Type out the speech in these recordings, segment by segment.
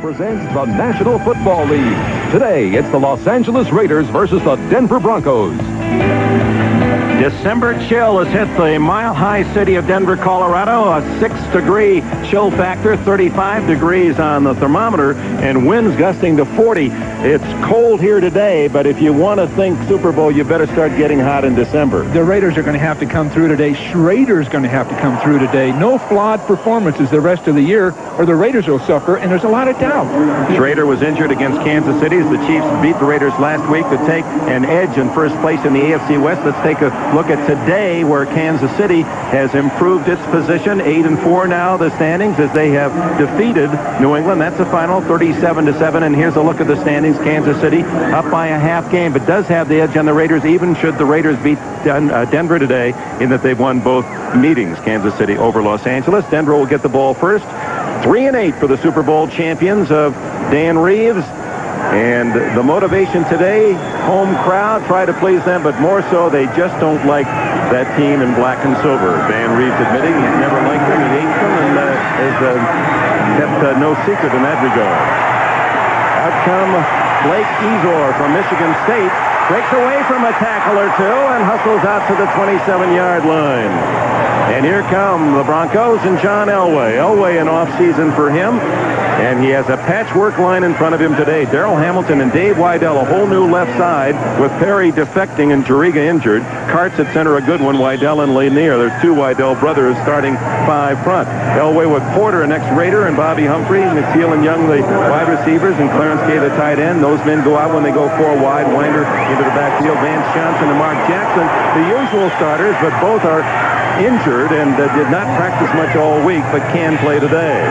presents the National Football League. Today, it's the Los Angeles Raiders versus the Denver Broncos. December chill has hit the mile-high city of Denver, Colorado. A 6-degree chill factor, 35 degrees on the thermometer, and winds gusting to 40. It's cold here today, but if you want to think Super Bowl, you better start getting hot in December. The Raiders are going to have to come through today. Schrader's going to have to come through today. No flawed performances the rest of the year, or the Raiders will suffer, and there's a lot of doubt. Schrader was injured against Kansas City as the Chiefs beat the Raiders last week to take an edge in first place in the AFC West. Let's take a look at today, where Kansas City has improved its position. 8-4 now, the standings, as they have defeated New England. That's the final, 37-7. And here's a look at the standings. Kansas City up by a half game, but does have the edge on the Raiders, even should the Raiders beat Denver today, in that they've won both meetings. Kansas City over Los Angeles. Denver will get the ball first. 3-8 for the Super Bowl champions of Dan Reeves. And the motivation today, home crowd, try to please them, but more so, they just don't like that team in black and silver. Dan Reeves admitting he's never liked them, he hates them, and has kept no secret in that regard. Out come Blake Ezor from Michigan State, breaks away from a tackle or two, and hustles out to the 27-yard line. And here come the Broncos and John Elway. Elway an off-season for him. And he has a patchwork line in front of him today. Darrell Hamilton and Dave Weidel, a whole new left side, with Perry defecting and Juriga injured. Karts at center, a good one. Weidel and Lanier. There's two Weidel brothers starting 5 front. Elway with Porter, an ex-Raider, and Bobby Humphrey, McTeal and Young, the wide receivers, and Clarence Gay, the tight end. Those men go out when they go 4 wide. Winder into the backfield. Vance Johnson and Mark Jackson, the usual starters, but both are injured and did not practice much all week, but can play today.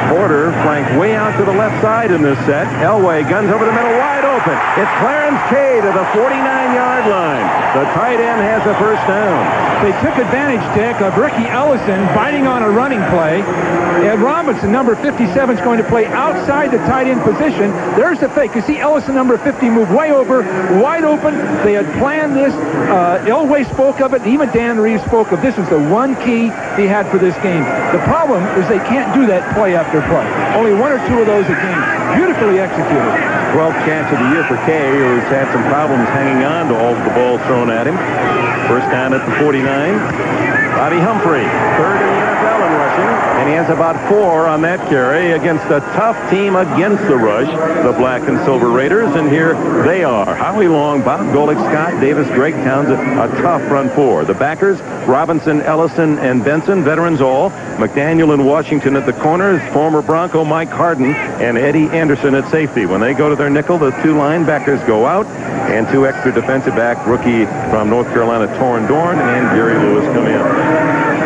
Porter flanked way out to the left side in this set. Elway guns over the middle, wide open. It's Clarence Kay to the 49-yard line. The tight end has a first down. They took advantage, Dick, of Ricky Ellison biting on a running play. Ed Robinson, number 57, is going to play outside the tight end position. There's the fake. You see Ellison, number 50, move way over, wide open. They had planned this. Elway spoke of it. Even Dan Reeves spoke of this as the one key he had for this game. The problem is they can't do that play after play. Only 1 or 2 of those a game. Beautifully executed. 12th catch of the year for Kay, who's had some problems hanging on to all the balls thrown at him. First down at the 49. Bobby Humphrey, third in the NFL in rushing, and he has about 4 on that carry against a tough team against the rush, the black and silver Raiders, and here they are. Howie Long, Bob Golick, Scott Davis, Greg Townsend, a tough front 4. The backers, Robinson, Ellison, and Benson, veterans all. McDaniel and Washington at the corners, former Bronco Mike Harden, and Eddie Anderson at safety. When they go to their nickel, the 2 linebackers go out, and 2 extra defensive back, rookie from North Carolina, Torrin Dorn, and Gary Lewis come in.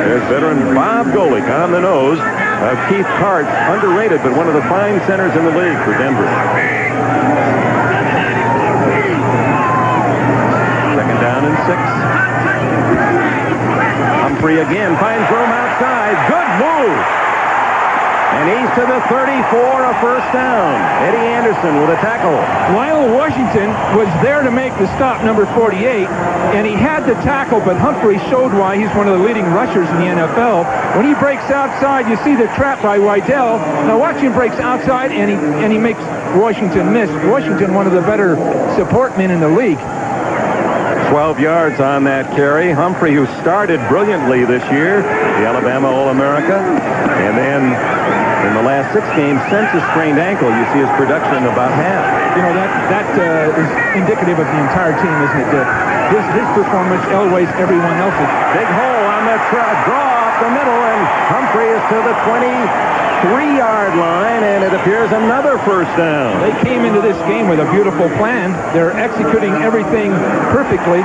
There's veteran Bob Golick on the nose of Keith Karts, underrated, but one of the fine centers in the league for Denver. Second down and 6. Humphrey again finds room outside. Good move. And he's to the 34, a first down. Eddie Anderson with a tackle. Lionel Washington was there to make the stop, number 48, and he had the tackle, but Humphrey showed why he's one of the leading rushers in the NFL. When he breaks outside, you see the trap by Weidel. Now watch him breaks outside, and he makes Washington miss. Washington, one of the better support men in the league. 12 yards on that carry. Humphrey, who started brilliantly this year, the Alabama All-America, and then in the last 6 games since his sprained ankle, you see his production about half. You know, that is indicative of the entire team, isn't it, Dick? His performance, Elway's, everyone else's. Big hole on the draw off the middle, and Humphrey is to the 23-yard line, and it appears another first down. They came into this game with a beautiful plan. They're executing everything perfectly.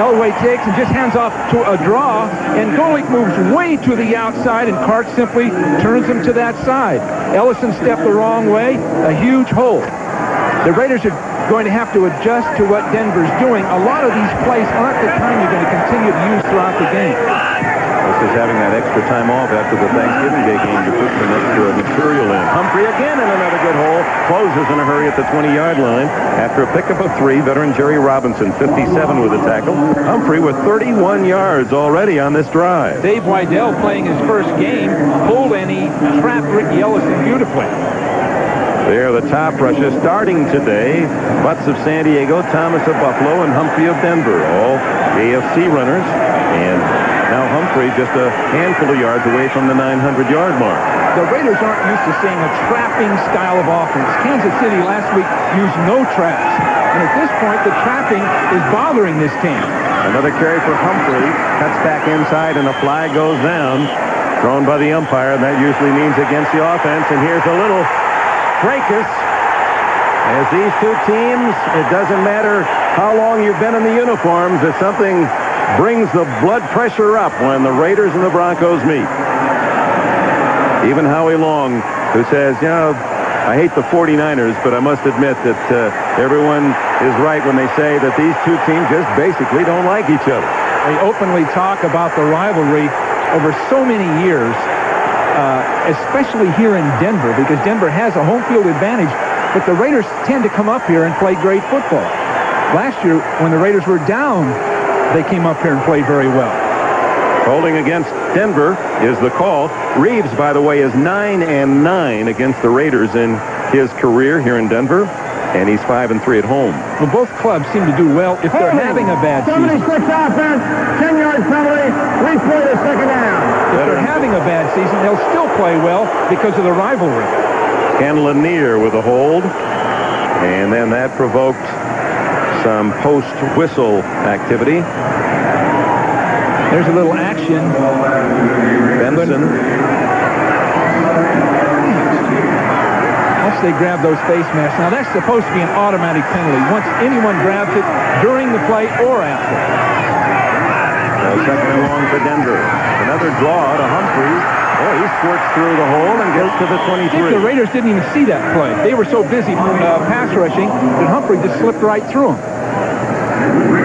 Elway takes and just hands off to a draw, and Golick moves way to the outside, and Karts simply turns him to that side. Ellison stepped the wrong way, a huge hole. The Raiders are going to have to adjust to what Denver's doing. A lot of these plays aren't the kind you're going to continue to use throughout the game. The is having that extra time off after the Thanksgiving Day game to put some extra material in. Humphrey again in another good hole. Closes in a hurry at the 20-yard line. After a pickup of 3, veteran Jerry Robinson, 57 with a tackle. Humphrey with 31 yards already on this drive. Dave Wydell, playing his first game, pulled and he trapped Ricky Ellison beautifully. There, the top rushes starting today. Butts of San Diego, Thomas of Buffalo, and Humphrey of Denver. All AFC runners. And now Humphrey just a handful of yards away from the 900-yard mark. The Raiders aren't used to seeing a trapping style of offense. Kansas City last week used no traps. And at this point, the trapping is bothering this team. Another carry for Humphrey. Cuts back inside, and a flag goes down. Thrown by the umpire, and that usually means against the offense. And here's a little fracas. As these two teams, it doesn't matter how long you've been in the uniforms, if something brings the blood pressure up when the Raiders and the Broncos meet. Even Howie Long, who says, you know, I hate the 49ers, but I must admit that everyone is right when they say that these two teams just basically don't like each other. They openly talk about the rivalry over so many years, especially here in Denver, because Denver has a home field advantage, but the Raiders tend to come up here and play great football. Last year, when the Raiders were down, they came up here and played very well. Holding against Denver is the call. Reeves, by the way, is 9-9 against the Raiders in his career here in Denver, and he's 5-3 at home. Well, both clubs seem to do well if they're having a bad season. 76 offense, 10-yard penalty, replay the second down. If they're having a bad season, they'll still play well because of the rivalry. Ken Lanier with a hold, and then that provoked some post-whistle activity. There's a little action. Benson. Once they grab those face masks. Now, that's supposed to be an automatic penalty once anyone grabs it during the play or after. So second and long for Denver. Another draw to Humphrey. Oh, he squirts through the hole and gets to the 23. I think the Raiders didn't even see that play. They were so busy pass rushing that Humphrey just slipped right through him.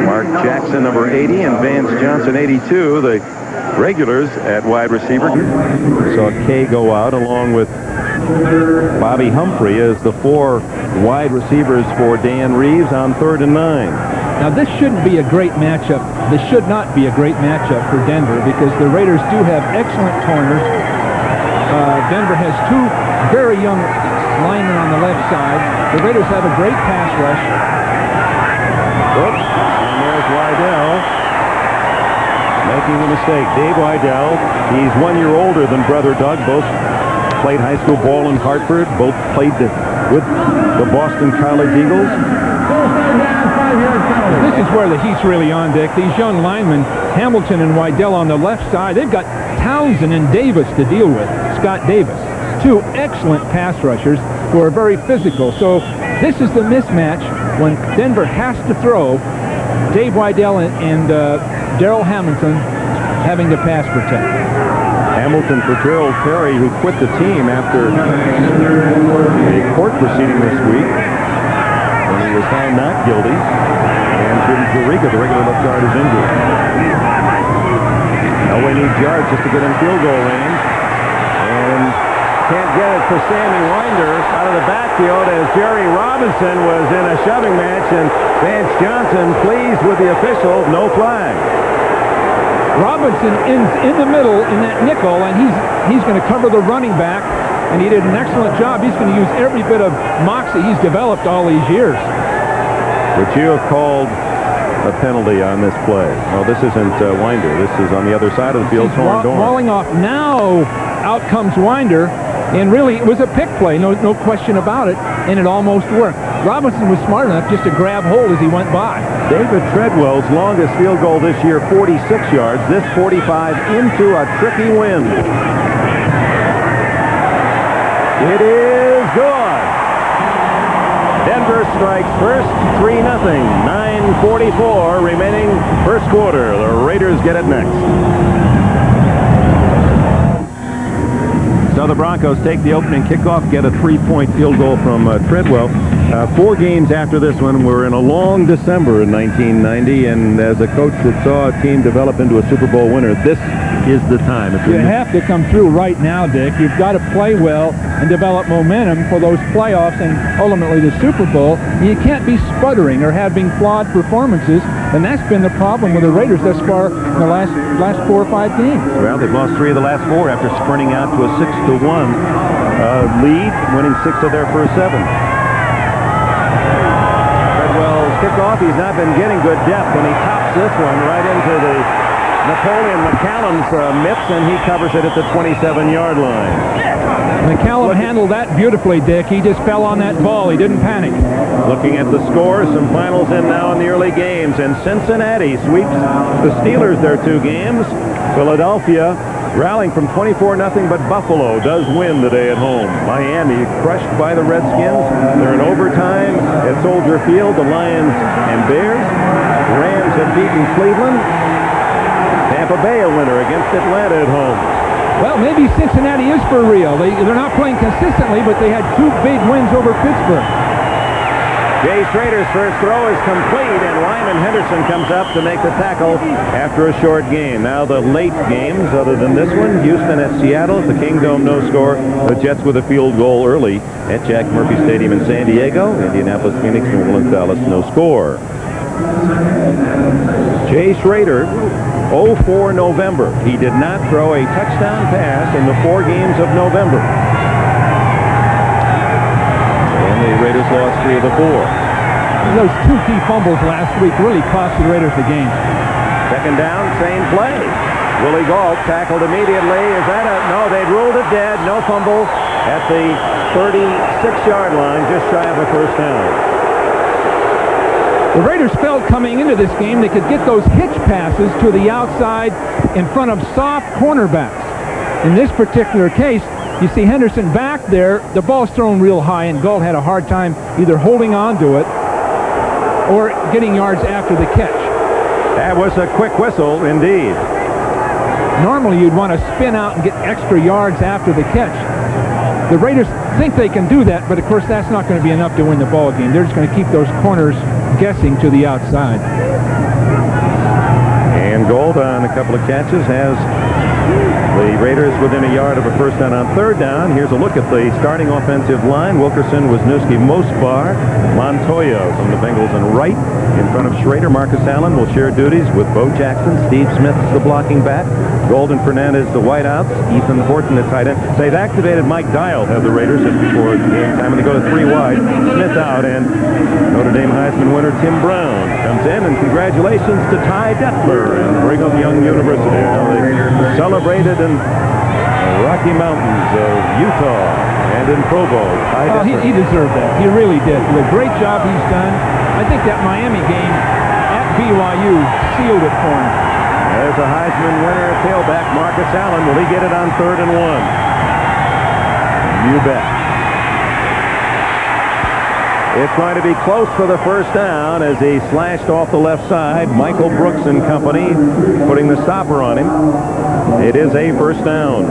Mark Jackson, number 80, and Vance Johnson, 82, the regulars at wide receiver. Saw Kay go out along with Bobby Humphrey as the 4 wide receivers for Dan Reeves on 3rd and 9. Now, this shouldn't be a great matchup. This should not be a great matchup for Denver because the Raiders do have excellent corners. Denver has 2 very young linemen on the left side. The Raiders have a great pass rush. Oops, and there's Wydell making a mistake. Dave Wydell, he's 1 year older than brother Doug. Both played high school ball in Hartford. Both played with the Boston College Eagles. This is where the heat's really on, Dick. These young linemen, Hamilton and Wydell on the left side, they've got Townsend and Davis to deal with. Scott Davis. 2 excellent pass rushers who are very physical. So this is the mismatch when Denver has to throw. Dave Wydell and Darrell Hamilton having to pass protect. Hamilton for Terrell Terry, who quit the team after a court proceeding this week when he was found not guilty. And Jim Zuriga, the regular left guard, is injured. Elway needs yards just to get in field goal range. And can't get it for Sammy Winder out of the backfield as Jerry Robinson was in a shoving match, and Vance Johnson pleased with the official, no flag. Robinson is in the middle in that nickel, and he's going to cover the running back, and he did an excellent job. He's going to use every bit of moxie he's developed all these years. Would you have called a penalty on this play? No, this isn't Winder. This is on the other side of the field. Walling off. Now out comes Winder, and really it was a pick play, no question about it, and it almost worked. Robinson was smart enough just to grab hold as he went by. David Treadwell's longest field goal this year, 46 yards. This 45 into a tricky wind. It is good. Denver strikes first, 3-0. 9:44 remaining first quarter. The Raiders get it next. So So the Broncos take the opening kickoff, get a 3-point field goal from Treadwell. 4 games after this one, we're in a long December in 1990, and as a coach that saw a team develop into a Super Bowl winner, this is the time. You have to come through right now, Dick. You've got to play well and develop momentum for those playoffs and ultimately the Super Bowl. You can't be sputtering or having flawed performances, and that's been the problem with the Raiders thus far in the last 4 or 5 games. Well, they've lost 3 of the last 4 after sprinting out to a 6-1 lead, winning 6 of their first 7. Treadwell's kickoff, he's not been getting good depth, and he tops this one right into the Napoleon McCallum's mitts, and he covers it at the 27-yard line. McCallum handled that beautifully, Dick. He just fell on that ball. He didn't panic. Looking at the scores, some finals in now in the early games, and Cincinnati sweeps the Steelers their 2 games. Philadelphia rallying from 24-0, but Buffalo does win today at home. Miami crushed by the Redskins. They're in overtime at Soldier Field. The Lions and Bears. Rams have beaten Cleveland. Tampa Bay a winner against Atlanta at home. Well, maybe Cincinnati is for real. They're not playing consistently, but they had 2 big wins over Pittsburgh. Jay Schrader's first throw is complete, and Lyman Henderson comes up to make the tackle after a short game. Now the late games, other than this one, Houston at Seattle, the Kingdome no score. The Jets with a field goal early at Jack Murphy Stadium in San Diego. Indianapolis, Phoenix, New Orleans, Dallas, no score. Jay Schrader, 0 for November. He did not throw a touchdown pass in the 4 games of November. And the Raiders lost 3 of the 4. Those 2 key fumbles last week really cost the Raiders the game. Second down, same play. Willie Gault tackled immediately. Is that a... No, they'd ruled it dead. No fumble at the 36-yard line, just shy of a first down. The Raiders felt coming into this game they could get those hitch passes to the outside in front of soft cornerbacks. In this particular case, you see Henderson back there. The ball's thrown real high, and Gault had a hard time either holding on to it or getting yards after the catch. That was a quick whistle, indeed. Normally, you'd want to spin out and get extra yards after the catch. The Raiders think they can do that, but of course that's not going to be enough to win the ball game. They're just going to keep those corners guessing to the outside. And Gault on a couple of catches has the Raiders within a yard of a first down on 3rd down. Here's a look at the starting offensive line. Wilkerson, Wisniewski, Mosbar, Montoya from the Bengals and right. In front of Schrader, Marcus Allen will share duties with Bo Jackson. Steve Smith is the blocking back. Golden Fernandez the wideouts. Ethan Horton the tight end. They've activated Mike Dial, have the Raiders, just before game time, and they go to 3 wide. Smith out, and Notre Dame Heisman winner Tim Brown comes in, and congratulations to Ty Detmer and Brigham Young University. Now they celebrated in the Rocky Mountains of Utah and in Provo. Oh, he deserved that. He really did. The great job he's done. I think that Miami game at BYU sealed it for him. There's a Heisman winner at tailback, Marcus Allen. Will he get it on 3rd and 1? You bet. It's going to be close for the first down as he slashed off the left side. Michael Brooks and company putting the stopper on him. It is a first down.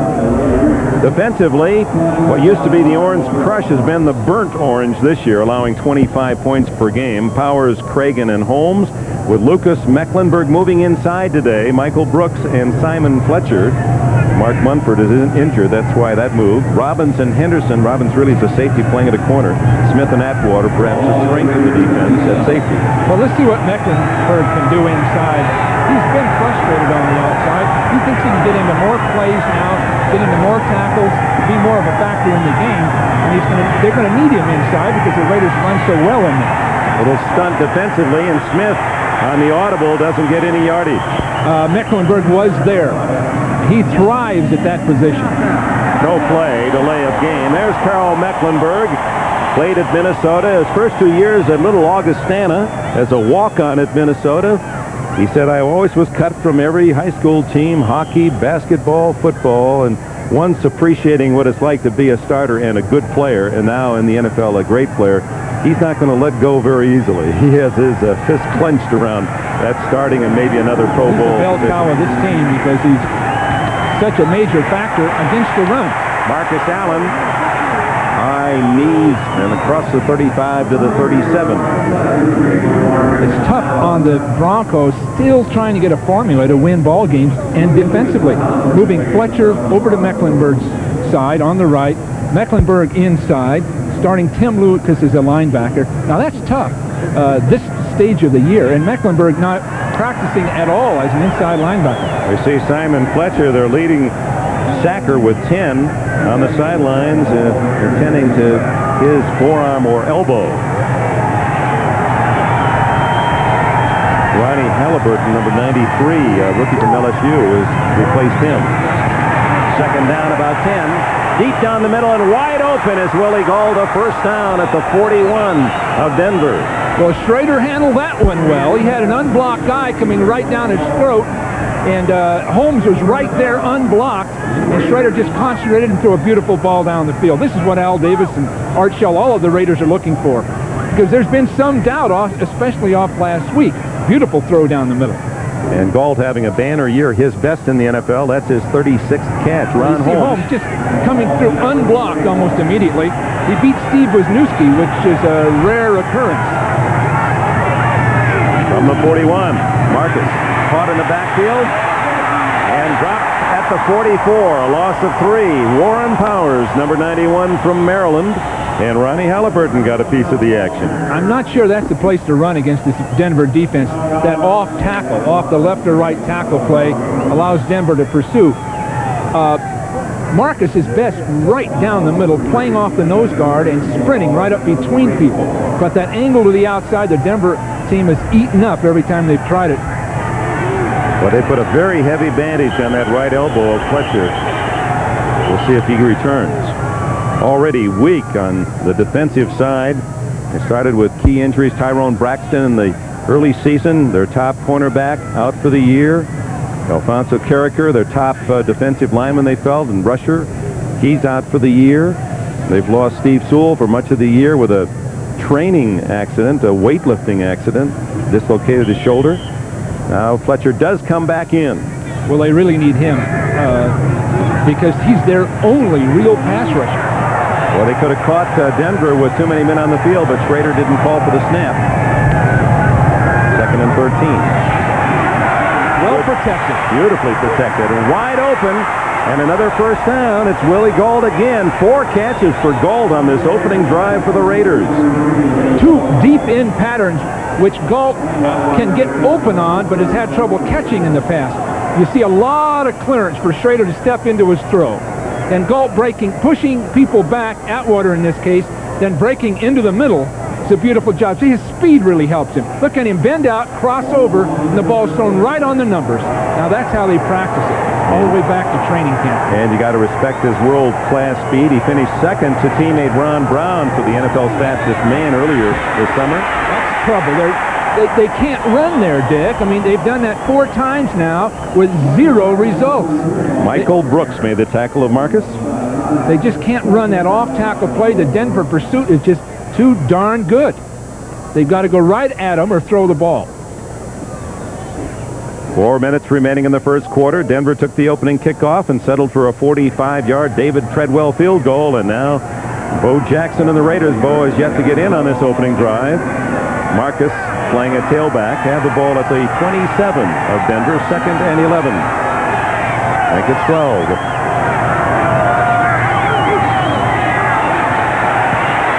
Defensively, what used to be the Orange Crush has been the Burnt Orange this year, allowing 25 points per game. Powers, Cragen, and Holmes, with Lucas Mecklenburg moving inside today. Michael Brooks and Simon Fletcher. Mark Munford is injured. That's why that moved. Robbins and Henderson. Robbins really is a safety playing at a corner. Smith and Atwater perhaps a strength in the defense at safety. Well, let's see what Mecklenburg can do inside. He's been frustrated on the outside. He thinks he can get into more plays now, get into more tackles, be more of a factor in the game. And they're going to need him inside because the Raiders run so well in there. Little stunt defensively, and Smith on the audible doesn't get any yardage. Mecklenburg was there. He thrives at that position. No play, delay of game. There's Carl Mecklenburg. Played at Minnesota. His first 2 years at Little Augustana as a walk-on at Minnesota. He said, I always was cut from every high school team, hockey, basketball, football, and once appreciating what it's like to be a starter and a good player, and now in the NFL a great player. He's not going to let go very easily. He has his fist clenched around that starting and maybe another Pro Bowl. He's the bell cow of this team because he's such a major factor against the run. Marcus Allen, high knees and across the 35 to the 37. It's tough on the Broncos, still trying to get a formula to win ball games, and defensively moving Fletcher over to Mecklenburg's side on the right, Mecklenburg inside, starting Tim Lucas as a linebacker. Now that's tough this stage of the year, and Mecklenburg not practicing at all as an inside linebacker. We see Simon Fletcher, their leading sacker, with 10 on the sidelines, attending to his forearm or elbow. Ronnie Halliburton, number 93, rookie from LSU, has replaced him. Second down, about 10. Deep down the middle and wide open is Willie Gauld, a first down at the 41 of Denver. Well, Schrader handled that one well. He had an unblocked guy coming right down his throat, and Holmes was right there unblocked, and Schrader just concentrated and threw a beautiful ball down the field. This is what Al Davis and Art Shell, all of the Raiders, are looking for, because there's been some doubt, especially off last week. Beautiful throw down the middle. And Gauld having a banner year, his best in the NFL. That's his 36th catch. Ron Holmes just coming through unblocked almost immediately. He beat Steve Wisniewski, which is a rare occurrence. From the 41, Marcus caught in the backfield and dropped at the 44. A loss of 3. Warren Powers, number 91 from Maryland. And Ronnie Halliburton got a piece of the action. I'm not sure that's the place to run against this Denver defense. That off tackle, off the left or right tackle play, allows Denver to pursue. Marcus is best right down the middle, playing off the nose guard and sprinting right up between people. But that angle to the outside, the Denver team has eaten up every time they've tried it. Well, they put a very heavy bandage on that right elbow of Fletcher. We'll see if he returns. Already weak on the defensive side. They started with key injuries. Tyrone Braxton in the early season, their top cornerback, out for the year. Alfonso Carricker, their top defensive lineman, they felt, and rusher, he's out for the year. They've lost Steve Sewell for much of the year with a training accident, a weightlifting accident, dislocated his shoulder. Now Fletcher does come back in. Well, they really need him because he's their only real pass rusher. Well, they could have caught Denver with too many men on the field, but Schrader didn't call for the snap. Second and 13. Well protected. Beautifully protected and wide open. And another first down. It's Willie Gauld again. 4 catches for Gauld on this opening drive for the Raiders. 2 deep in patterns, which Gauld can get open on, but has had trouble catching in the past. You see a lot of clearance for Schrader to step into his throw. And Gauld breaking, pushing people back, Atwater in this case, then breaking into the middle. It's a beautiful job. See, his speed really helps him. Look at him bend out, cross over, and the ball's thrown right on the numbers. Now that's how they practice it, all the way back to training camp. And you got to respect his world-class speed. He finished second to teammate Ron Brown for the NFL's fastest man earlier this summer. That's trouble. They can't run there, Dick. I mean, they've done that 4 times now with 0 results. Michael Brooks made the tackle of Marcus. They just can't run that off-tackle play. The Denver pursuit is just too darn good. They've got to go right at them or throw the ball. 4 minutes remaining in the first quarter. Denver took the opening kickoff and settled for a 45-yard David Treadwell field goal. And now Bo Jackson and the Raiders. Bo has yet to get in on this opening drive. Marcus playing a tailback, have the ball at the 27 of Denver, 2nd and 11. I think it's 12.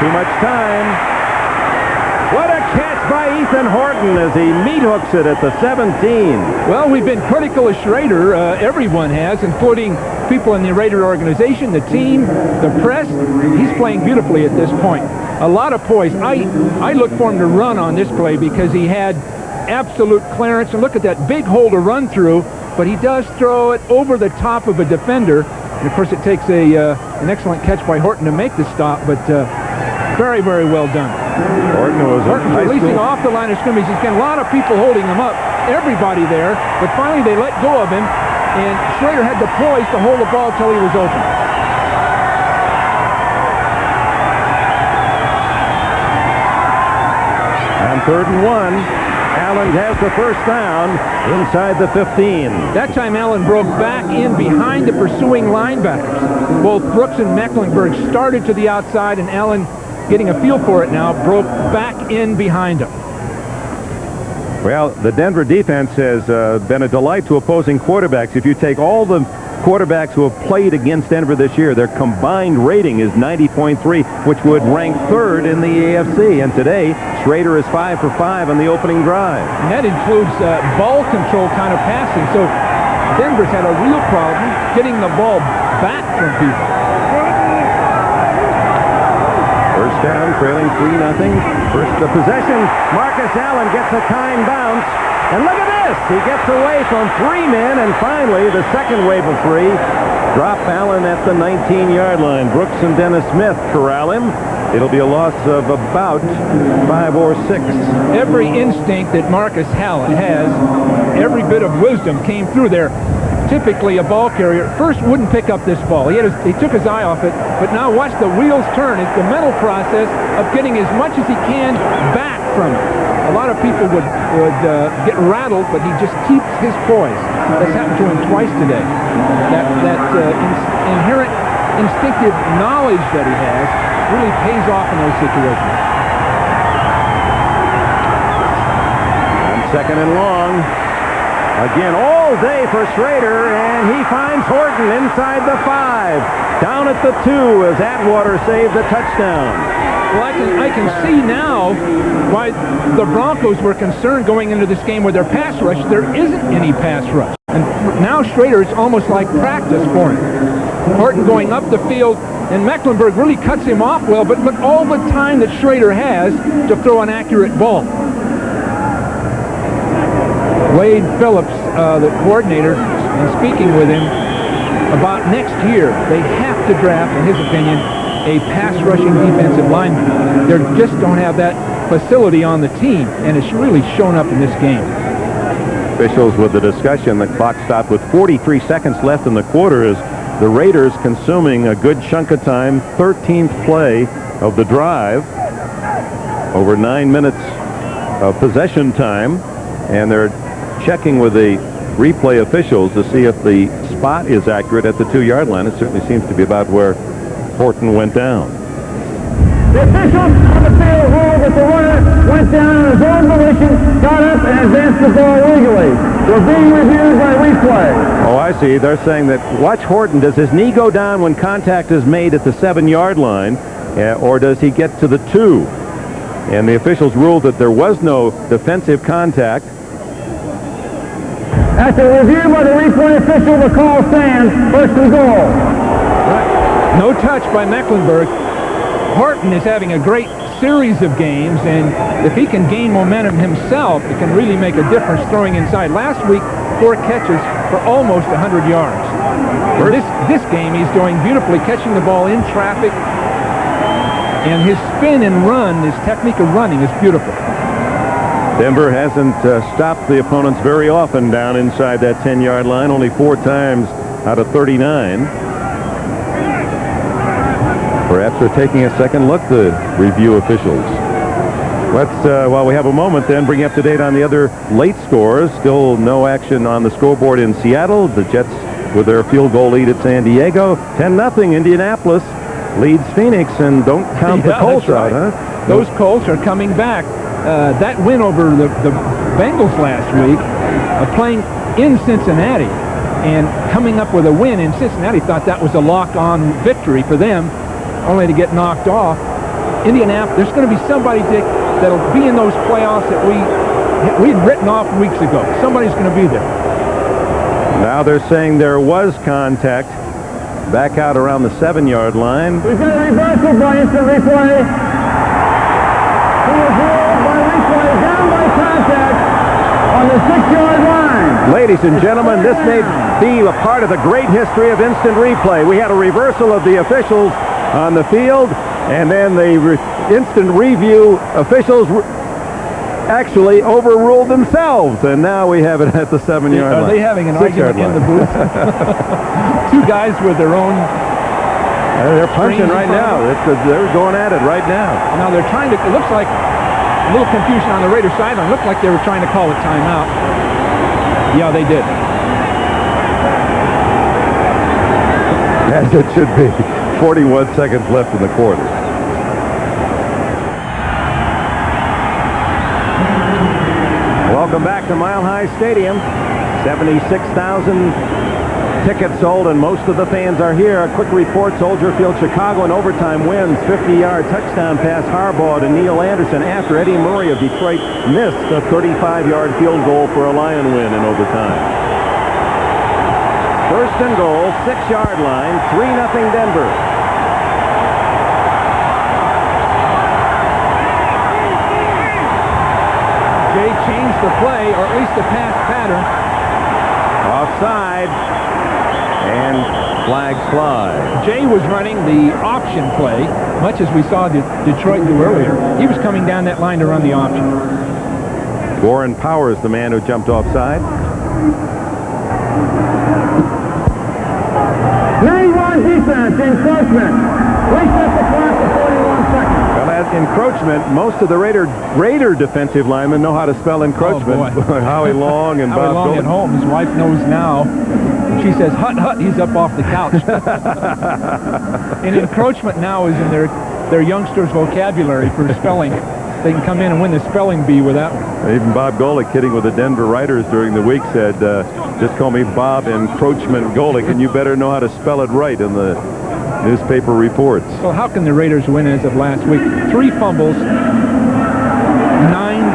Too much time. What a catch by Ethan Horton as he meat hooks it at the 17. Well, we've been critical of Schrader. Everyone has, including people in the Raider organization, the team, the press. He's playing beautifully at this point. A lot of poise. I look for him to run on this play because he had absolute clearance. And look at that big hole to run through, but he does throw it over the top of a defender. And, of course, it takes an excellent catch by Horton to make the stop, but very, very well done. Horton's releasing off the line of scrimmage. He's getting a lot of people holding him up, everybody there, but finally they let go of him, and Schrader had the poise to hold the ball till he was open. On 3rd and 1, Allen has the first down inside the 15. That time Allen broke back in behind the pursuing linebackers. Both Brooks and Mecklenburg started to the outside, and Allen, getting a feel for it now, broke back in behind him. Well, the Denver defense has been a delight to opposing quarterbacks. If you take all the quarterbacks who have played against Denver this year, their combined rating is 90.3, which would rank third in the AFC. And today, Schrader is 5 for 5 on the opening drive. And that includes ball control kind of passing. So Denver's had a real problem getting the ball back from people. First down, trailing 3-0. First possession. Marcus Allen gets a kind bounce. And look at this! He gets away from 3 men, and finally, the second wave of 3. Drop Allen at the 19-yard line. Brooks and Dennis Smith corral him. It'll be a loss of about 5 or 6. Every instinct that Marcus Allen has, every bit of wisdom came through there. Typically, a ball carrier first wouldn't pick up this ball. He took his eye off it, but now watch the wheels turn. It's the mental process of getting as much as he can back from it. A lot of people would get rattled, but he just keeps his poise. That's happened to him twice today. That inherent instinctive knowledge that he has really pays off in those situations. And second and long. Again, all day for Schrader, and he finds Horton inside the 5. Down at the 2 as Atwater saved the touchdown. Well, I can see now why the Broncos were concerned going into this game with their pass rush. There isn't any pass rush. And now Schrader, it's almost like practice for him. Horton going up the field, and Mecklenburg really cuts him off well, but look all the time that Schrader has to throw an accurate ball. Wade Phillips, the coordinator, and speaking with him about next year, they have to draft, in his opinion, a pass-rushing defensive lineman. They just don't have that facility on the team, and it's really shown up in this game. Officials with the discussion. The clock stopped with 43 seconds left in the quarter as the Raiders consuming a good chunk of time. 13th play of the drive. Over 9 minutes of possession time, and they're checking with the replay officials to see if the spot is accurate at the 2-yard line. It certainly seems to be about where Horton went down. The officials on the field ruled that the runner went down on his own volition, got up, and advanced the ball legally. They're being reviewed by replay. Oh, I see. They're saying that, watch Horton. Does his knee go down when contact is made at the 7-yard line, or does he get to the 2? And the officials ruled that there was no defensive contact. After review by the replay official, the call stands. First and goal. Right. No touch by Mecklenburg. Horton is having a great series of games, and if he can gain momentum himself, it can really make a difference throwing inside. Last week, 4 catches for almost 100 yards. For this game, he's doing beautifully, catching the ball in traffic, and his spin and run, his technique of running is beautiful. Denver hasn't stopped the opponents very often down inside that 10-yard line, only 4 times out of 39. Perhaps they're taking a second look, the review officials. Let's, while we have a moment, then bring you up to date on the other late scores. Still no action on the scoreboard in Seattle. The Jets with their field goal lead at San Diego. 10-0 Indianapolis leads Phoenix, and don't count the Colts out, huh? Those Colts are coming back. That win over the Bengals last week, playing in Cincinnati and coming up with a win in Cincinnati, thought that was a lock-on victory for them, only to get knocked off. Indianapolis, there's going to be somebody, Dick, that'll be in those playoffs that we'd written off weeks ago. Somebody's going to be there. Now they're saying there was contact back out around the 7-yard line. We've got a reversal by instant replay. He was ruled by replay down by contact on the 6-yard line. Ladies and gentlemen, this may be a part of the great history of instant replay. We had a reversal of the officials on the field, and then the instant review officials actually overruled themselves, and now we have it at the 7-yard line. Are they having an argument in the booth? 2 guys with their own... they're punching right now. They're going at it right now. Now they're trying to... It looks like A little confusion on the Raiders sideline. Looked like they were trying to call a timeout. Yeah, they did. As it should be. 41 seconds left in the quarter. Welcome back to Mile High Stadium. 76,000 tickets sold, and most of the fans are here. A quick report: Soldier Field, Chicago in overtime wins. 50-yard touchdown pass Harbaugh to Neil Anderson after Eddie Murray of Detroit missed a 35-yard field goal for a Lion win in overtime. First and goal, 6-yard line, 3-0 Denver. Jay changed the play, or at least the pass pattern. Offside, and flag fly. Jay was running the option play, much as we saw Detroit do earlier. He was coming down that line to run the option. Warren Powers, the man who jumped offside. 91 defense, encroachment. Reset the clock to 41 seconds. Well, at encroachment, most of the Raider defensive linemen know how to spell encroachment. Oh, boy. Howie Long and Howie Bob Long Gold. at home. His wife knows now. She says, hut, hut, he's up off the couch. And encroachment now is in their youngsters' vocabulary for spelling. They can come in and win the spelling bee with that one. Even Bob Golick, kidding with the Denver writers during the week, said, just call me Bob Encroachment Golick, and you better know how to spell it right in the newspaper reports. So how can the Raiders win as of last week? 3 fumbles, 9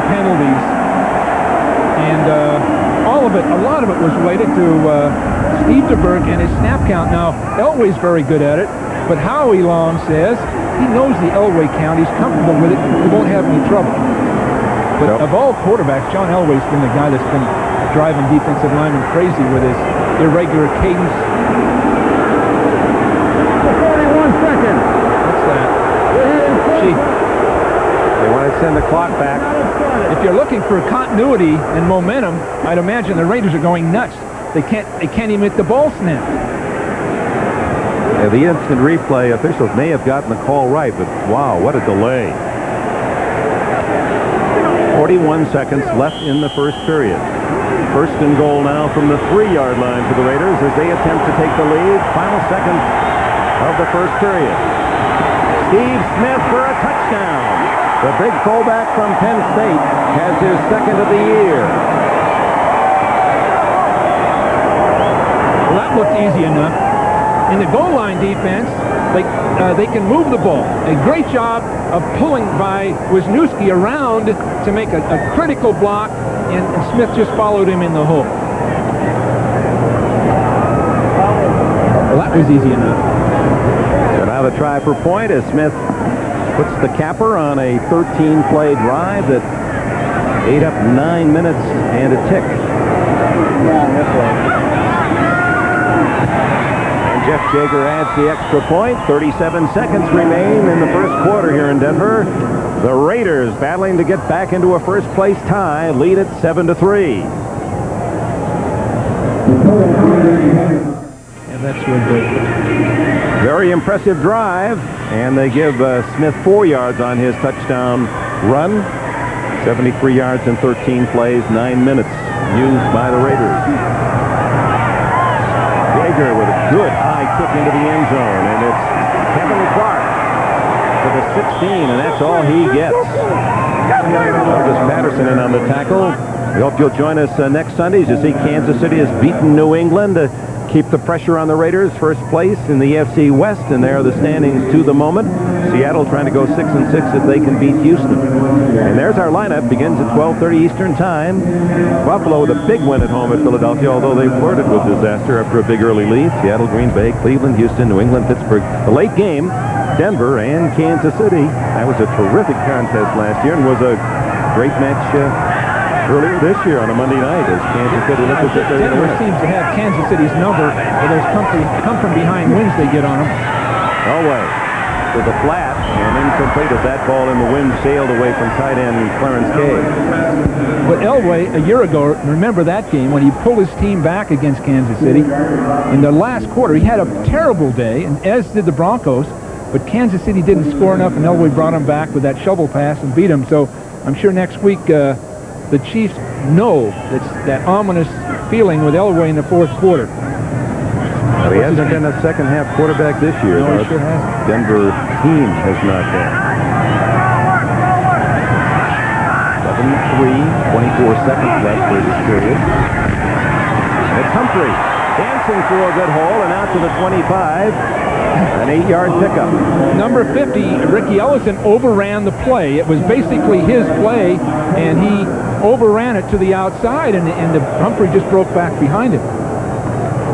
penalties, and a lot of it was related to Steve DeBerg and his snap count. Now, Elway's very good at it, but Howie Long says he knows the Elway count. He's comfortable with it. He won't have any trouble. But of all quarterbacks, John Elway's been the guy that's been driving defensive linemen crazy with his irregular cadence. 41 seconds. What's that? Gee, They want to send the clock back. if you're looking for continuity and momentum, I'd imagine the Raiders are going nuts. They can't even hit the ball snap. Yeah, the instant replay officials may have gotten the call right, but wow, what a delay. 41 seconds left in the first period. First and goal now from the 3-yard line for the Raiders as they attempt to take the lead. Final seconds of the first period. Steve Smith for a touchdown. The big fullback from Penn State has his second of the year. Well, that looked easy enough. In the goal line defense, they can move the ball. A great job of pulling by Wisniewski around to make a critical block, and Smith just followed him in the hole. Well, that was easy enough. So now the try for point as Smith puts the capper on a 13-play drive that ate up 9 minutes and a tick. And Jeff Jaeger adds the extra point. 37 seconds remain in the first quarter here in Denver. The Raiders battling to get back into a first-place tie, lead at 7-3. And that's real good. Very impressive drive, and they give Smith 4 yards on his touchdown run. 73 yards in 13 plays, 9 minutes used by the Raiders. Jaeger with a good high kick into the end zone, and it's Kevin Clark to the 16, and that's all he gets. Marcus Patterson in on the tackle. We hope you'll join us next Sunday as you see Kansas City has beaten New England to keep the pressure on the Raiders. First place in the AFC West, and there are the standings to the moment. Seattle trying to go 6-6 if they can beat Houston. And there's our lineup. Begins at 12:30 Eastern Time. Buffalo with a big win at home at Philadelphia, although they flirted with disaster after a big early lead. Seattle, Green Bay, Cleveland, Houston, New England, Pittsburgh. The late game, Denver and Kansas City. That was a terrific contest last year and was a great match earlier this year on a Monday night as Kansas City looked as if they were going to Denver win. seems to have Kansas City's number with those come from behind wins they get on them. Elway to the flat and incomplete as that ball in the wind sailed away from tight end Clarence Cage. But Elway, a year ago, remember that game when he pulled his team back against Kansas City in the last quarter. He had a terrible day, and as did the Broncos, but Kansas City didn't score enough, and Elway brought him back with that shovel pass and beat him. So I'm sure next week the Chiefs know that ominous feeling with Elway in the fourth quarter. Well, he hasn't been a second-half quarterback this year. No, he sure hasn't. Denver team has not been. 7-3, 24 seconds left for this period. And it's Humphrey dancing for a good hole and out to the 25. An 8-yard pickup. Number 50, Ricky Ellison, overran the play. It was basically his play, and he overran it to the outside, and Humphrey just broke back behind him.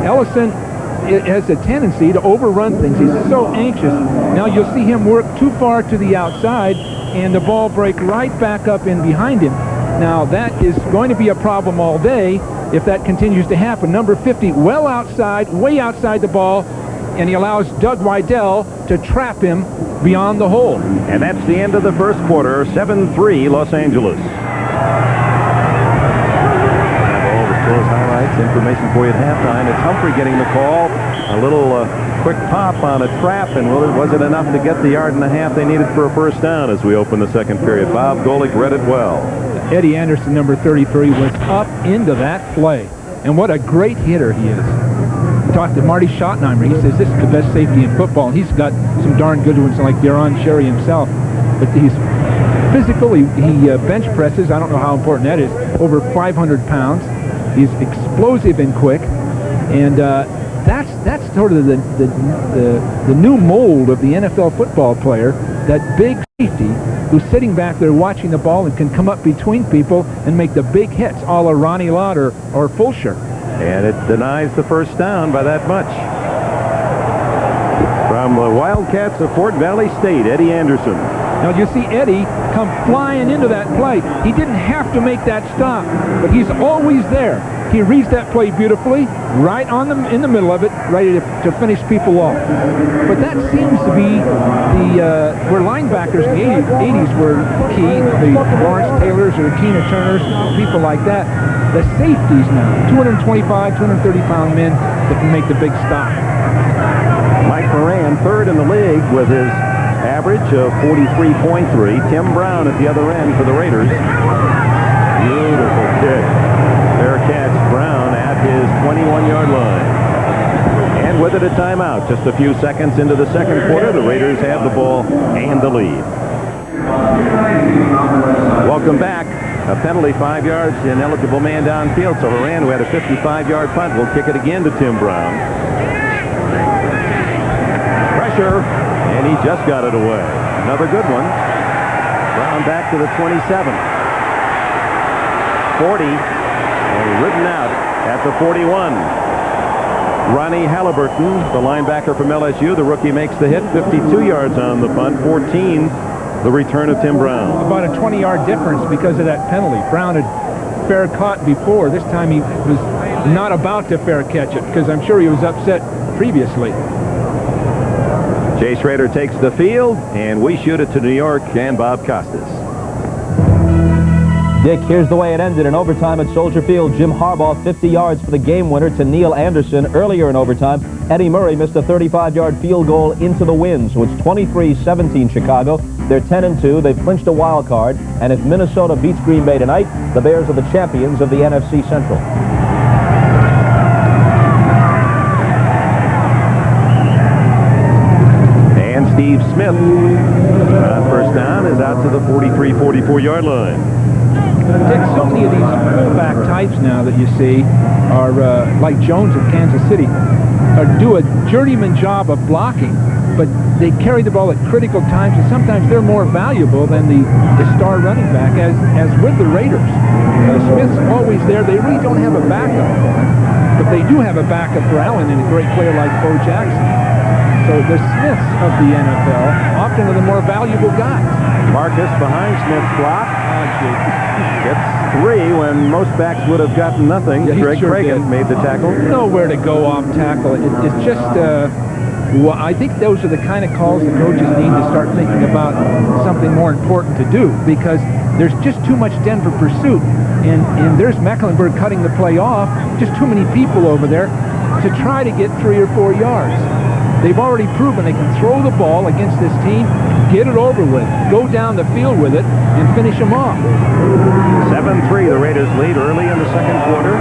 Ellison has a tendency to overrun things. He's so anxious. Now you'll see him work too far to the outside, and the ball break right back up in behind him. Now that is going to be a problem all day if that continues to happen. Number 50, well outside, way outside the ball, and he allows Doug Weidel to trap him beyond the hole. And that's the end of the first quarter. 7-3 Los Angeles. All the scores, highlights, information for you at halftime. It's Humphrey getting the call. A little quick pop on a trap, and was it enough to get the 1.5 yards they needed for a first down as we open the second period? Bob Golick read it well. Eddie Anderson, number 33, was up into that play. And what a great hitter he is. Talked to Marty Schottenheimer. He says this is the best safety in football. And he's got some darn good ones like Deron Sherry himself. But he's physical. He bench presses. I don't know how important that is. Over 500 pounds. He's explosive and quick. And that's sort of the new mold of the NFL football player. That big safety who's sitting back there watching the ball and can come up between people and make the big hits, a la Ronnie Lott or Fulcher. And it denies the first down by that much. From the Wildcats of Fort Valley State, Eddie Anderson. Now you see Eddie come flying into that play. He didn't have to make that stop, but he's always there. He reads that play beautifully, right in the middle of it, ready to finish people off. But that seems to be where linebackers in the 80s were key. The Lawrence Taylors or Tina Turners, people like that. The safeties now, 225, 230-pound men that can make the big stop. Mike Moran, third in the league with his average of 43.3. Tim Brown at the other end for the Raiders. Beautiful kick. Fair catch. Brown at his 21-yard line. And with it a timeout. Just a few seconds into the second quarter, the Raiders have the ball and the lead. Welcome back. A penalty, 5 yards, ineligible man downfield. So Horan, who had a 55-yard punt, will kick it again to Tim Brown. Pressure, and he just got it away. Another good one. Brown back to the 27. 40, and ridden out at the 41. Ronnie Halliburton, the linebacker from LSU, the rookie, makes the hit. 52 yards on the punt. 14, the return of Tim Brown. About a 20-yard difference because of that penalty. Brown had fair caught before. This time he was not about to fair catch it because I'm sure he was upset previously. Jay Schrader takes the field, and we shoot it to New York and Bob Costas. Dick, here's the way it ended in overtime at Soldier Field. Jim Harbaugh 50 yards for the game winner to Neil Anderson. Earlier in overtime, Eddie Murray missed a 35-yard field goal into the wind. So it's 23-17 Chicago. They're 10-2. They've clinched a wild card. And if Minnesota beats Green Bay tonight, the Bears are the champions of the NFC Central. And Steve Smith, first down, is out to the 44-yard line. Dick, so many of these fullback types now that you see are like Jones of Kansas City, do a journeyman job of blocking, but they carry the ball at critical times, and sometimes they're more valuable than the star running back, as with the Raiders. Smith's always there. They really don't have a backup for him, but they do have a backup for Allen and a great player like Bo Jackson. So the Smiths of the NFL often are the more valuable guys. Marcus behind Smith's block. Gets 3 when most backs would have gotten nothing. Yeah, Greg sure Cragen made the tackle. Nowhere to go off tackle. It's just, well, I think those are the kind of calls the coaches need to start thinking about something more important to do, because there's just too much Denver pursuit. And there's Mecklenburg cutting the play off. Just too many people over there to try to get 3 or 4 yards. They've already proven they can throw the ball against this team, get it over with, go down the field with it, and finish them off. 7-3, the Raiders lead early in the second quarter.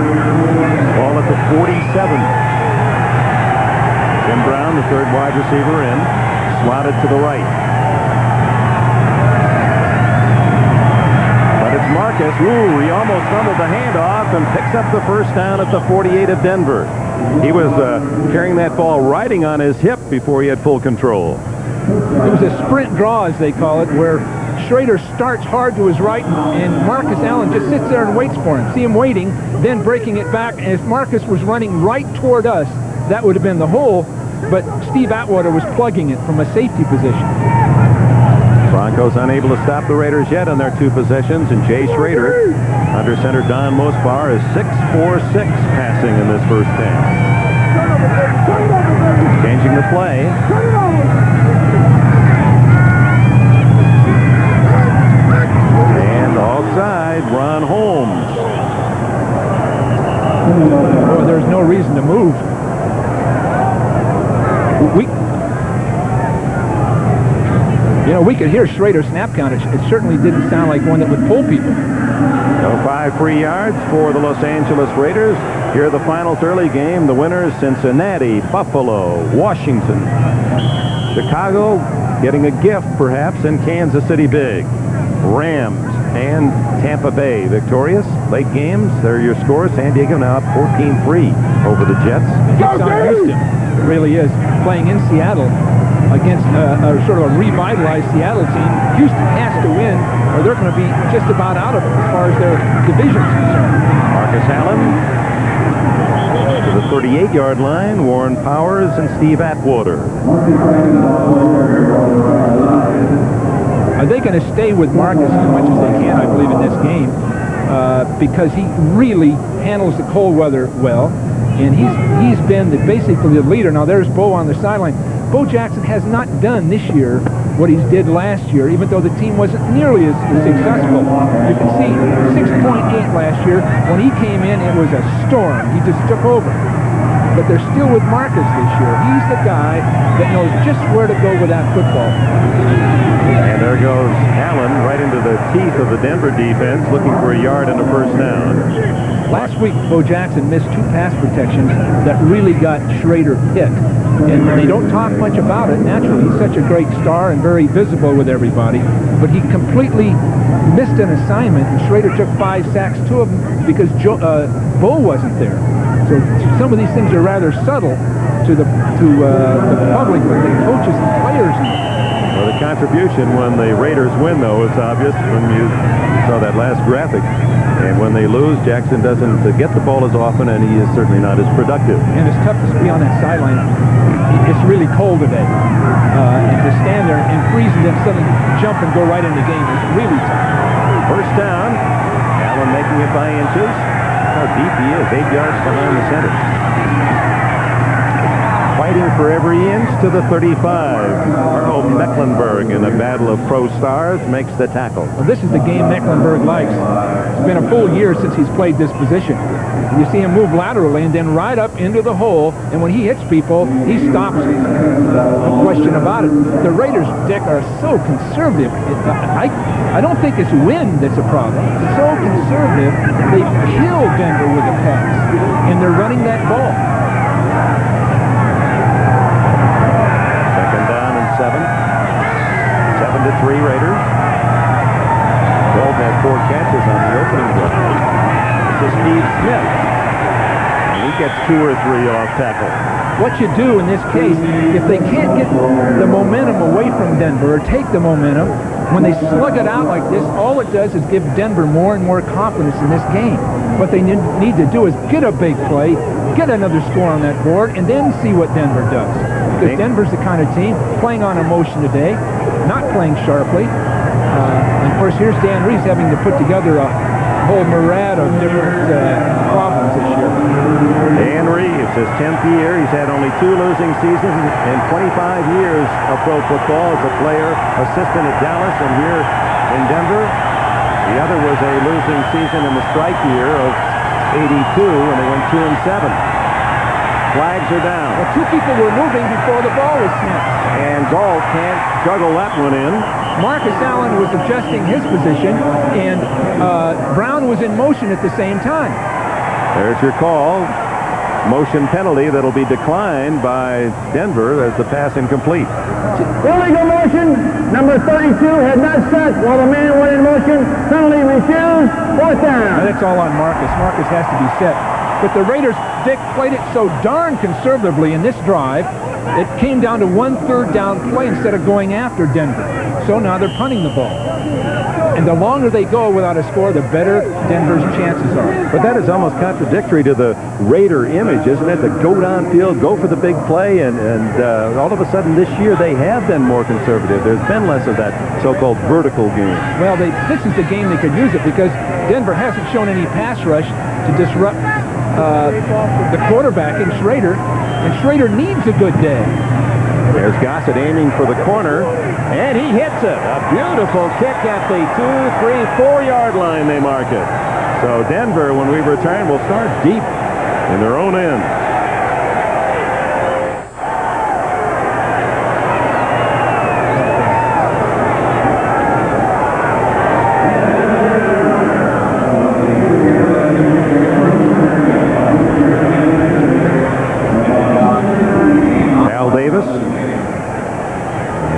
Ball at the 47. Jim Brown, the third wide receiver in, slotted to the right. But it's Marcus. Ooh, he almost fumbled the handoff and picks up the first down at the 48 of Denver. He was carrying that ball riding on his hip before he had full control. It was a sprint draw, as they call it, where Schrader starts hard to his right, and Marcus Allen just sits there and waits for him. See him waiting, then breaking it back. And if Marcus was running right toward us, that would have been the hole, but Steve Atwater was plugging it from a safety position. Broncos unable to stop the Raiders yet on their two possessions, and Jay Schrader, under center Don Mospar, is 6-4-6 passing in this first half. Changing the play. And offside, Ron Holmes. Oh, there's no reason to move. We could hear Schrader's snap count. It certainly didn't sound like one that would pull people. So 5 free yards for the Los Angeles Raiders. Here are the finals early game. The winners, Cincinnati, Buffalo, Washington. Chicago getting a gift, perhaps, in Kansas City big. Rams and Tampa Bay victorious. Late games, they're your scores. San Diego now up 14-3 over the Jets. It's on Houston. It really is. Playing in Seattle against sort of a revitalized Seattle team. Houston has to win, or they're going to be just about out of it as far as their division's concerned. Marcus Allen to the 38-yard line. Warren Powers and Steve Atwater. Are they going to stay with Marcus as much as they can, I believe, in this game? Because he really handles the cold weather well, and he's been basically the leader. Now there's Bo on the sideline. Bo Jackson has not done this year what he did last year, even though the team wasn't nearly as successful. You can see 6.8 last year. When he came in, it was a storm. He just took over. But they're still with Marcus this year. He's the guy that knows just where to go with that football. And there goes Allen right into the teeth of the Denver defense, looking for a yard and a first down. Last week, Bo Jackson missed 2 pass protections that really got Schrader hit. And they don't talk much about it. Naturally, he's such a great star and very visible with everybody. But he completely missed an assignment, and Schrader took 5 sacks, 2 of them because Bo wasn't there. So some of these things are rather subtle to the public, but the coaches and players know. Well, the contribution when the Raiders win, though, is obvious when you saw that last graphic. And when they lose, Jackson doesn't get the ball as often, and he is certainly not as productive. And it's tough to be on that sideline. It's really cold today. And to stand there and freeze and then suddenly jump and go right in the game is really tough. First down. Allen making it by inches. How deep he is, 8 yards behind the center. Fighting for every inch to the 35. Earl Mecklenburg in a battle of pro stars makes the tackle. Well, this is the game Mecklenburg likes. It's been a full year since he's played this position. You see him move laterally and then right up into the hole, and when he hits people, he stops them. No question about it. The Raiders, Dick, are so conservative. I don't think it's wind that's a problem. It's so conservative, they kill Denver with a pass, and they're running that ball. 7-3 Raiders. Gold had 4 catches on the opening drive. This is Steve Smith. And he gets 2 or 3 off tackle. What you do in this case, if they can't get the momentum away from Denver or take the momentum, when they slug it out like this, all it does is give Denver more and more confidence in this game. What they need to do is get a big play, get another score on that board, and then see what Denver does. Because Denver's the kind of team playing on emotion today, not playing sharply. And of course, here's Dan Reeves having to put together a whole myriad of different problems this year. Dan Reeves, his 10th year. He's had only 2 losing seasons in 25 years of pro football as a player, assistant at Dallas, and here in Denver. The other was a losing season in the strike year of '82 when they went 2-7. Flags are down. Well, two people were moving before the ball was snapped. And Galt can't juggle that one in. Marcus Allen was adjusting his position, and Brown was in motion at the same time. There's your call. Motion penalty that'll be declined by Denver as the pass incomplete. Illegal motion. Number 32 had not set while the man went in motion. Penalty refused. Fourth down. That's all on Marcus. Marcus has to be set. But the Raiders, Dick, played it so darn conservatively in this drive, it came down to 1 third down play instead of going after Denver. So now they're punting the ball. And the longer they go without a score, the better Denver's chances are. But that is almost contradictory to the Raider image, isn't it? To go downfield, go for the big play, and all of a sudden this year they have been more conservative. There's been less of that so-called vertical game. Well, this is the game they could use it because Denver hasn't shown any pass rush to disrupt the quarterback in Schrader, and Schrader needs a good day. There's Gossett aiming for the corner, and he hits it. A beautiful kick at the 2, 3, 4-yard line, they mark it. So Denver, when we return, will start deep in their own end.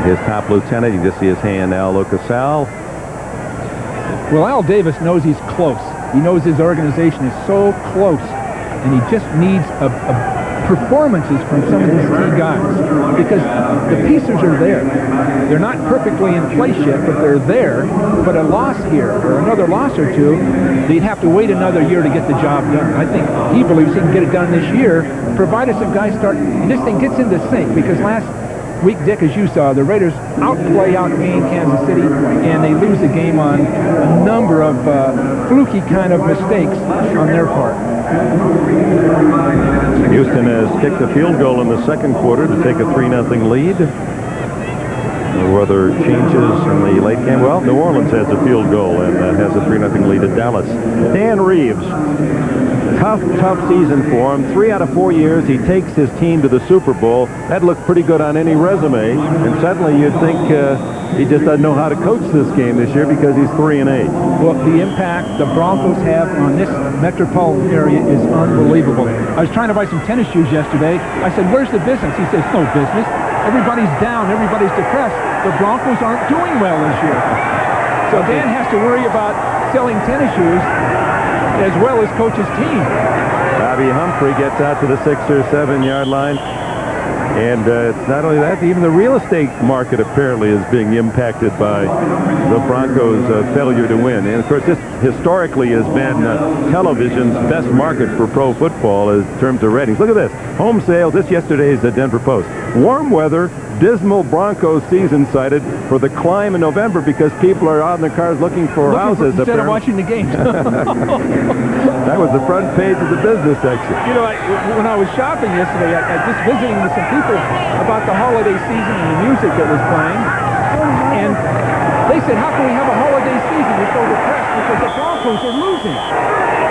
His top lieutenant, you can just see his hand now, Lucasal. Well, Al Davis knows he's close. He knows his organization is so close, and he just needs performances from some of these key guys because the pieces are there. They're not perfectly in place yet, but they're there. But a loss here or another loss or two, they'd have to wait another year to get the job done. I think he believes he can get it done this year, provided some guys start, and this thing gets into sync because last week, Dick, as you saw, the Raiders out-game Kansas City, and they lose the game on a number of fluky kind of mistakes on their part. Houston has kicked a field goal in the second quarter to take a 3-0 lead. No other changes in the late game. Well, New Orleans has a field goal and has a 3-0 lead at Dallas. Dan Reeves. Tough season for him. 3 out of 4 years he takes his team to the Super Bowl. That looked pretty good on any resume, and suddenly you'd think he just doesn't know how to coach this game this year because he's 3-8. Well, the impact the Broncos have on this metropolitan area is unbelievable. I was trying to buy some tennis shoes yesterday. I said, "Where's the business?" He says, "No business. Everybody's down. Everybody's depressed. The Broncos aren't doing well this year." So Dan has to worry about selling tennis shoes as well as coach his team. Bobby Humphrey gets out to the 6 or 7 yard line. And it's not only that, even the real estate market apparently is being impacted by the Broncos' failure to win. And, of course, this historically has been television's best market for pro football in terms of ratings. Look at this. Home sales, this yesterday's Denver Post. Warm weather, dismal Broncos season cited for the climb in November because people are out in their cars looking for houses. Instead of watching the game. That was the front page of the business section. You know, when I was shopping yesterday, I just visiting with some people about the holiday season and the music that was playing, and they said, "How can we have a holiday season? We're so depressed because the Broncos are losing."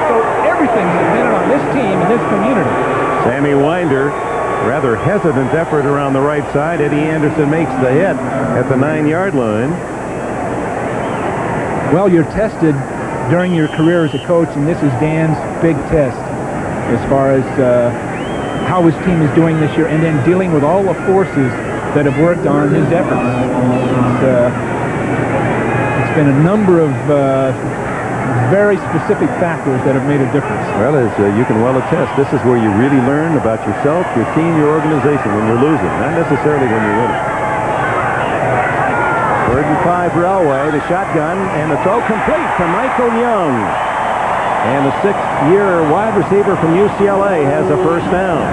So everything's dependent on this team and this community. Sammy Winder, rather hesitant effort around the right side. Eddie Anderson makes the hit at the 9-yard line. Well, you're tested during your career as a coach, and this is Dan's big test as far as how his team is doing this year, and then dealing with all the forces that have worked on his efforts. It's been a number of very specific factors that have made a difference. Well, as you can well attest, this is where you really learn about yourself, your team, your organization when you're losing, not necessarily when you're winning. 3rd and 5 for Elway, the shotgun, and the throw complete to Michael Young. And the 6th-year wide receiver from UCLA has a first down.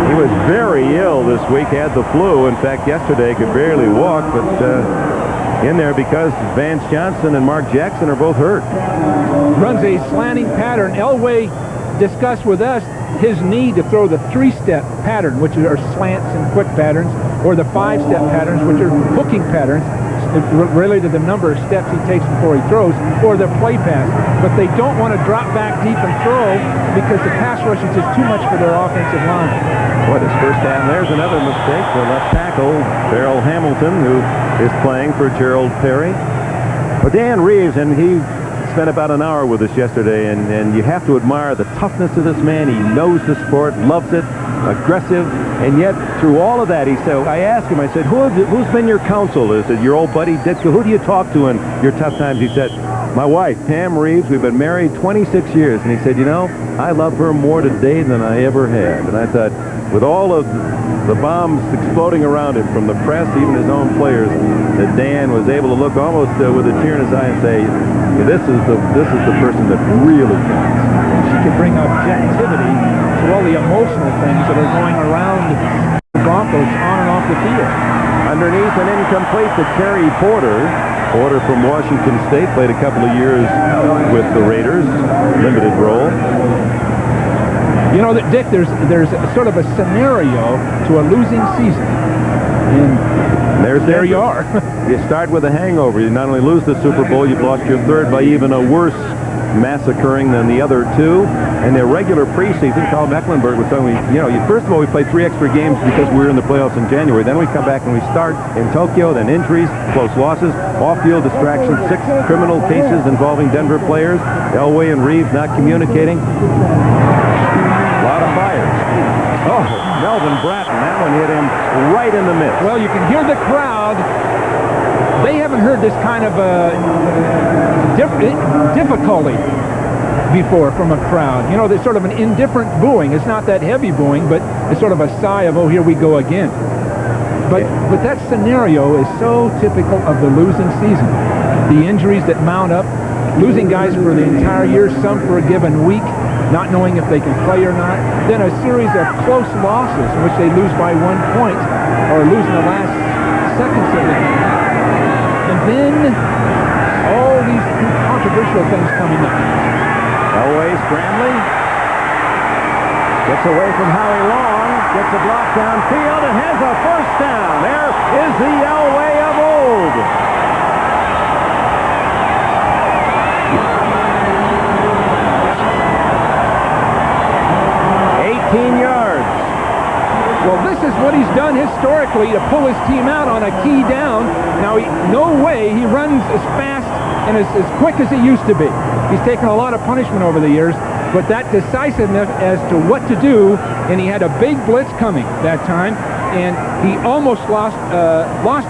He was very ill this week, had the flu. In fact, yesterday could barely walk, but in there because Vance Johnson and Mark Jackson are both hurt. Runs a slanting pattern. Elway discussed with us his need to throw the 3-step pattern, which are slants and quick patterns, or the 5-step patterns, which are hooking patterns. related to the number of steps he takes before he throws, or the play pass. But they don't want to drop back deep and throw because the pass rush is just too much for their offensive line. What is first down? There's another mistake. The left tackle, Beryl Hamilton, who is playing for Gerald Perry. But Dan Reeves, and he spent about an hour with us yesterday, and you have to admire the toughness of this man. He knows the sport, loves it, aggressive, and yet through all of that, he said, I asked him, I said, who's been your counsel? Is it your old buddy Ditka? Who do you talk to in your tough times? He said, my wife, Pam Reeves. We've been married 26 years. And he said, you know, I love her more today than I ever had. And I thought, with all of the bombs exploding around him from the press, even his own players, that Dan was able to look almost with a tear in his eye and say, this is the person that really counts. She can bring objectivity to all the emotional things that are going around the Broncos on and off the field. Underneath and incomplete to Terry Porter. Porter from Washington State, played a couple of years with the Raiders, limited role. You know, that Dick, there's sort of a scenario to a losing season. And there you are. You start with a hangover. You not only lose the Super Bowl, you've lost your third by even a worse massacring than the other two. And their regular preseason, Carl Mecklenburg was telling me, you know, first of all, we play 3 extra games because we were in the playoffs in January. Then we come back and we start in Tokyo, then injuries, close losses, off-field distractions, 6 criminal cases involving Denver players, Elway and Reeves not communicating. A lot of fires. Oh, Melvin Bratton, that one hit him right in the midst. Well, you can hear the crowd. They haven't heard this kind of difficulty before from a crowd. You know, there's sort of an indifferent booing. It's not that heavy booing, but it's sort of a sigh of, oh, here we go again. But that scenario is so typical of the losing season. The injuries that mount up, losing guys for the entire year, some for a given week, not knowing if they can play or not, then a series of close losses in which they lose by 1 point or lose in the last seconds of the game. And then all these controversial things coming up. Elway scrambling. Gets away from Howie Long. Gets a block downfield and has a first down. There is the Elway of old. Yards. Well, this is what he's done historically to pull his team out on a key down. Now, no way he runs as fast and as quick as he used to be. He's taken a lot of punishment over the years, but that decisiveness as to what to do, and he had a big blitz coming that time, and he almost lost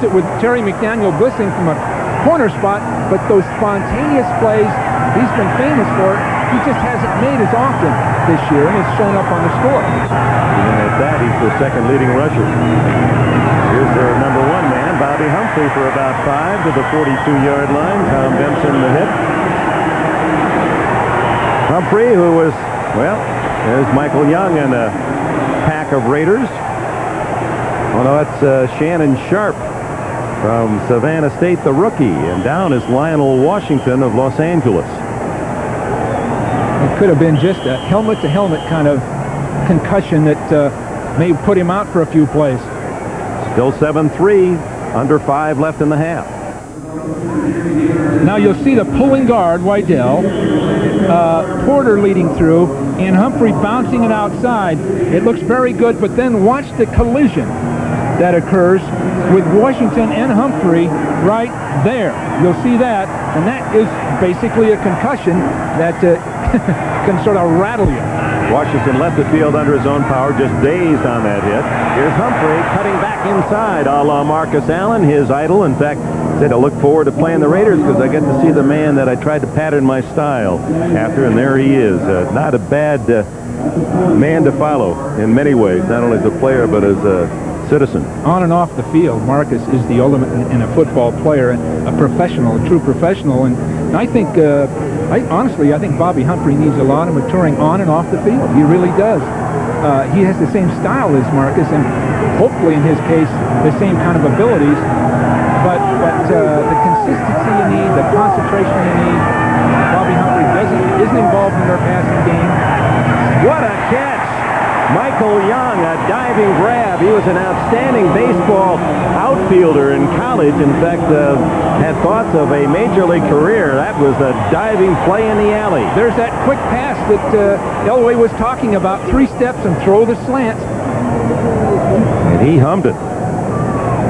it with Terry McDaniel blitzing from a corner spot, but those spontaneous plays he's been famous for, he just hasn't made as often this year, and it's shown up on the score. Even at that, he's the second leading rusher. Here's their number 1 man, Bobby Humphrey, for about 5 to the 42-yard line. Tom Benson the hit. Humphrey, who was, well, there's Michael Young and a pack of Raiders. Oh, no, that's Shannon Sharp from Savannah State, the rookie. And down is Lionel Washington of Los Angeles. It could have been just a helmet-to-helmet kind of concussion that may put him out for a few plays. Still 7-3, under 5 left in the half. Now you'll see the pulling guard, Wydell, Porter leading through, and Humphrey bouncing it outside. It looks very good, but then watch the collision that occurs with Washington and Humphrey right there. You'll see that, and that is basically a concussion that can sort of rattle you. Washington left the field under his own power, just dazed on that hit. Here's Humphrey cutting back inside, a la Marcus Allen, his idol. In fact, said I look forward to playing the Raiders because I get to see the man that I tried to pattern my style after, and there he is. Not a bad man to follow in many ways, not only as a player but as a citizen. On and off the field, Marcus is the ultimate in a football player and a professional, a true professional. And I think, honestly, I think Bobby Humphrey needs a lot of maturing on and off the field. He really does. He has the same style as Marcus, and hopefully in his case, the same kind of abilities. But the consistency you need, the concentration you need, Bobby Humphrey isn't involved in their passing game. What a catch! Michael Young, a diving grab. He was an outstanding baseball outfielder in college. In fact, had thoughts of a major league career. That was a diving play in the alley. There's that quick pass that Elway was talking about. 3 steps and throw the slant. And he hummed it.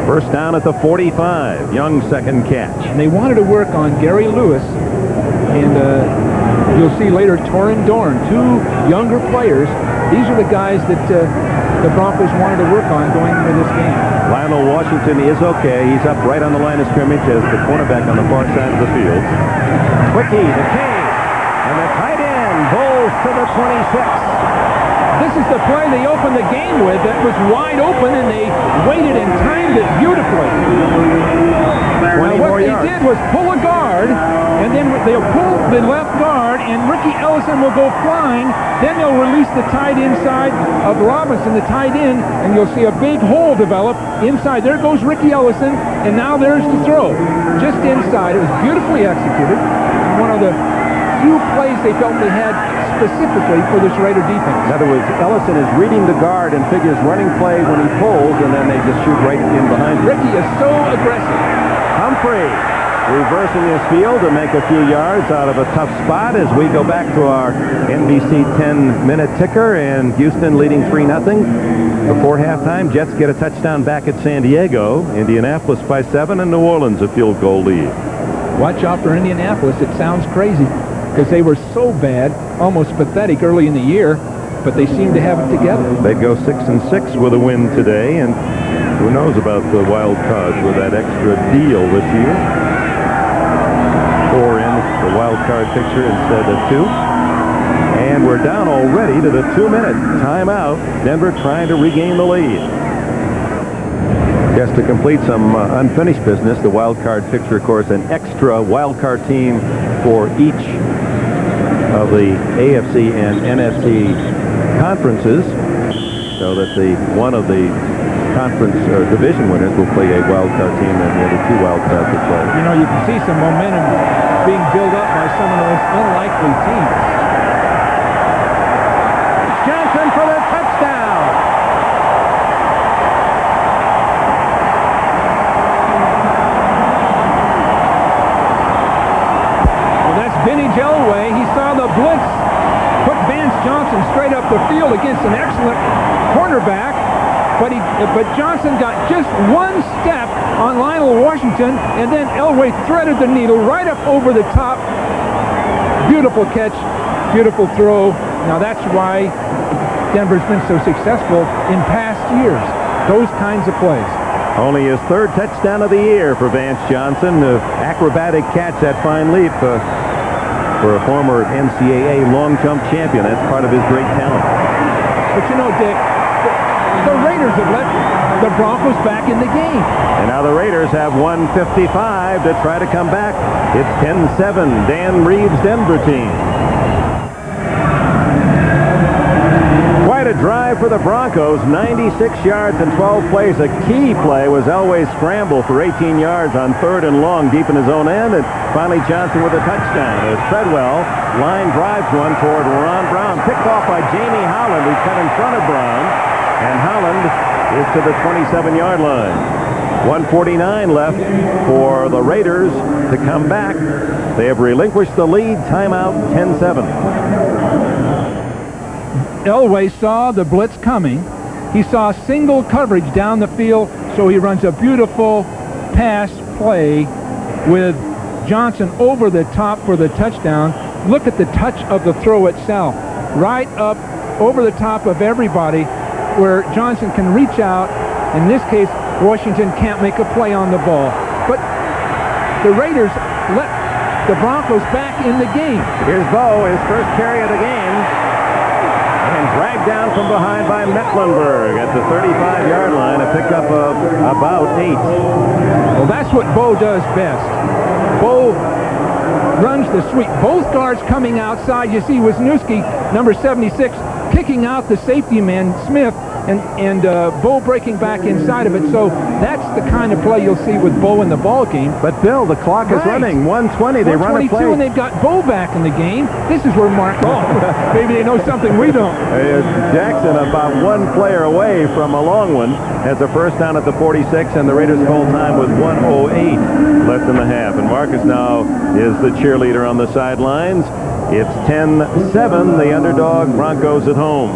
First down at the 45. Young's second catch. And they wanted to work on Gary Lewis and you'll see later Torrin Dorn, 2 younger players. These are the guys that the Broncos wanted to work on going into this game. Lionel Washington is okay. He's up right on the line of scrimmage as the cornerback on the far side of the field. Quickie, the cave, and the tight end bowls to the 26. This is the play they opened the game with that was wide open, and they waited and timed it beautifully. Now what they did was pull a guard, and then they'll pull the left guard, and Ricky Ellison will go flying. Then they'll release the tight inside of Robinson, the tight end, and you'll see a big hole develop inside. There goes Ricky Ellison, and now there's the throw. Just inside. It was beautifully executed. One of the few plays they felt they had specifically for this Raider defense. In other words, Ellison is reading the guard and figures running play when he pulls, and then they just shoot right in behind him. Ricky is so aggressive. Humphrey reversing his field to make a few yards out of a tough spot as we go back to our NBC 10-minute ticker, and Houston leading 3-0. Before halftime, Jets get a touchdown back at San Diego. Indianapolis by 7, and New Orleans a field goal lead. Watch out for Indianapolis. It sounds crazy because they were so bad, almost pathetic early in the year, but they seem to have it together. They'd go 6-6 with a win today, and who knows about the wild card with that extra deal this year. 4 in the wild card picture instead of 2. And we're down already to the 2-minute timeout. Denver trying to regain the lead. Just to complete some unfinished business, the wild card picture, of course, an extra wild card team for each of the AFC and NFC conferences, so that one of the conference or division winners will play a wild card team, and the other 2 wild cards will play. You know, you can see some momentum being built up by some of those unlikely teams. Johnson for the touchdown. Well, that's Vintage Elway. He saw the blitz put Vance Johnson straight up the field against an excellent cornerback, but Johnson got just 1 step on Lionel Washington, and then Elway threaded the needle right up over the top. Beautiful catch, beautiful throw. Now that's why Denver's been so successful in past years. Those kinds of plays. Only his 3rd touchdown of the year for Vance Johnson. Acrobatic catch, that fine leap for a former NCAA long jump champion. That's part of his great talent. But you know, Dick, the Raiders have let the Broncos back in the game. And now the Raiders have 1:55 to try to come back. It's 10-7, Dan Reeves' Denver team. Quite a drive for the Broncos, 96 yards and 12 plays. A key play was Elway's scramble for 18 yards on 3rd and long deep in his own end, and finally Johnson with a touchdown. As Treadwell line drives one toward Ron Brown, picked off by Jamie Holland, who's cut in front of Brown, and Holland is to the 27-yard line. 1:49 left for the Raiders to come back. They have relinquished the lead. Timeout, 10-7. Elway saw the blitz coming. He saw single coverage down the field, so he runs a beautiful pass play with Johnson over the top for the touchdown. Look at the touch of the throw itself. Right up over the top of everybody where Johnson can reach out. In this case, Washington can't make a play on the ball. But the Raiders let the Broncos back in the game. Here's Bo, his first carry of the game. And dragged down from behind by Mecklenburg at the 35-yard line. A pickup of about 8. Well, that's what Bo does best. Bo runs the sweep. Both guards coming outside. You see Wisniewski, number 76, kicking out the safety man, Smith, and Bo breaking back inside of it. So that's the kind of play you'll see with Bo in the ball game. But Bill, the clock is running. 1:20. They run a play. And they've got Bo back in the game. This is where Mark. Maybe they know something we don't. Jackson, about one player away from a long one, has a first down at the 46, and the Raiders call time with 1:08 left in the half. And Marcus now is the cheerleader on the sidelines. It's 10-7, the underdog Broncos at home.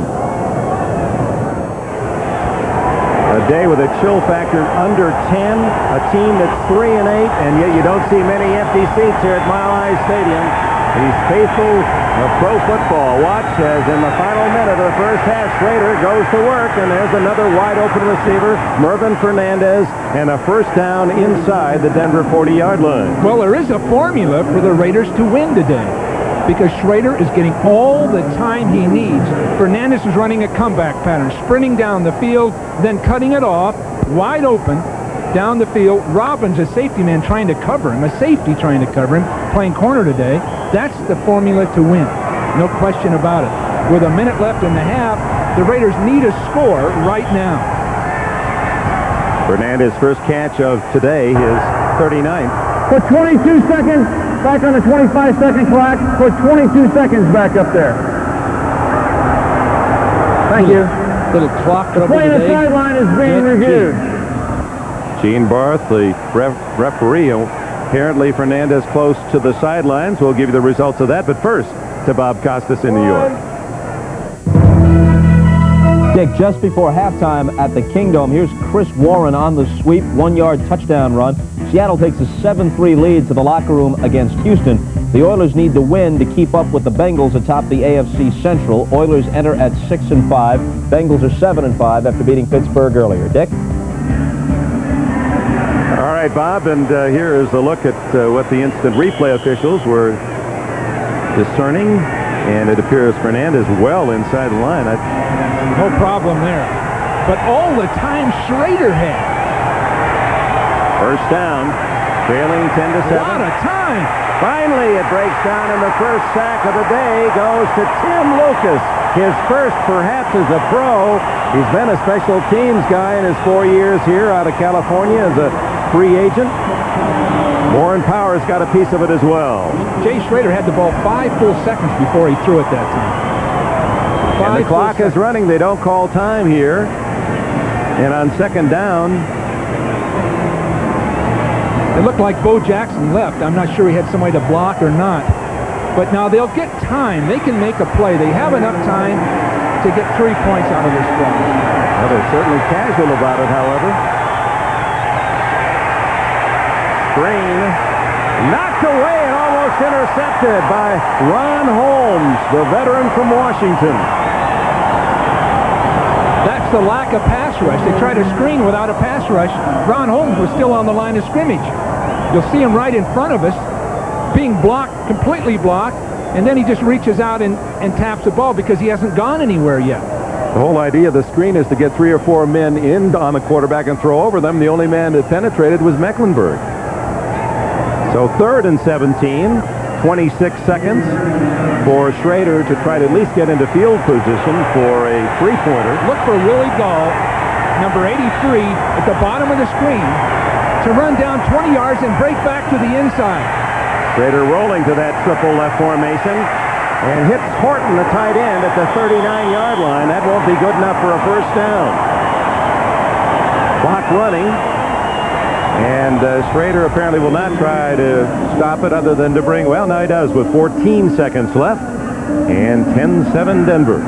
A day with a chill factor under 10, a team that's 3-8, and yet you don't see many empty seats here at Mile High Stadium. He's faithful of pro football. Watch as in the final minute of the first half, Schrader goes to work, and there's another wide open receiver, Mervin Fernandez, and a first down inside the Denver 40-yard line. Well, there is a formula for the Raiders to win today, because Schrader is getting all the time he needs. Fernandez is running a comeback pattern, sprinting down the field, then cutting it off, wide open, down the field. Robbins, a safety man, trying to cover him, a safety trying to cover him, playing corner today. That's the formula to win. No question about it. With a minute left in the half, the Raiders need a score right now. Fernandez' first catch of today, his 39th. Put 22 seconds back on the 25-second clock. Put 22 seconds back up there. Thank you. Little clock trouble Play the today. sideline is being reviewed. Gene Barth, the referee. Apparently Fernandez close to the sidelines. We'll give you the results of that. But first, to Bob Costas in New York. Dick, just before halftime at the Kingdome, here's Chris Warren on the sweep, 1-yard touchdown run. Seattle takes a 7-3 lead to the locker room against Houston. The Oilers need to win to keep up with the Bengals atop the AFC Central. Oilers enter at 6-5. Bengals are 7-5 after beating Pittsburgh earlier. Dick? All right, Bob, and here is a look at what the instant replay officials were discerning, and it appears Fernandez well inside the line. No problem there. But all the time Schrader had. First down, trailing 10-7. A lot of time. Finally, it breaks down, and the first sack of the day goes to Tim Lucas. His first, perhaps, as a pro. He's been a special teams guy in his 4 years here out of California as a free agent. Warren Powers got a piece of it as well. Jay Schrader had the ball 5 full seconds before he threw it that time. And the clock is running. They don't call time here. And on second down, it looked like Bo Jackson left. I'm not sure he had somebody to block or not. But now they'll get time. They can make a play. They have enough time to get 3 points out of this play. Well, they're certainly casual about it, however. Screen knocked away and almost intercepted by Ron Holmes, the veteran from Washington. That's the lack of pass rush. They try to screen without a pass rush. Ron Holmes was still on the line of scrimmage. You'll see him right in front of us, being blocked, completely blocked, and then he just reaches out and taps the ball because he hasn't gone anywhere yet. The whole idea of the screen is to get 3 or 4 men in on the quarterback and throw over them. The only man that penetrated was Mecklenburg. So 3rd and 17, 26 seconds for Schrader to try to at least get into field position for a three-pointer. Look for Willie Gall, number 83, at the bottom of the screen to run down 20 yards and break back to the inside. Schrader rolling to that triple left formation and hits Horton, the tight end, at the 39-yard line. That won't be good enough for a first down. Clock running. And Schrader apparently will not try to stop it other than to bring, well, now he does with 14 seconds left. And 10-7 Denver.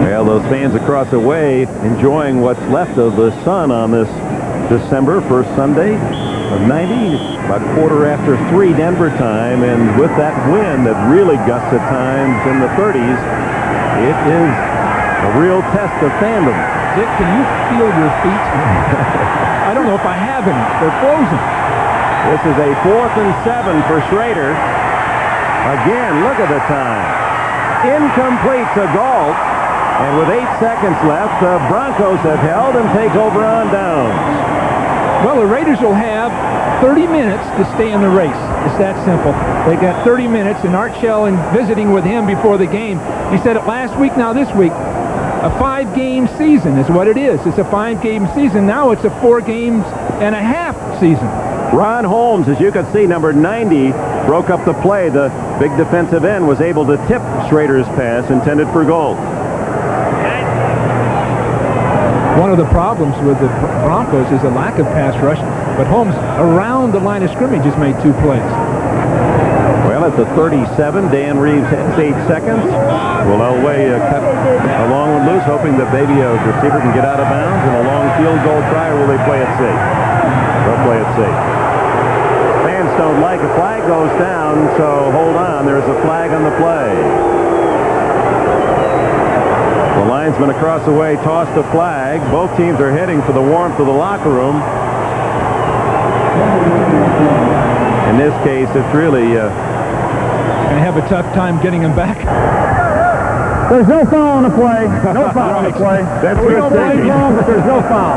Well, those fans across the way enjoying what's left of the sun on this December 1st Sunday of 90, about 3:15 Denver time. And with that wind that really gusts at times in the 30s, it is a real test of fandom. Dick, can you feel your feet? I don't know if I have any. They're frozen. This is a 4th and 7 for Schrader. Again, look at the time. Incomplete to Galt. And with 8 seconds left, the Broncos have held and take over on downs. Well, the Raiders will have 30 minutes to stay in the race. It's that simple. They got 30 minutes, and Art Shell, in visiting with him before the game, he said it last week, now this week. A 5-game season is what it is. It's a 5-game season. Now it's a 4.5 season. Ron Holmes, as you can see, number 90, broke up the play. The big defensive end was able to tip Schrader's pass intended for goal. One of the problems with the Broncos is a lack of pass rush, but Holmes, around the line of scrimmage, has made 2 plays. Well, at the 37, Dan Reeves has 8 seconds. Will Elway cut along and loose, hoping that maybe a receiver can get out of bounds, and a long field goal try, or will they play it safe? They'll play it safe. Fans don't like a flag goes down, so hold on. There's a flag on the play. The linesman across the way tossed a flag. Both teams are heading for the warmth of the locker room. In this case, it's really Going to have a tough time getting him back. There's no foul on the play. No foul on the play. That's we don't play wrong, but there's no foul.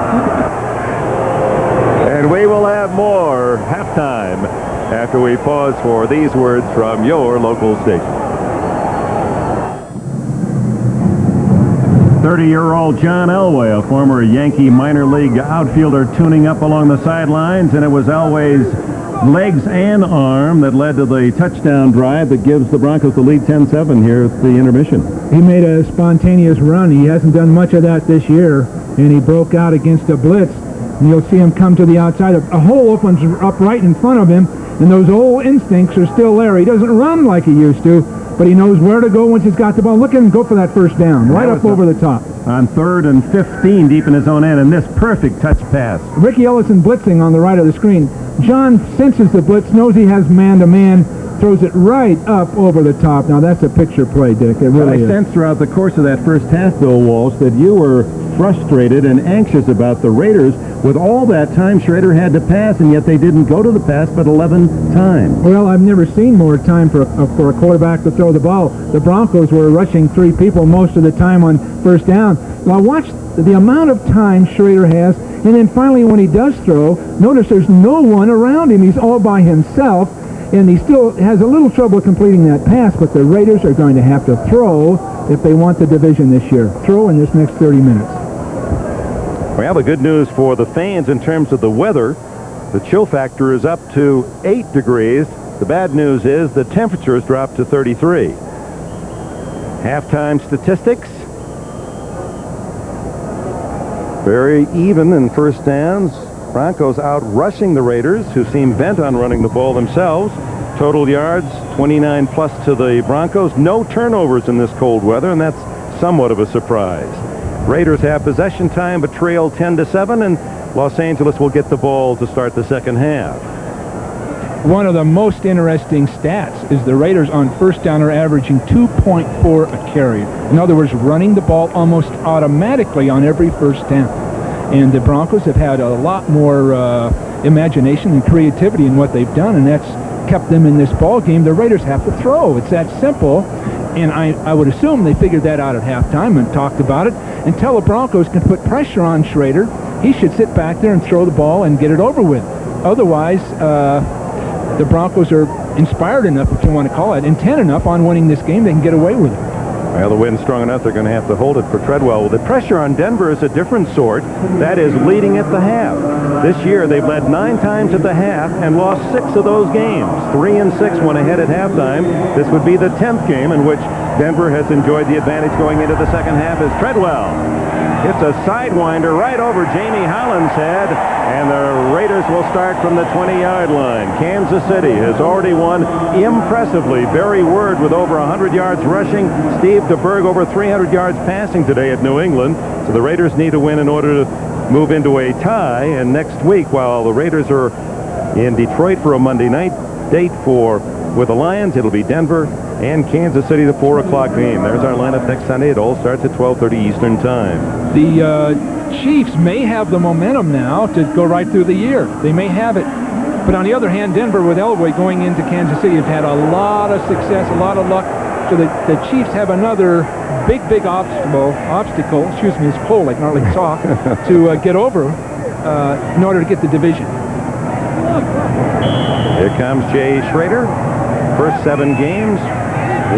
And we will have more halftime after we pause for these words from your local station. 30-year-old John Elway, a former Yankee minor league outfielder, tuning up along the sidelines, and it was Elway's legs and arm that led to the touchdown drive that gives the Broncos the lead 10-7 here at the intermission. He made a spontaneous run. He hasn't done much of that this year, and he broke out against a blitz. And you'll see him come to the outside. A hole opens up right in front of him, and those old instincts are still there. He doesn't run like he used to, but he knows where to go once he's got the ball. Look at him go for that first down, right up over the top. On 3rd and 15 deep in his own end, and this perfect touch pass. Ricky Ellison blitzing on the right of the screen. John senses the blitz, knows he has man-to-man, throws it right up over the top. Now, that's a picture play, Dick. It really is. I sensed throughout the course of that first half, Bill Walsh, that you were frustrated and anxious about the Raiders. With all that time Schrader had to pass, and yet they didn't go to the pass but 11 times. Well, I've never seen more time for a quarterback to throw the ball. The Broncos were rushing 3 people most of the time on first down. Now, watch the amount of time Schrader has, and then finally when he does throw, notice there's no one around him. He's all by himself, and he still has a little trouble completing that pass, but the Raiders are going to have to throw if they want the division this year. Throw in this next 30 minutes. Well, the good news for the fans in terms of the weather, the chill factor is up to 8 degrees. The bad news is the temperature has dropped to 33. Halftime statistics. Very even in first downs. Broncos out rushing the Raiders, who seem bent on running the ball themselves. Total yards, 29 plus to the Broncos. No turnovers in this cold weather, and that's somewhat of a surprise. Raiders have possession time, but trail 10-7, and Los Angeles will get the ball to start the second half. One of the most interesting stats is the Raiders on first down are averaging 2.4 a carry. In other words, running the ball almost automatically on every first down. And the Broncos have had a lot more imagination and creativity in what they've done, and that's kept them in this ball game. The Raiders have to throw. It's that simple. And I would assume they figured that out at halftime and talked about it. Until the Broncos can put pressure on Schrader, he should sit back there and throw the ball and get it over with. Otherwise, the Broncos are inspired enough, if you want to call it, intent enough on winning this game, they can get away with it. Well, the wind's strong enough, they're going to have to hold it for Treadwell. Well, the pressure on Denver is a different sort. That is leading at the half. This year, they've led 9 times at the half and lost 6 of those games. 3 and 6 went ahead at halftime. This would be the 10th game in which Denver has enjoyed the advantage going into the second half as Treadwell hits a sidewinder right over Jamie Holland's head, and the Raiders will start from the 20-yard line. Kansas City has already won impressively. Barry Word with over 100 yards rushing. Steve DeBerg over 300 yards passing today at New England. So the Raiders need to win in order to move into a tie. And next week, while the Raiders are in Detroit for a Monday night date with the Lions, it'll be Denver and Kansas City, the 4 o'clock game. There's our lineup next Sunday. It all starts at 12:30 Eastern Time. The Chiefs may have the momentum now to go right through the year. They may have it. But on the other hand, Denver with Elway going into Kansas City have had a lot of success, a lot of luck. So the Chiefs have another big obstacle, excuse me, it's cold, I can hardly talk, to get over in order to get the division. Here comes Jay Schrader. First 7 games,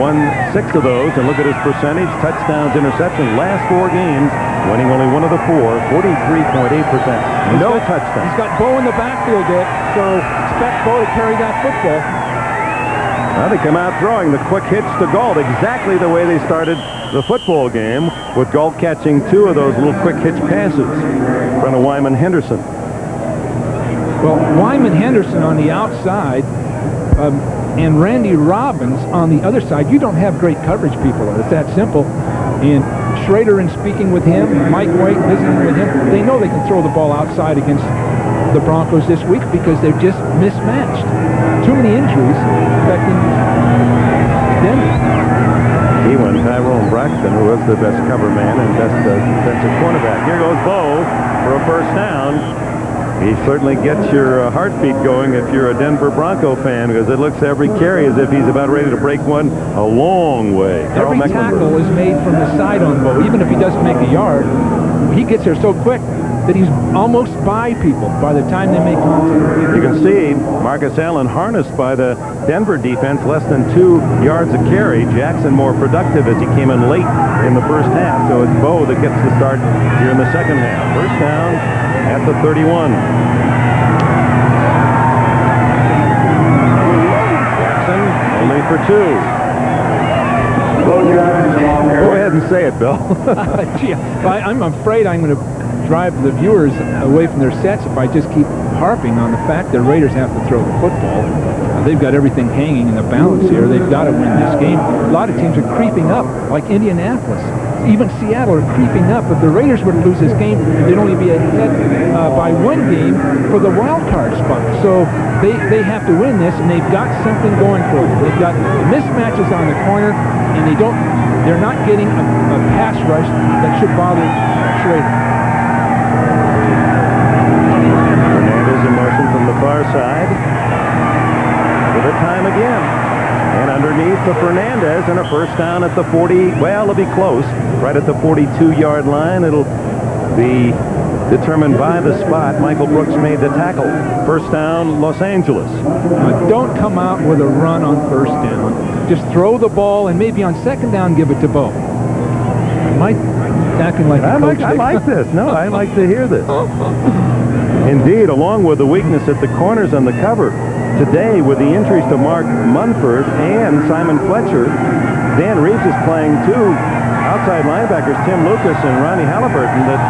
won 6 of those, and look at his percentage. Touchdowns, interceptions, last 4 games, winning only 1 of the 4, 43.8%. No touchdowns. He's got Bo in the backfield, Dick, so expect Bo to carry that football. Well, they come out throwing the quick hitch to Galt, exactly the way they started the football game, with Galt catching 2 of those little quick hitch passes in front of Wyman Henderson. Well, Wyman Henderson on the outside and Randy Robbins on the other side. You don't have great coverage, people. It's that simple. And Schrader, in speaking with him, Mike White visiting with him, they know they can throw the ball outside against the Broncos this week because they're just mismatched. Too many injuries affecting Denver. He Tyrone Braxton, who was the best cover man and best defensive cornerback. Here goes Bo for a first down. He certainly gets your heartbeat going if you're a Denver Bronco fan, because it looks every carry as if he's about ready to break one a long way. Every tackle is made from the side on Bo. Even if he doesn't make a yard, he gets there so quick that he's almost by people by the time they make contact. You can see Marcus Allen harnessed by the Denver defense, less than 2 yards a carry. Jackson more productive as he came in late in the first half. So it's Bo that gets the start here in the second half. First down at the 31. Jackson only for 2. Go ahead and say it, Bill. Gee, I'm afraid I'm going to drive the viewers away from their sets if I just keep harping on the fact that Raiders have to throw the football. They've got everything hanging in the balance here. They've got to win this game. A lot of teams are creeping up, like Indianapolis. Even Seattle are creeping up. If the Raiders were to lose this game, they'd only be ahead by 1 game for the wild card spot. So they have to win this, and they've got something going for them. They've got mismatches on the corner, and they're not getting a pass rush that should bother Schrader. In motion from the far side. For the time again. And underneath to Fernandez, and a first down at the 40. Well, it'll be close. Right at the 42-yard line. It'll be determined by the spot. Michael Brooks made the tackle. First down, Los Angeles. Don't come out with a run on first down. Just throw the ball, and maybe on second down, give it to Bo. Mike acting like I like this. No, I like to hear this. Indeed, along with the weakness at the corners on the cover, today with the injuries to Mark Munford and Simon Fletcher, Dan Reeves is playing 2 outside linebackers, Tim Lucas and Ronnie Halliburton, that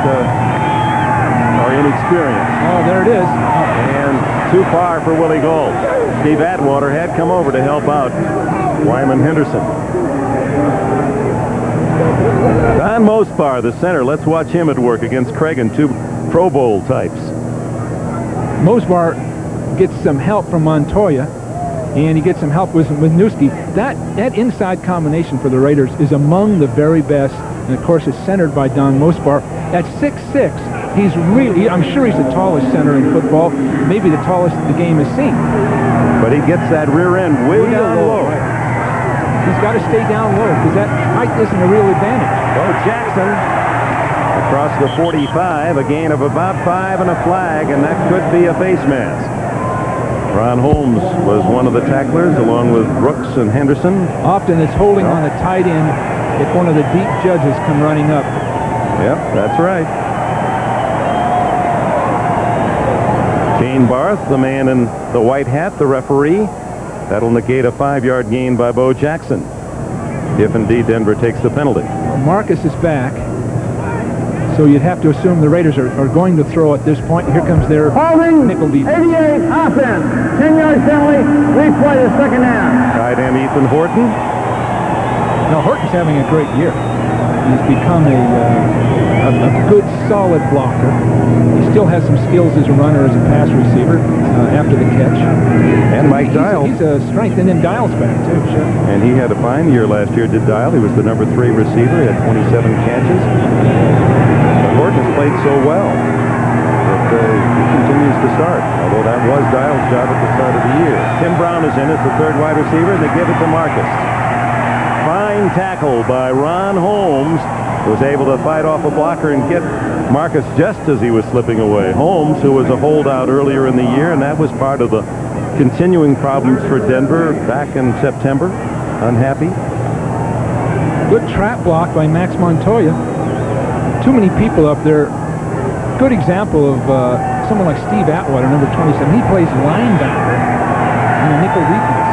are inexperienced. Oh, there it is. And too far for Willie Gold. Steve Atwater had come over to help out Wyman Henderson. Don Mospar, the center. Let's watch him at work against Cragen, 2 Pro Bowl types. Mosbar gets some help from Montoya, and he gets some help with Newski. That inside combination for the Raiders is among the very best, and of course is centered by Don Mospar. At 6'6", he's really, I'm sure he's the tallest center in football, maybe the tallest the game has seen. But he gets that rear end way down low. Right. He's got to stay down low because that height isn't a real advantage. Bo Jackson across the 45, a gain of about 5 and a flag, and that could be a face mask. Ron Holmes was one of the tacklers along with Brooks and Henderson. Often it's holding on the tight end if one of the deep judges come running up. Yep, that's right. Kane Barth, the man in the white hat, the referee. That'll negate a 5-yard gain by Bo Jackson, if indeed Denver takes the penalty. Marcus is back, so you'd have to assume the Raiders are going to throw at this point. Here comes their nickel defense. 88 offense, 10-yard penalty, replay the second down. Tight end Ethan Horton. Now Horton's having a great year. He's become a good, solid blocker. He still has some skills as a runner, as a pass receiver after the catch. And Mike Dial. He's a strength, and then Dial's back, too. Sure. And he had a fine year last year, did Dial. He was the number 3 receiver, he had 27 catches. But Horton has played so well that he continues to start, although that was Dial's job at the start of the year. Tim Brown is in as the 3rd wide receiver, and they give it to Marcus. Fine tackle by Ron Holmes, was able to fight off a blocker and get Marcus just as he was slipping away. Holmes, who was a holdout earlier in the year, and that was part of the continuing problems for Denver back in September. Unhappy. Good trap block by Max Montoya. Too many people up there. Good example of someone like Steve Atwater, number 27. He plays linebacker in a nickel defense.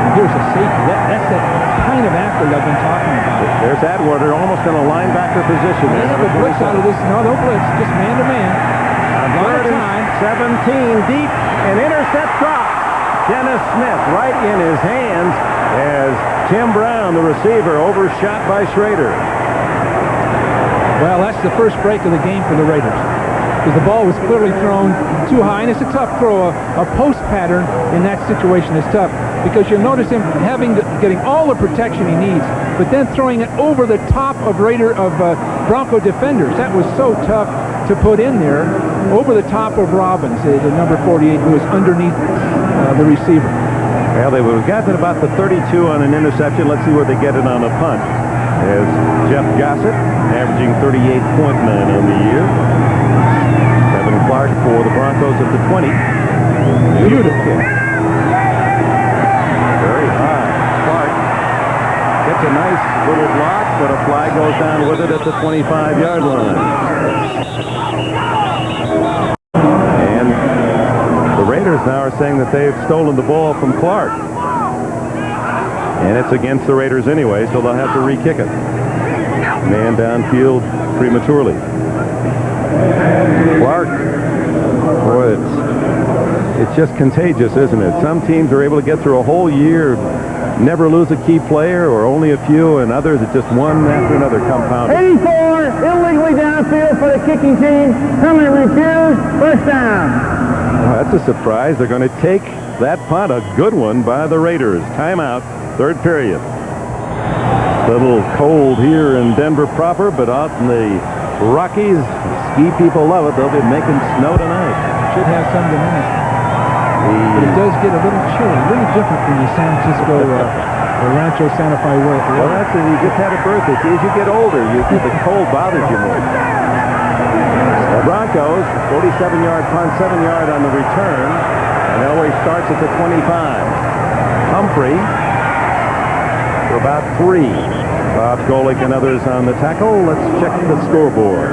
And here's a safety. That's that kind of athlete I've been talking about. There's Atwater almost in a linebacker position. They never blitz out of this. No, don't blitz. Just man-to-man. Third and 17 deep. An intercept drop. Dennis Smith right in his hands as Tim Brown, the receiver, overshot by Schrader. Well, that's the first break of the game for the Raiders, because the ball was clearly thrown too high, and it's a tough throw. A post pattern in that situation is tough, because you'll notice him getting all the protection he needs, but then throwing it over the top of Bronco defenders. That was so tough to put in there, over the top of Robbins, the number 48, who was underneath the receiver. Well, they would have gotten about the 32 on an interception. Let's see where they get it on a punt. As Jeff Gossett, averaging 38.9 on the year. Kevin Clark for the Broncos at the 20. Beautiful kick. Very high. Clark gets a nice little block, but a flag goes down with it at the 25-yard line. And the Raiders now are saying that they've stolen the ball from Clark. And it's against the Raiders anyway, so they'll have to re-kick it. Man downfield prematurely. Clark, boy, it's just contagious, isn't it? Some teams are able to get through a whole year, never lose a key player, or only a few, and others that just one after another compound. 84, illegally downfield for the kicking team. Coming refused, first down. Well, that's a surprise. They're going to take that punt, a good one by the Raiders. Timeout, third period. Little cold here in Denver proper, but out in the Rockies, ski people love it. They'll be making snow tonight. Should have some tonight. But it does get a little chilly, a little different from the San Francisco Rancho Santa Fe way. Well, that's it. You just had a birthday. See, as you get older, the cold bothers you more. The Broncos, 47-yard punt, 7-yard on the return, and Elway starts at the 25. Humphrey for about 3. Bob Golick and others on the tackle. Let's check the scoreboard.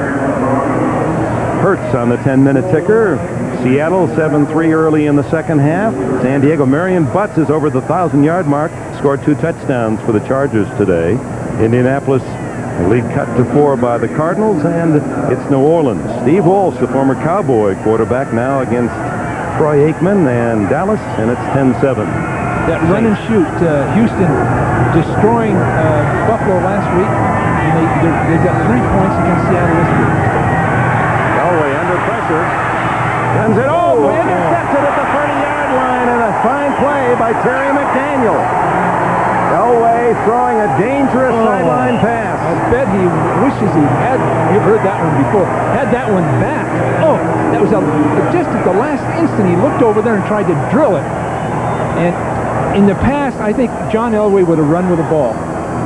Hurts on the 10-minute ticker. Seattle 7-3 early in the second half. San Diego, Marion Butts is over the 1,000-yard mark. Scored 2 touchdowns for the Chargers today. Indianapolis, the lead cut to 4 by the Cardinals, and it's New Orleans. Steve Walsh, the former Cowboy quarterback, now against Troy Aikman and Dallas, and it's 10-7. That run and shoot, Houston destroying Buffalo last week, and they got 3 points against Seattle this week. Elway under pressure. Guns it. Oh, intercepted at the 30-yard line, and a fine play by Terry McDaniel. Elway throwing a dangerous sideline pass. I bet he wishes he had, you've heard that one before, had that one back. Oh, that was just at the last instant he looked over there and tried to drill it. And in the past, I think John Elway would have run with the ball,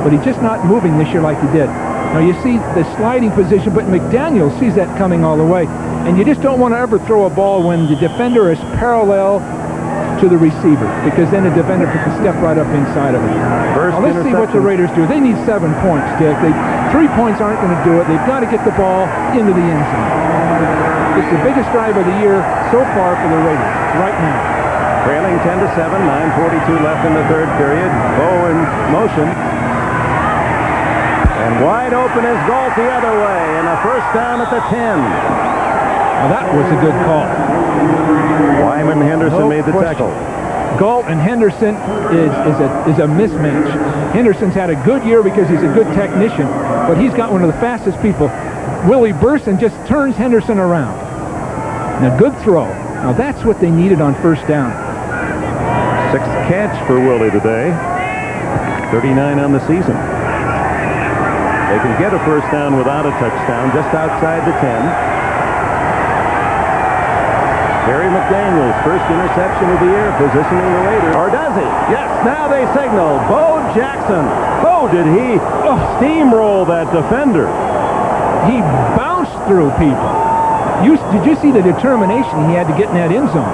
but he's just not moving this year like he did. Now you see the sliding position, but McDaniel sees that coming all the way. And you just don't want to ever throw a ball when the defender is parallel to the receiver, because then the defender can step right up inside of it. Now let's see what the Raiders do. They need 7 points, Dick. 3 points aren't going to do it. They've got to get the ball into the end zone. It's the biggest drive of the year so far for the Raiders right now. Trailing 10-7, 9:42 left in the third period. Bow in motion. And wide open is Galt the other way, and a first down at the 10. Now that was a good call. Wyman Henderson made the tackle. Galt and Henderson is a mismatch. Henderson's had a good year because he's a good technician, but he's got one of the fastest people. Willie bursts and just turns Henderson around. Now good throw. Now that's what they needed on first down. 6th catch for Willie today. 39 on the season. They can get a first down without a touchdown just outside the 10. Harry McDaniel's first interception of the year, positioning the Raiders. Or does he? Yes, now they signal. Bo Jackson. Oh, did he steamroll that defender? He bounced through people. Did you see the determination he had to get in that end zone?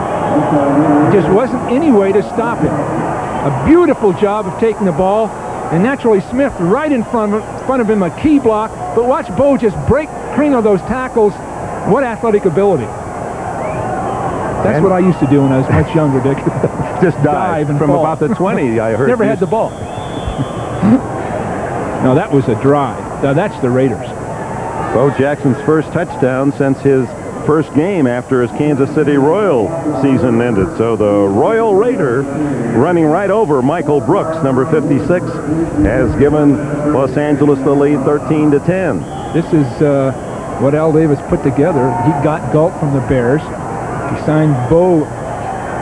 There just wasn't any way to stop him. A beautiful job of taking the ball, and naturally Smith right in front of him, a key block. But watch Bo just break clean of those tackles. What athletic ability. That's what I used to do when I was much younger, Dick. Just dive and from fall. About the 20, I heard. Never had the ball. No, that was a drive. Now, that's the Raiders. Bo Jackson's first touchdown since his first game after his Kansas City Royal season ended. So the Royal Raider, running right over Michael Brooks, number 56, has given Los Angeles the lead 13-10. This is what Al Davis put together. He got Galt from the Bears. He signed Bo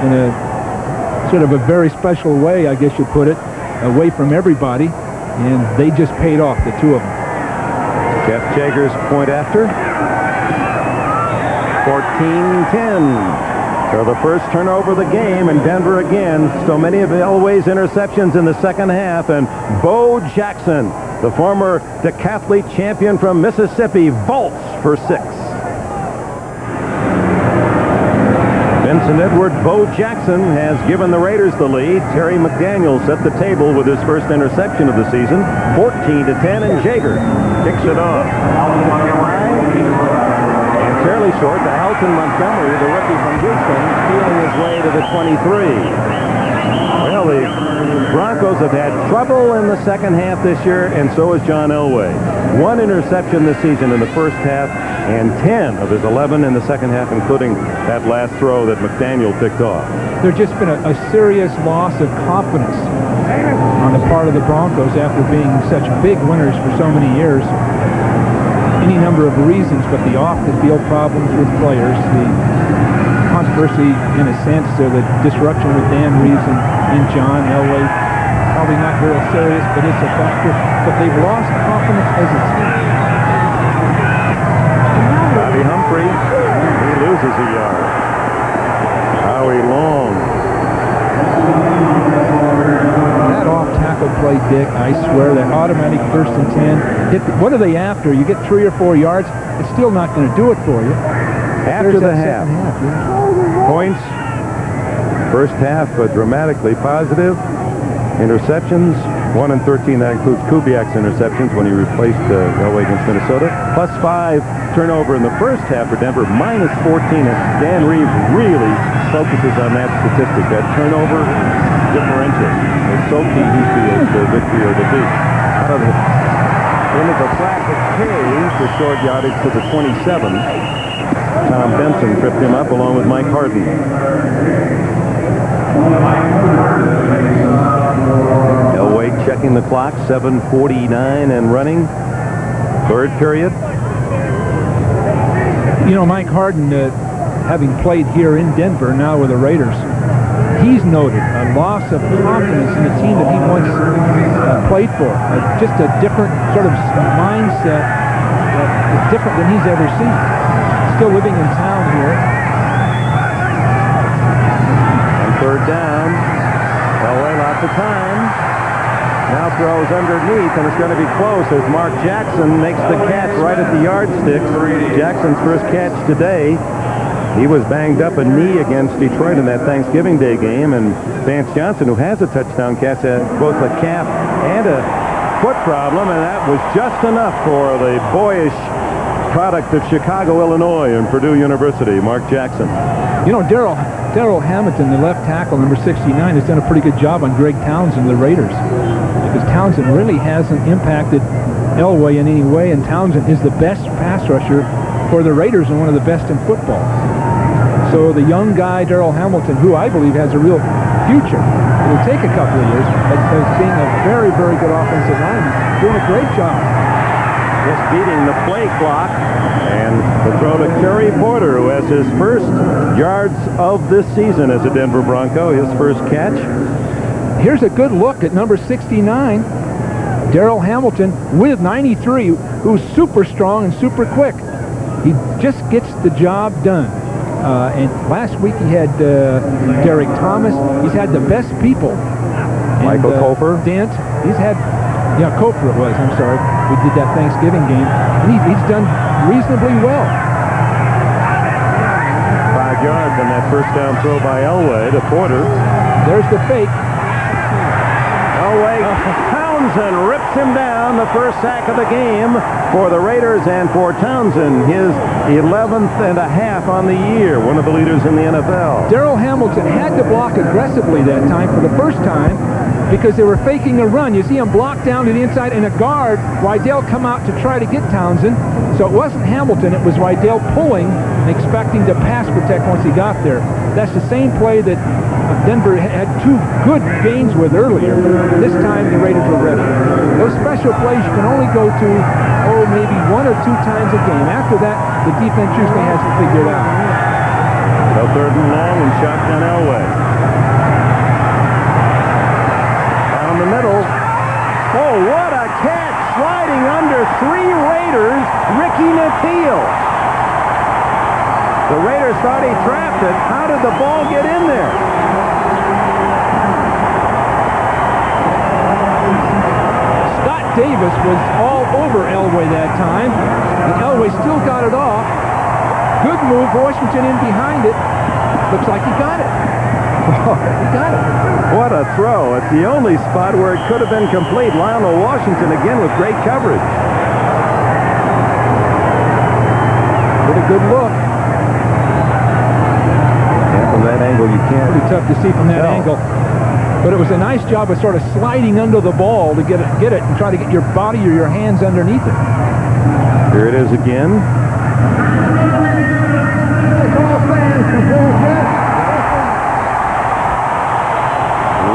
in a sort of a very special way, I guess you'd put it, away from everybody, and they just paid off, the two of them. Jeff Jager's point after. 14-10. So the first turnover of the game, and Denver again. So many of Elway's interceptions in the second half, and Bo Jackson, the former decathlete champion from Mississippi, vaults for 6. Vincent Edward Bo Jackson has given the Raiders the lead. Terry McDaniel set the table with his first interception of the season, 14-10, and Jager kicks it off. And fairly short to Alton Montgomery, the rookie from Houston, feeling his way to the 23. Well, the Broncos have had trouble in the second half this year, and so has John Elway. 1 interception this season in the first half, and 10 of his 11 in the second half, including that last throw that McDaniel picked off. There's just been a serious loss of confidence on the part of the Broncos after being such big winners for so many years. Any number of reasons, but the off-the-field problems with players, the controversy in a sense, the disruption with Dan Reeves and John Elway, probably not very serious, but it's a factor. But they've lost confidence as a team. Bobby Humphrey, he loses a yard. Howie Long. That off-tackle play, Dick, I swear, that automatic 1st and 10. What are they after? You get 3 or 4 yards, it's still not going to do it for you. After the half. Points, first half, but dramatically positive. Interceptions, 1 and 13. That includes Kubiak's interceptions when he replaced Elway against Minnesota. +5 turnover in the first half for Denver, -14. And Dan Reeves really focuses on that statistic, that turnover differential. It's so key, he feels, to victory or defeat. Out of the into the bracket K for short yardage to the 27. Tom Benson tripped him up along with Mike Harden. Elway checking the clock, 7:49 and running. Third period. You know, Mike Harden, having played here in Denver, now with the Raiders, he's noted a loss of confidence in the team that he once played for. Just a different sort of mindset that is different than he's ever seen. Still living in town here. On third down, Elway lots of time. Now throws underneath, and it's going to be close as Mark Jackson makes the catch right at the yardstick. Jackson's first catch today. He was banged up a knee against Detroit in that Thanksgiving Day game, and Vance Johnson, who has a touchdown catch, had both a calf and a foot problem, and that was just enough for the boyish product of Chicago, Illinois, and Purdue University, Mark Jackson. You know, Darrell Hamilton, the left tackle, number 69, has done a pretty good job on Greg Townsend, the Raiders, because Townsend really hasn't impacted Elway in any way, and Townsend is the best pass rusher for the Raiders and one of the best in football. So the young guy, Darrell Hamilton, who I believe has a real future, it'll take a couple of years, but as being a very, very good offensive lineman, doing a great job. Just beating the play clock, and the throw to Kerry Porter, who has his first yards of this season as a Denver Bronco, his first catch. Here's a good look at number 69, Darrell Hamilton, with 93, who's super strong and super quick. He just gets the job done. And last week he had Derek Thomas. He's had the best people. Michael Cofer. Dent. He's had Yeah, Cofer it was. I'm sorry. We did that Thanksgiving game. And he's done reasonably well. 5 yards on that first down throw by Elway to Porter. There's the fake. Elway, Townsend rips him down. The first sack of the game for the Raiders and for Townsend, his 11th and a half on the year, one of the leaders in the NFL. Darrell Hamilton had to block aggressively that time for the first time because they were faking a run. You see him block down to the inside, and a guard, Rydell, come out to try to get Townsend. So it wasn't Hamilton, it was Rydell pulling and expecting to pass protect once he got there. That's the same play that Denver had 2 good gains with earlier. This time the Raiders were ready. Those special plays you can only go to, maybe 1 or 2 times a game. After that, the defense usually has it figured out. So 3rd and long and shotgun Elway. Down the middle. Oh, what a catch! Sliding under 3 Raiders, Ricky Nattiel. The Raiders thought he trapped it. How did the ball get in there? Scott Davis was all over Elway that time, and Elway still got it off. Good move, Washington in behind it. Looks like he got it. He got it. What a throw. It's the only spot where it could have been complete. Lionel Washington again with great coverage. With a good look. From that angle, you can't. Pretty tough to see from that angle. But it was a nice job of sort of sliding under the ball to get it and try to get your body or your hands underneath it. Here it is again.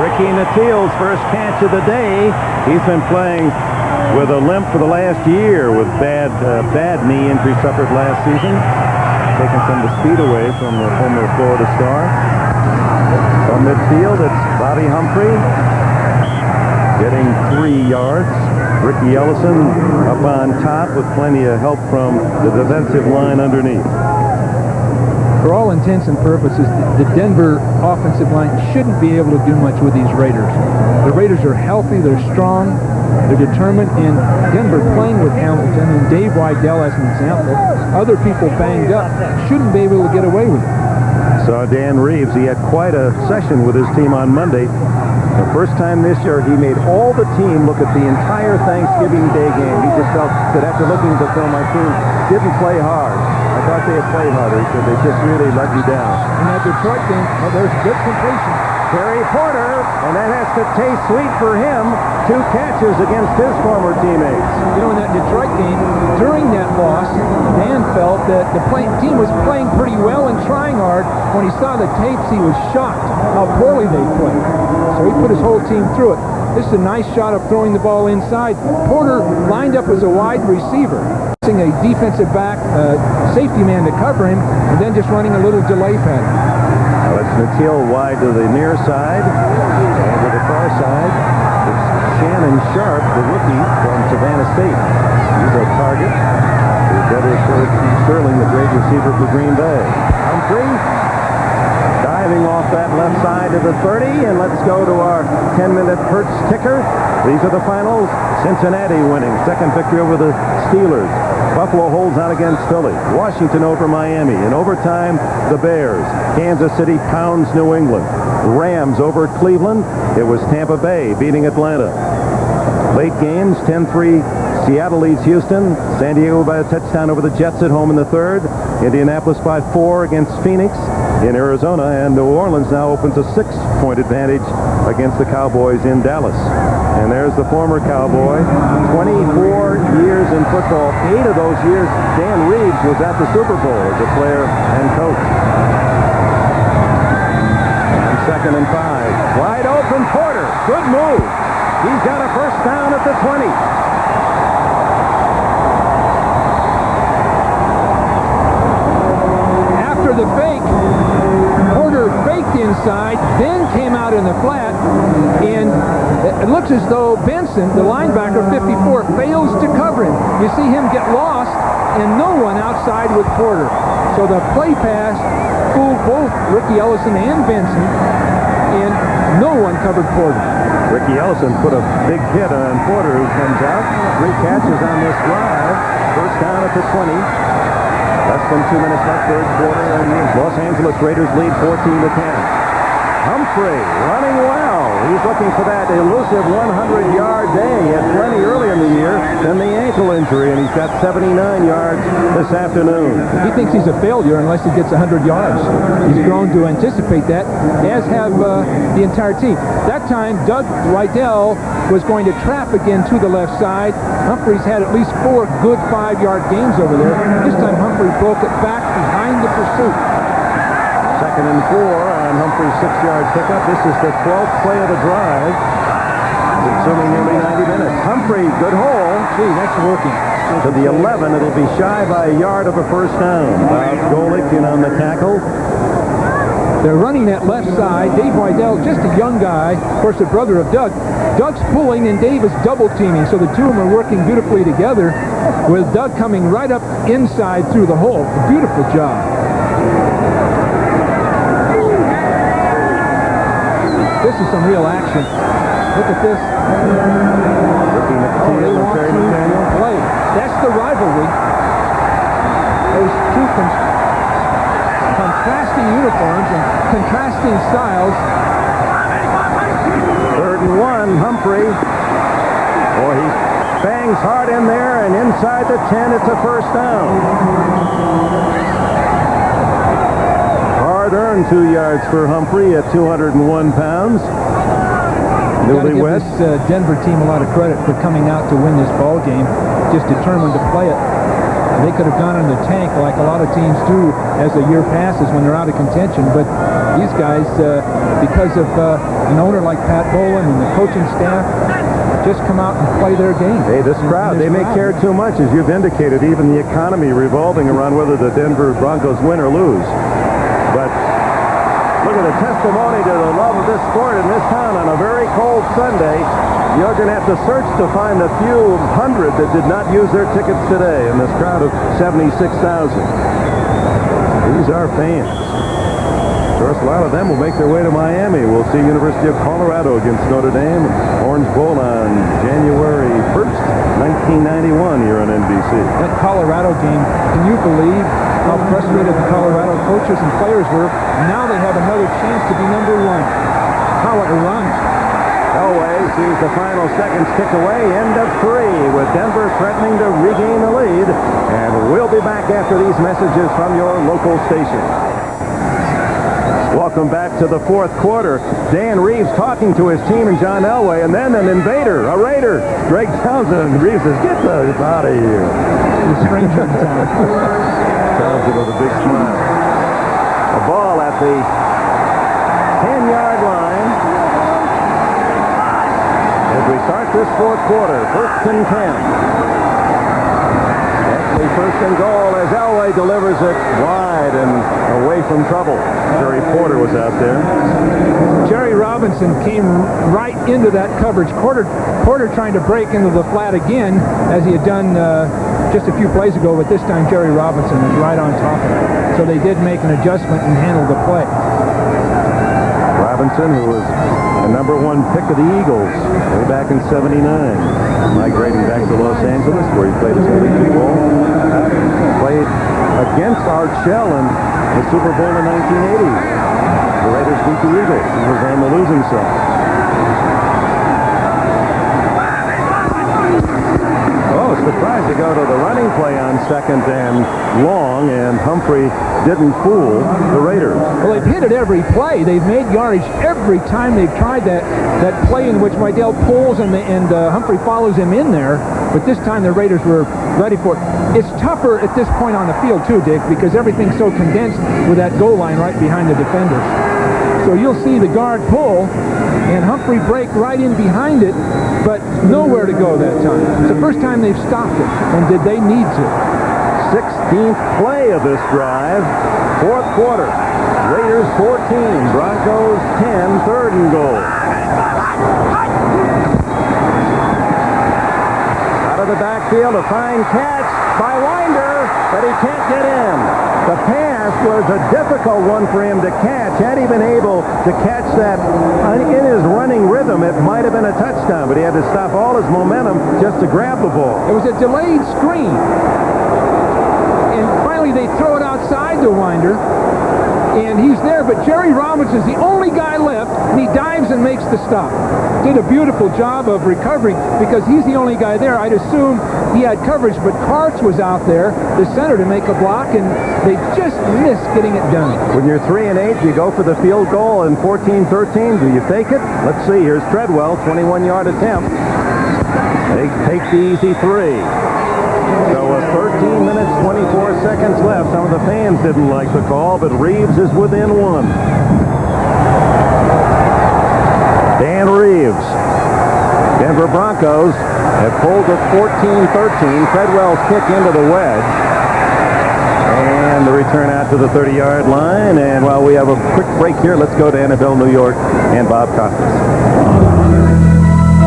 Ricky Nattiel's first catch of the day. He's been playing with a limp for the last year with bad knee injury suffered last season. Taking some of the speed away from the former Florida star. From midfield, it's Bobby Humphrey getting 3 yards. Ricky Ellison up on top with plenty of help from the defensive line underneath. For all intents and purposes, the Denver offensive line shouldn't be able to do much with these Raiders. The Raiders are healthy, they're strong, they're determined, and Denver playing with Hamilton and Dave Rydell as an example, other people banged up, shouldn't be able to get away with it. Saw Dan Reeves. He had quite a session with his team on Monday. The first time this year, he made all the team look at the entire Thanksgiving Day game. He just felt that after looking at the film, my team didn't play hard. I thought they had played harder. He said they just really let you down. In that Detroit game, there's good completion. Terry Porter, and that has to taste sweet for him. 2 catches against his former teammates. You know, in that Detroit game, during that loss, Dan felt that the team was playing pretty well and trying hard. When he saw the tapes, he was shocked how poorly they played. So he put his whole team through it. This is a nice shot of throwing the ball inside. Porter lined up as a wide receiver, using a defensive back, safety man to cover him, and then just running a little delay pattern. Now it's Nattiel wide to the near side, and to the far side, it's Shannon Sharp, the rookie from Savannah State. He's a target. His brother Sterling, the great receiver for Green Bay. Humphrey diving off that left side of the 30, and let's go to our 10-minute Hertz ticker. These are the finals. Cincinnati winning, 2nd victory over the Steelers. Buffalo holds out against Philly. Washington over Miami. In overtime, the Bears. Kansas City pounds New England. Rams over Cleveland. It was Tampa Bay beating Atlanta. Late games, 10-3. Seattle leads Houston. San Diego by a touchdown over the Jets at home in the 3rd. Indianapolis by 4 against Phoenix in Arizona. And New Orleans now opens a 6-point advantage against the Cowboys in Dallas. And there's the former Cowboy. 24 years in football. 8 of those years, Dan Reeves was at the Super Bowl as a player and coach. And 2nd and 5. Wide open Porter. Good move. He's got a first down at the 20. After the fake, Porter faked inside, then came out in the flat, and it looks as though Benson, the linebacker, 54, fails to cover him. You see him get lost, and no one outside with Porter. So the play pass fooled both Ricky Ellison and Benson, and no one covered Porter. Ricky Ellison put a big hit on Porter, who comes out. 3 catches on this drive. First down at the 20. Less than 2 minutes left, third quarter, and the Los Angeles Raiders lead 14-10. Humphrey running well. He's looking for that elusive 100-yard day. He had plenty early in the year, then the ankle injury, and he's got 79 yards this afternoon. He thinks he's a failure unless he gets 100 yards. He's grown to anticipate that, as have the entire team. That time, Doug Rydell was going to trap again to the left side. Humphrey's had at least 4 good 5-yard games over there. This time, Humphrey broke it back behind the pursuit. 2nd and 4 on Humphrey's 6-yard pickup. This is the 12th play of the drive, consuming nearly 90 minutes. Humphrey, good hole. Gee, that's working. To the 11, it'll be shy by a yard of a first down. Bob Golick in on the tackle. They're running that left side. Dave Rydell, just a young guy, of course, the brother of Doug. Doug's pulling and Dave is double teaming, so the two of them are working beautifully together, with Doug coming right up inside through the hole. A beautiful job. This is some real action. Look at this. They want to play. That's the rivalry. Those two contrasting uniforms and contrasting styles. 3rd and 1, Humphrey. Boy, he bangs hard in there, and inside the 10, it's a first down. Hard-earned 2 yards for Humphrey at 201 pounds. Newly West. This Denver team a lot of credit for coming out to win this ball game, just determined to play it. They could have gone in the tank like a lot of teams do as the year passes when they're out of contention. But these guys, because of an owner like Pat Bowlen and the coaching staff, just come out and play their game. Hey, this crowd, they may care too much, as you've indicated, even the economy revolving around whether the Denver Broncos win or lose. But look at the testimony to the love of this sport in this town on a very cold Sunday. You're going to have to search to find a few hundred that did not use their tickets today in this crowd of 76,000. These are fans. Of course, a lot of them will make their way to Miami. We'll see University of Colorado against Notre Dame, Orange Bowl on January 1st, 1991 here on NBC. That Colorado game, can you believe how frustrated the Colorado coaches and players were? Now they have another chance to be number 1. How it runs. Elway sees the final seconds tick away. End of 3 with Denver threatening to regain the lead. And we'll be back after these messages from your local station. Welcome back to the 4th quarter. Dan Reeves talking to his team and John Elway, and then an invader, a Raider. Greg Townsend, and Reeves says, "Get those out of here." The stranger in town. Townsend with a big smile. A ball at the 10-yard line. As we start this 4th quarter, 1st and 10. Actually, 1st and goal as Elway delivers it wide and away from trouble. Jerry Porter was out there. Jerry Robinson came right into that coverage. Porter trying to break into the flat again, as he had done just a few plays ago, but this time Jerry Robinson was right on top of it. So they did make an adjustment and handle the play. Robinson, who was the #1 pick of the Eagles way back in '79, migrating back to Los Angeles, where he played his collegiate ball. Played against Art Shell in the Super Bowl in 1980. The Raiders beat the Eagles. He was on the losing side. Surprised to go to the running play on 2nd and long, and Humphrey didn't fool the Raiders. Well, they've hit it every play. They've made yardage every time they've tried that play in which Rydell pulls and Humphrey follows him in there. But this time the Raiders were ready for it. It's tougher at this point on the field too, Dick, because everything's so condensed with that goal line right behind the defenders. So you'll see the guard pull and Humphrey break right in behind it, but nowhere to go that time. It's the first time they've stopped it, and did they need to? 16th play of this drive, 4th quarter. Raiders 14, Broncos 10, 3rd and goal. Out of the backfield, a fine catch by Winder, but he can't get in. The pass pass was a difficult one for him to catch. Had he been able to catch that in his running rhythm, it might have been a touchdown, but he had to stop all his momentum just to grab the ball. It was a delayed screen. And finally they throw it outside the Winder. And he's there, but Jerry Robinson's the only guy left, and he dives and makes the stop. Did a beautiful job of recovering because he's the only guy there. I'd assume he had coverage, but Karts was out there, the center, to make a block, and they just missed getting it done. When you're 3 and 8, you go for the field goal in 14-13. Do you take it? Let's see. Here's Treadwell, 21-yard attempt. They take the easy 3. So 13 minutes, 24 seconds left. Some of the fans didn't like the call, but Reeves is within 1. Dan Reeves. Denver Broncos have pulled it 14-13. Treadwell's kick into the wedge. And the return out to the 30-yard line. And while we have a quick break here, let's go to NFL New York and Bob Costas.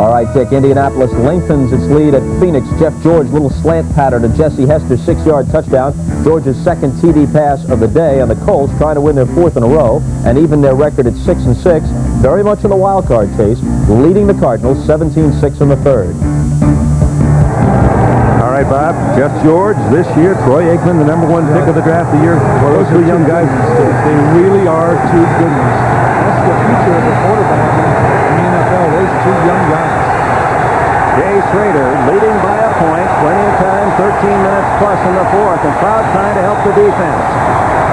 All right, Dick, Indianapolis lengthens its lead at Phoenix. Jeff George, little slant pattern to Jesse Hester, 6-yard touchdown. George's second TD pass of the day, and the Colts trying to win their 4th in a row and even their record at 6-6. Very much in the wild card chase, leading the Cardinals 17-6 in the 3rd. All right, Bob. Jeff George this year, Troy Aikman, the #1 pick of the draft the year. Well, those two young guys, they really are two good ones. That's the future of the quarterback in the NFL. Those two young guys. Jay Schrader leading by a point. Plenty of time, 13 minutes plus in the 4th. And crowd trying to help the defense.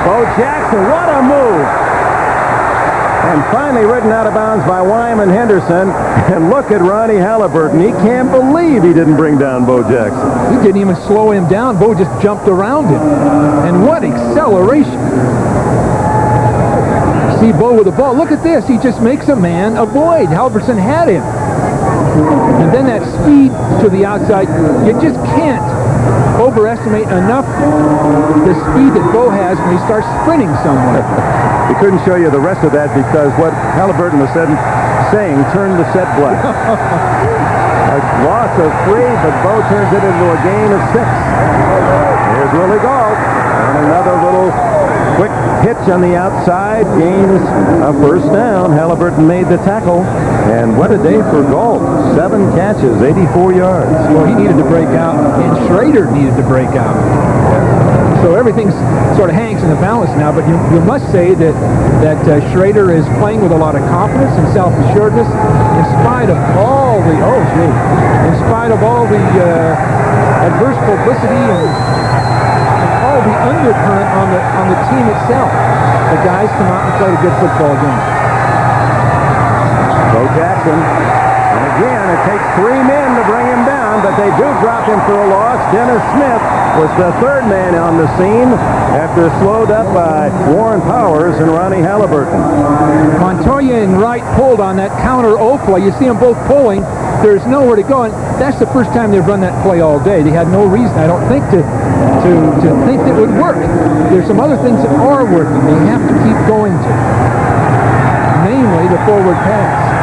Bo Jackson, what a move! And finally ridden out of bounds by Wyman Henderson. And look at Ronnie Halliburton. He can't believe he didn't bring down Bo Jackson. He didn't even slow him down. Bo just jumped around him. And what acceleration. See Bo with the ball. Look at this. He just makes a man avoid. Halverson had him. And then that speed to the outside, you just can't overestimate enough the speed that Bo has when he starts sprinting somewhere. We couldn't show you the rest of that because what Halliburton was saying turned the set black. A loss of 3, but Bo turns it into a gain of 6. Here's Willie Gault. And another little quick pitch on the outside, gains a 1st down. Halliburton made the tackle. And what a day for Gault. 7 catches, 84 yards. Well, he needed to break out, and Schrader needed to break out. So everything sort of hangs in the balance now, but you must say that Schrader is playing with a lot of confidence and self-assuredness in spite of all the, adverse publicity and all the undercurrent on the team itself. The guys come out and play a good football game. Bo Jackson, and again, it takes 3 men to bring him down, but they do drop him for a loss. Dennis Smith was the 3rd man on the scene after slowed up by Warren Powers and Ronnie Halliburton. Montoya and Wright pulled on that counter O play. You see them both pulling. There's nowhere to go, and that's the first time they've run that play all day. They had no reason, I don't think, to think that it would work. There's some other things that are working. They have to keep going to, namely the forward pass.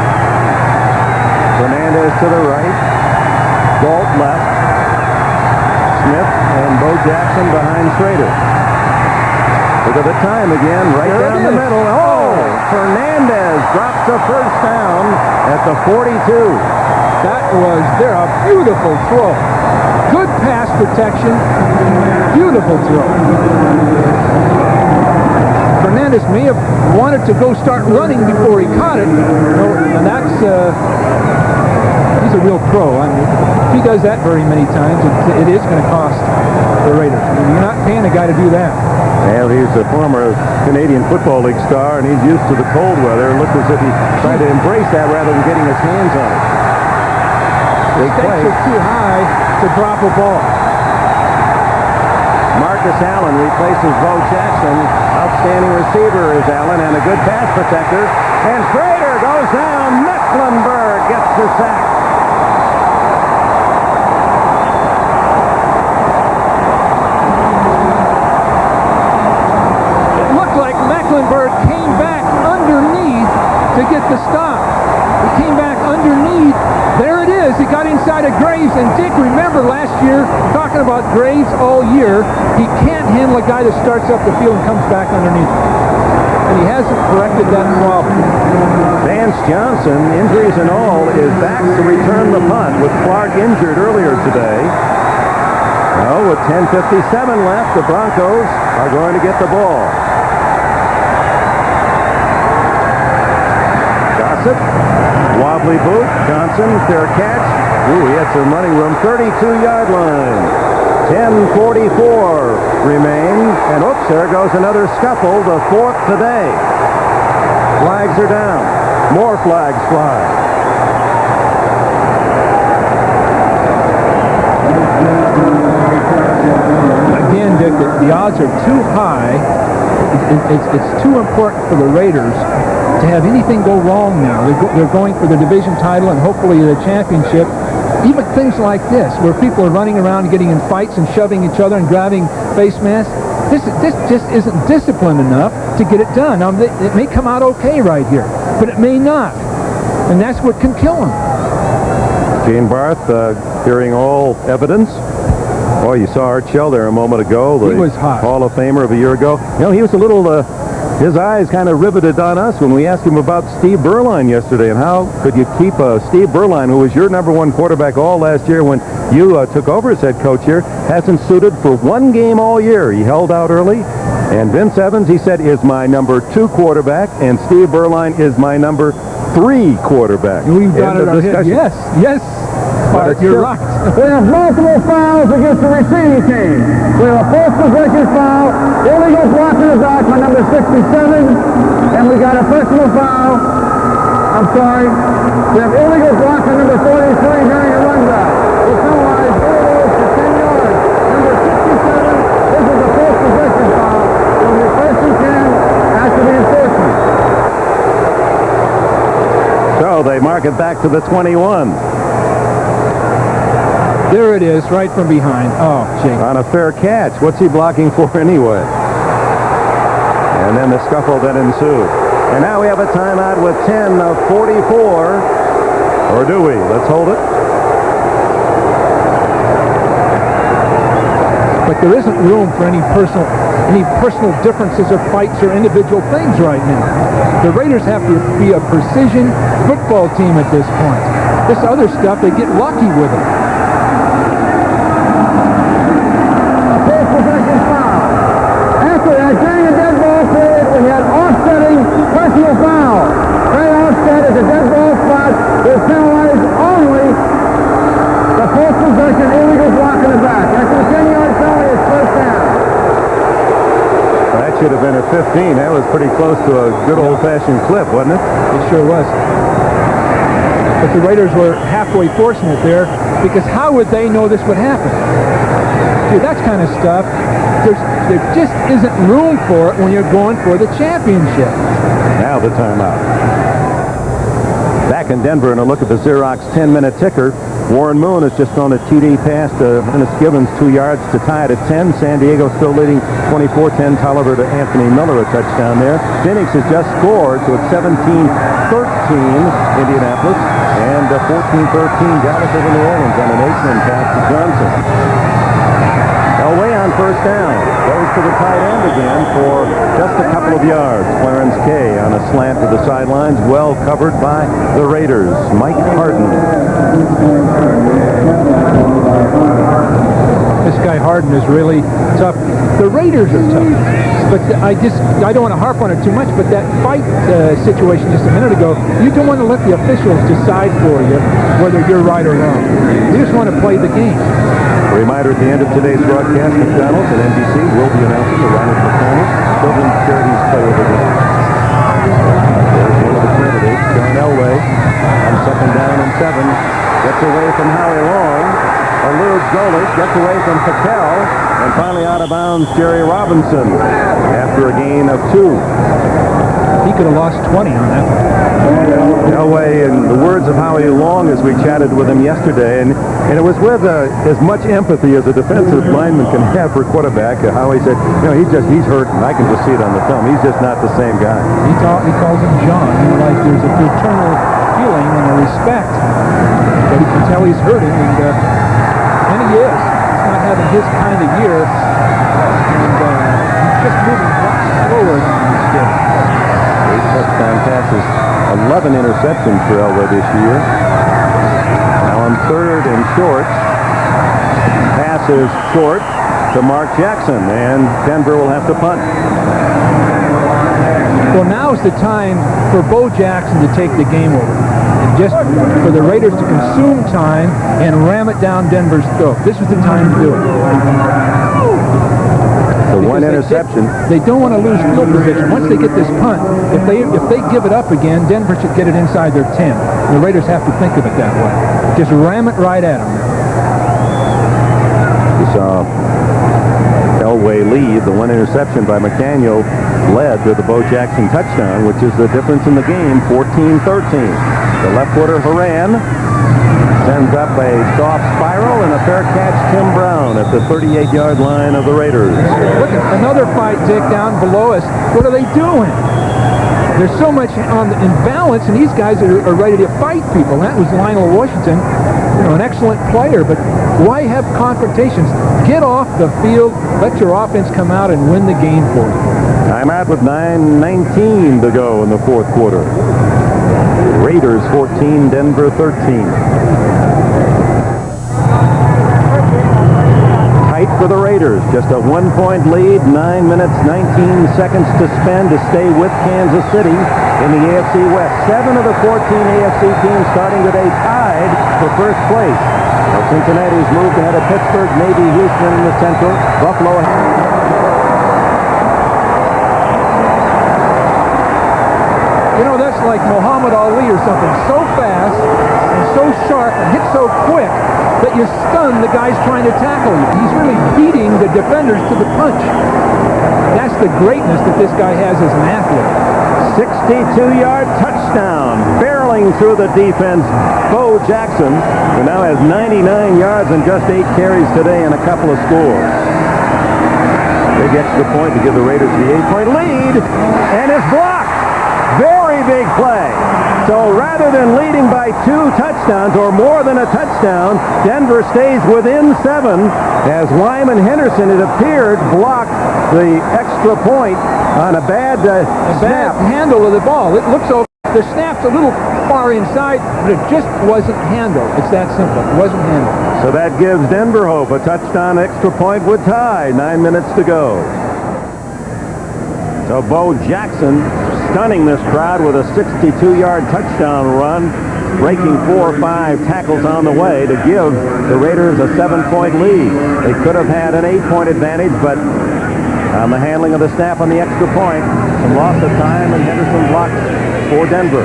Fernandez to the right, Gault left, Smith and Bo Jackson behind Schrader. Look at the time again, right there down the middle. Oh, Fernandez drops a 1st down at the 42. That was a beautiful throw. Good pass protection, beautiful throw. Fernandez may have wanted to go start running before he caught it, and that's he's a real pro. I mean, if he does that very many times, it is going to cost the Raiders. I mean, you're not paying a guy to do that. Well, he's a former Canadian Football League star, and he's used to the cold weather. It looked as if he tried to embrace that rather than getting his hands on it. The stakes are too high to drop a ball. Marcus Allen replaces Bo Jackson. Outstanding receiver is Allen and a good pass protector. And Schrader goes down. Mecklenburg gets the sack. It looked like Mecklenburg came back underneath to get the stop. He came back underneath underneath. There it is. He got inside of Graves. And Dick, remember last year, talking about Graves all year, he can't handle a guy that starts up the field and comes back underneath. And he hasn't corrected that problem. Vance Johnson, injuries and all, is back to return the punt with Clark injured earlier today. Now, with 10:57 left, the Broncos are going to get the ball. Gossett, wobbly boot. Johnson, fair catch. Ooh, he had some running room. 32-yard line. 10:44 remain. And oops, there goes another scuffle. The fourth today. Flags are down. More flags fly. Again, Dick, the odds are too high. It's too important for the Raiders to have anything go wrong now. They're going for the division title and hopefully the championship. Even things like this, where people are running around getting in fights and shoving each other and grabbing face masks, this just isn't disciplined enough to get it done. Now, it may come out okay right here, but it may not. And that's what can kill him. Gene Barth hearing all evidence. Oh, you saw Art Shell there a moment ago. He was hot. Hall of Famer of a year ago. You know, he was a little, his eyes kind of riveted on us when we asked him about Steve Berline yesterday and how could you keep Steve Berline, who was your #1 quarterback all last year when you took over as head coach here, hasn't suited for one game all year. He held out early. And Vince Evans, he said, is my #2 quarterback, and Steve Berline is my #3 quarterback. We've got it on his. Yes. Bart, you're right. We have multiple fouls against the receiving team. We have a false possession foul, illegal blocking the back by number 67, and we got a personal foul. I'm sorry. We have illegal block on number 43 during a run back. We'll penalize Elway for 10 yards. Number 67, this is a false possession foul. So the first and 10 after the enforcement. So they mark it back to the 21. There it is, right from behind. Oh, Jake. On a fair catch. What's he blocking for anyway? And then the scuffle that ensued. And now we have a timeout with 10:44. Or do we? Let's hold it. But there isn't room for any personal differences or fights or individual things right now. The Raiders have to be a precision football team at this point. This other stuff, they get lucky with it. During the dead ball period, we had offsetting personal foul. Trey Offset at the dead ball spot will penalize only the false possession illegal block in the back. After the 10-yard penalty, it's first down. That should have been a 15. That was pretty close to a good old-fashioned clip, wasn't it? It sure was. But the Raiders were halfway forcing it there because how would they know this would happen? Dude, that kind of stuff, there just isn't room for it when you're going for the championship. Now the timeout. Back in Denver and a look at the Xerox 10-minute ticker. Warren Moon has just thrown a TD pass to Ennis Gibbons, 2 yards to tie it at 10. San Diego still leading 24-10. Tolliver to Anthony Miller, a touchdown there. Phoenix has just scored, so it's 17-13 Indianapolis and 14-13 Dallas over New Orleans on an 8-man pass to Johnson. Elway on first down. Goes to the tight end again for just a couple of yards. Clarence Kay on a slant to the sidelines. Well covered by the Raiders. Mike Harden. This guy Harden is really tough. The Raiders are tough. But I don't want to harp on it too much, but that fight situation just a minute ago, you don't want to let the officials decide for you whether you're right or wrong. You just want to play the game. A reminder at the end of today's broadcast, McDonald's and NBC will be announcing the Ronald McDonald Children's Charities Player of the Game. There's one of the candidates, John Elway, on second down and 7. Gets away from Howie Long. Eludes Golick, gets away from Patel, and finally out of bounds, Jerry Robinson, after a gain of 2. He could have lost 20 on that one. Elway, in the words of Howie Long as we chatted with him yesterday, and it was with as much empathy as a defensive lineman can have for quarterback. Howie said, you know, he's hurt, and I can just see it on the film. He's just not the same guy. He calls him John. Like there's a fraternal feeling and a respect. But you can tell he's hurting, and he is. He's not having his kind of year, and he's just moving a lot slower than he did. 8 touchdown passes, 11 interceptions for Elway this year. Now on 3rd and short. Pass is short to Mark Jackson, and Denver will have to punt. Well, now's the time for Bo Jackson to take the game over. And just for the Raiders to consume time and ram it down Denver's throat. This is the time to do it. The one interception. They don't want to lose field position. Once they get this punt, if they give it up again, Denver should get it inside their 10. The Raiders have to think of it that way. Just ram it right at them. We saw Elway lead. The one interception by McDaniel led to the Bo Jackson touchdown, which is the difference in the game, 14-13. The left-footer Haran sends up a soft spiral and a fair catch, Tim Brown at the 38-yard line of the Raiders. Look at another fight, Dick, down below us. What are they doing? There's so much on the imbalance, and these guys are ready to fight people. That was Lionel Washington, an excellent player, but why have confrontations? Get off the field, let your offense come out and win the game for you. Timeout with 9:19 to go in the 4th quarter. Raiders 14, Denver 13. Tight for the Raiders. Just a 1-point lead, 9 minutes, 19 seconds to spend to stay with Kansas City in the AFC West. 7 of the 14 AFC teams starting today tied for first place. Well, Cincinnati's moved ahead of Pittsburgh, maybe Houston in the Central. Buffalo. That's like Muhammad Ali or something. So fast and so sharp and hit so quick that you stun the guys trying to tackle you. He's really beating the defenders to the punch. That's the greatness that this guy has as an athlete. 62-yard touchdown, barreling through the defense. Bo Jackson, who now has 99 yards and just 8 carries today and a couple of scores. Big extra point to give the Raiders the 8-point lead, and it's blocked. Very big play. So rather than leading by 2 touchdowns or more than a touchdown, Denver stays within 7 as Wyman Henderson, it appeared, blocked the extra point on a bad snap. Handle of the ball. It looks over. The snap's a little far inside, but it just wasn't handled. It's that simple. It wasn't handled. So that gives Denver hope. A touchdown extra point would tie. 9 minutes to go. So Bo Jackson stunning this crowd with a 62-yard touchdown run, breaking 4 or 5 tackles on the way to give the Raiders a 7-point lead. They could have had an 8-point advantage, but on the handling of the snap on the extra point, some loss of time, and Henderson blocks for Denver.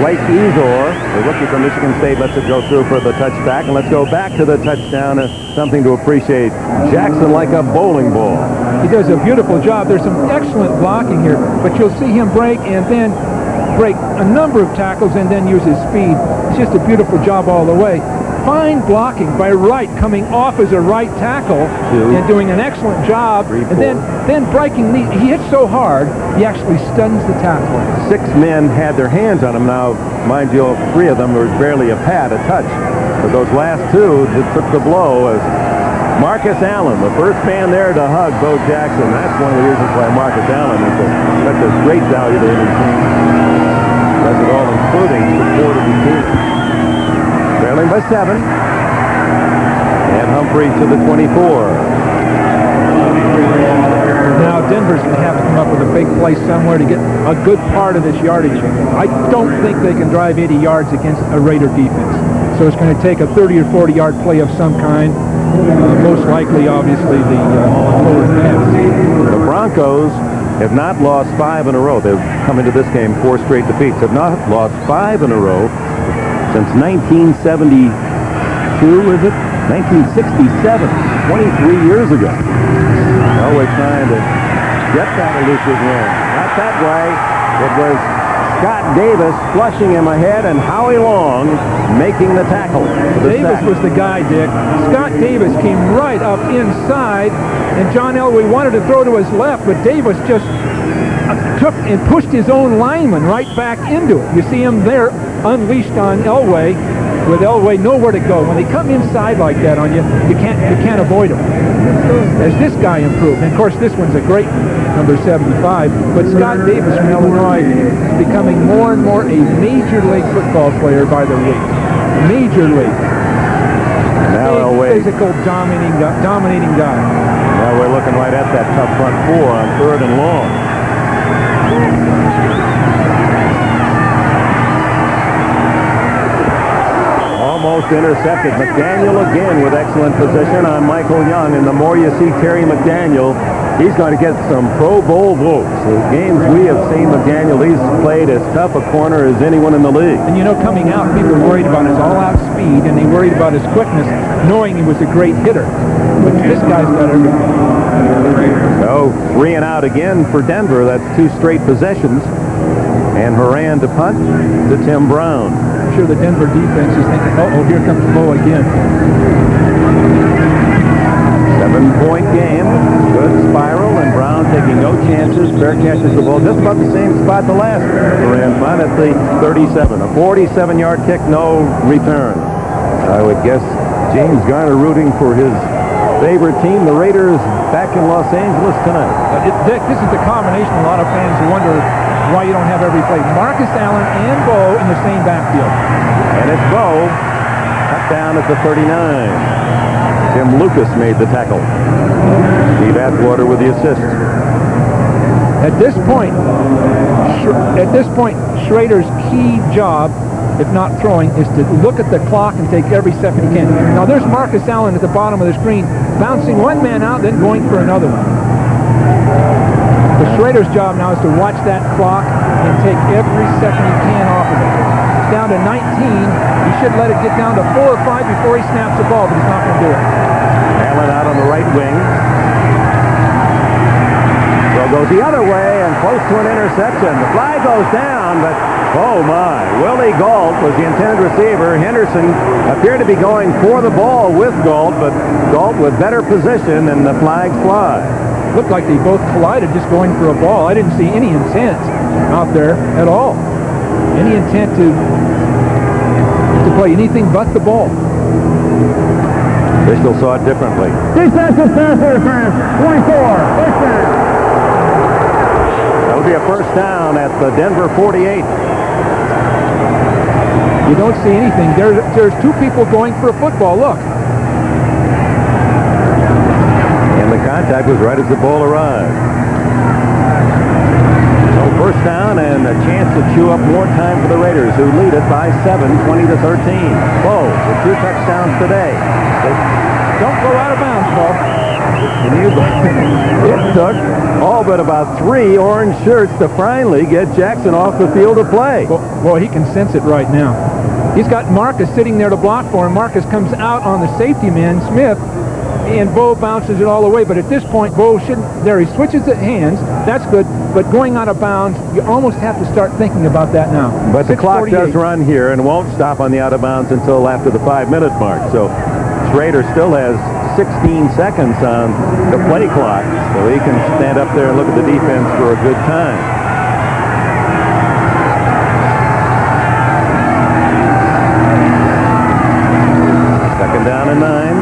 Blake Ezor, the rookie from Michigan State, lets it go through for the touchback, and let's go back to the touchdown. Something to appreciate. Jackson like a bowling ball. He does a beautiful job. There's some excellent blocking here, but you'll see him break and then break a number of tackles and then use his speed. It's just a beautiful job all the way. Fine blocking by Wright, coming off as a right tackle and doing an excellent job. And then breaking the, he hits so hard, he actually stuns the tackler. 6 men had their hands on him. Now, mind you, 3 of them were barely a pad, a touch. But those last 2 took the blow as Marcus Allen, the first man there to hug Bo Jackson. That's one of the reasons why Marcus Allen is such a great value to any team. Does it all, including support of the team. Trailing by 7. And Humphrey to the 24. Now Denver's going to have to come up with a big play somewhere to get a good part of this yardage. I don't think they can drive 80 yards against a Raider defense. So it's going to take a 30 or 40-yard play of some kind. Most likely, obviously, the forward pass. The Broncos have not lost 5 in a row. They've come into this game 4 straight defeats. Have not lost 5 in a row since 1972, is it? 1967, 23 years ago. Always trying to get that elusive win. Not that way. It was Scott Davis flushing him ahead and Howie Long making the tackle. Davis was the guy, Dick. Scott Davis came right up inside, and John Elway wanted to throw to his left, but Davis just took and pushed his own lineman right back into it. You see him there unleashed on Elway, with Elway nowhere to go. When they come inside like that on you, you can't avoid them. As this guy improved, and of course this one's a great number 75, but Scott Davis from Illinois is becoming more and more a major league football player by the week. Major league. Now Elway, physical, dominating guy. Now we're looking right at that tough front four on 3rd and long. Almost intercepted. McDaniel again with excellent position on Michael Young, and the more you see Terry McDaniel, he's going to get some Pro Bowl votes. The games we have seen McDaniel, he's played as tough a corner as anyone in the league. And you know, coming out, people were worried about his all-out speed, and they worried about his quickness, knowing he was a great hitter. But this guy's got everything. So 3 and out again for Denver. That's 2 straight possessions. And Horan to punt to Tim Brown. I'm sure the Denver defense is thinking, uh-oh, here comes Bo again. 7-point game. Good spiral, and Brown taking no chances. Fair catches the ball just about the same spot the last Horan punt at the 37. A 47-yard kick, no return. I would guess James Garner rooting for his favorite team, the Raiders, back in Los Angeles tonight. Dick, this is the combination of a lot of fans who wonder why you don't have every play. Marcus Allen and Bo in the same backfield. And it's Bo, cut down at the 39. Tim Lucas made the tackle. Steve Atwater with the assist. At this point, Schrader's key job, if not throwing, is to look at the clock and take every second he can. Now there's Marcus Allen at the bottom of the screen, bouncing one man out, then going for another one. The Schrader's job now is to watch that clock and take every second he can off of it. It's down to 19. He should let it get down to 4 or 5 before he snaps the ball, but he's not going to do it. Allen out on the right wing. Throw goes the other way and close to an interception. The flag goes down, but oh my. Willie Gault was the intended receiver. Henderson appeared to be going for the ball with Gault, but Gault with better position, and the flag flies. Looked like they both collided just going for a ball. I didn't see any intent out there at all. Any intent to play anything but the ball. Officials saw it differently. Defensive pass interference, 24, first down. That'll be a first down at the Denver 48. You don't see anything. There's 2 people going for a football. Look. And the contact was right as the ball arrived. So first down and a chance to chew up more time for the Raiders, who lead it by 7, 20-13. Bo with 2 touchdowns today. Don't go out of bounds, Bo. It took all but about 3 orange shirts to finally get Jackson off the field to play. Boy, he can sense it right now. He's got Marcus sitting there to block for him. Marcus comes out on the safety man, Smith, and Bo bounces it all the way. But at this point, Bo shouldn't. There, he switches the hands. That's good. But going out of bounds, you almost have to start thinking about that now. But the clock does run here and won't stop on the out of bounds until after the 5-minute mark. So Schrader still has 16 seconds on the play clock, so he can stand up there and look at the defense for a good time. Second down and 9.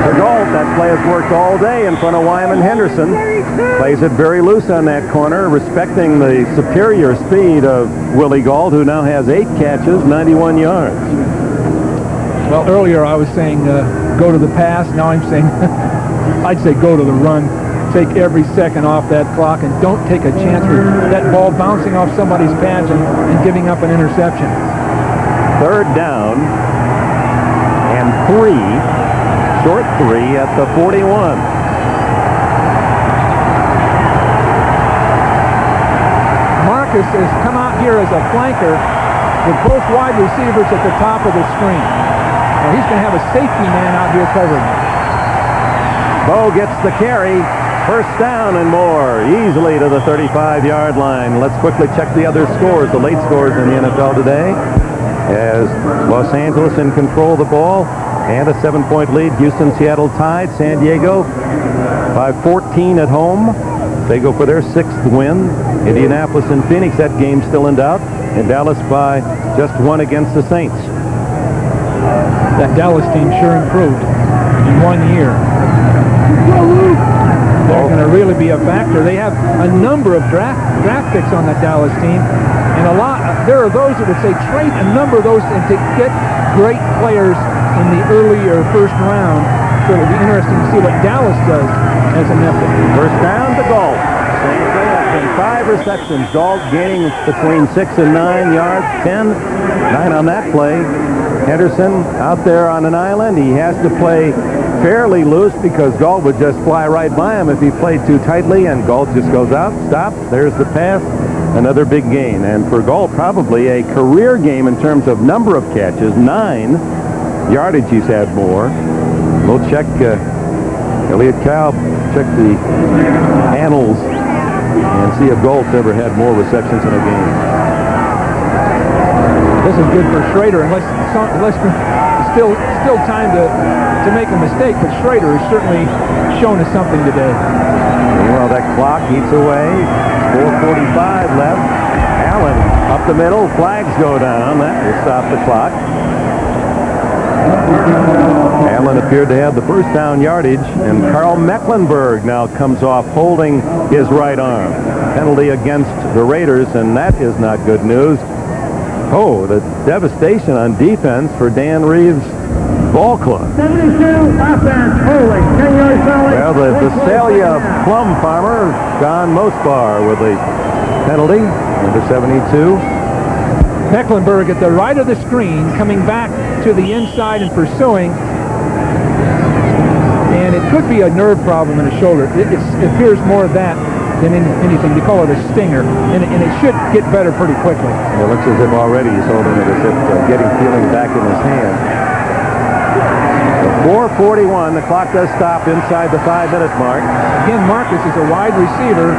For Gault, that play has worked all day in front of Wyman Henderson. Plays it very loose on that corner, respecting the superior speed of Willie Gault, who now has 8 catches, 91 yards. Well, earlier I was saying go to the pass. Now I'm saying I'd say go to the run. Take every second off that clock and don't take a chance with that ball bouncing off somebody's pads and giving up an interception. Third down and 3. Short 3 at the 41. Marcus has come out here as a flanker with both wide receivers at the top of the screen. Now he's going to have a safety man out here covering him. Bo gets the carry. First down and more, easily to the 35-yard line. Let's quickly check the other scores, the late scores in the NFL today. As Los Angeles in control of the ball and a 7-point lead. Houston, Seattle tied. San Diego by 14 at home. They go for their 6th win. Indianapolis and Phoenix, that game's still in doubt. And Dallas by just 1 against the Saints. That Dallas team sure improved in 1 year. They're going to really be a factor. They have a number of draft picks on that Dallas team, and there are those that would say trade a number of those and to get great players in the early or first round. So it'll be interesting to see what Dallas does as an effort. First down to Galt. Same play. That's been 5 receptions. Galt gaining between 6 and 9 yards. 9 on that play. Henderson out there on an island. He has to play fairly loose because Galt would just fly right by him if he played too tightly, and Galt just goes out, stops, there's the pass, another big gain. And for Galt, probably a career game in terms of number of catches, 9 yardage he's had more. We'll check, Elliot Cow, check the annals and see if Galt's ever had more receptions in a game. This is good for Schrader, unless still time to make a mistake, but Schrader has certainly shown us something today. Well, that clock eats away. 4:45 left. Allen up the middle. Flags go down. That will stop the clock. Allen appeared to have the first down yardage, and Carl Mecklenburg now comes off holding his right arm. Penalty against the Raiders, and that is not good news. Oh, the devastation on defense for Dan Reeves' ball club. 72 offense, holding, 10-yard penalty. Well, the Visalia plum farmer, John Mosbar, with the penalty, number 72. Mecklenburg at the right of the screen, coming back to the inside and pursuing. And it could be a nerve problem in his shoulder. It appears more of that than anything. They call it a stinger, and it should get better pretty quickly. It looks as if already he's holding it, as if getting feeling back in his hand. 4:41, the clock does stop inside the 5-minute mark. Again, Marcus is a wide receiver.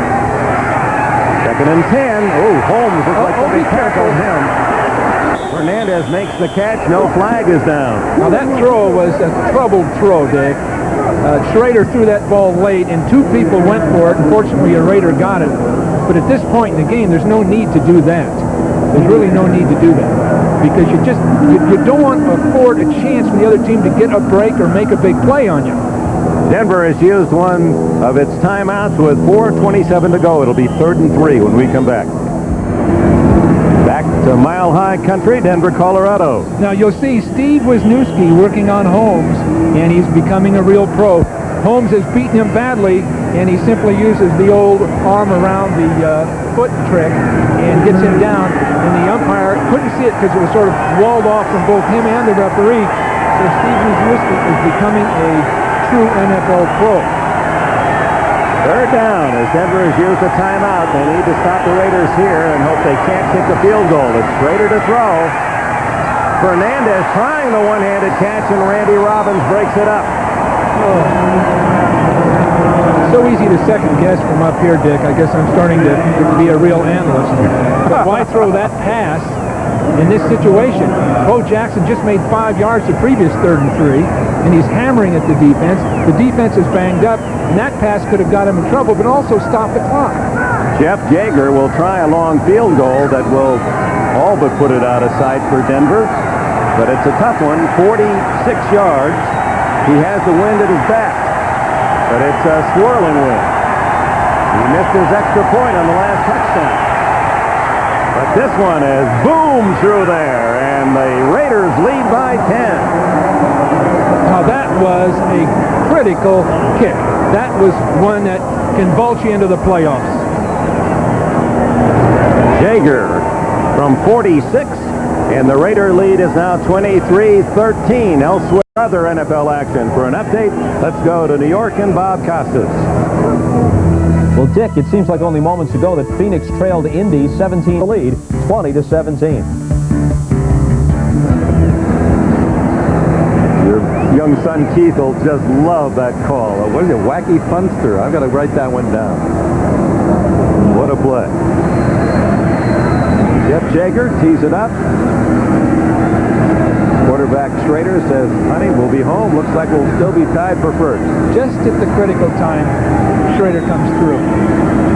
2nd and 10. Oh, Holmes looks like somebody tackled him. Hernandez makes the catch. No flag is down. Now that throw was a troubled throw, Dick. Schrader threw that ball late, and 2 people went for it. Unfortunately, a Raider got it. But at this point in the game, there's no need to do that. There's really no need to do that, because you don't want to afford a chance for the other team to get a break or make a big play on you. Denver has used one of its timeouts with 4:27 to go. It'll be 3rd and 3 when we come back. Back to Mile High Country, Denver, Colorado. Now you'll see Steve Wisniewski working on Holmes, and he's becoming a real pro. Holmes has beaten him badly, and he simply uses the old arm around the foot trick and gets him down. And the umpire couldn't see it because it was sort of walled off from both him and the referee. So Steve Wisniewski is becoming a true NFL pro. 3rd down as Denver has used a timeout. They need to stop the Raiders here and hope they can't kick the field goal. It's Schrader to throw. Fernandez trying the one-handed catch, and Randy Robbins breaks it up. So easy to second guess from up here, Dick. I guess I'm starting to be a real analyst. But why throw that pass in this situation? Bo Jackson just made 5 yards the previous 3rd and 3, and he's hammering at the defense. The defense is banged up, and that pass could have got him in trouble, but also stopped the clock. Jeff Jaeger will try a long field goal that will all but put it out of sight for Denver, but it's a tough one, 46 yards. He has the wind at his back, but it's a swirling wind. He missed his extra point on the last touchdown. But this one is boom through there, and the Raiders lead by 10. Now that was a critical kick. That was one that can vault you into the playoffs. Jaeger from 46, and the Raider lead is now 23-13. Elsewhere, other NFL action. For an update, let's go to New York and Bob Costas. Well, Dick, it seems like only moments ago that Phoenix trailed Indy 17 lead, 20-17. Your young son Keith will just love that call. What is it, Wacky Funster? I've got to write that one down. What a play. Jeff Jaeger tees it up. Quarterback Schrader says, honey, we'll be home. Looks like we'll still be tied for first. Just at the critical time, Schrader comes through.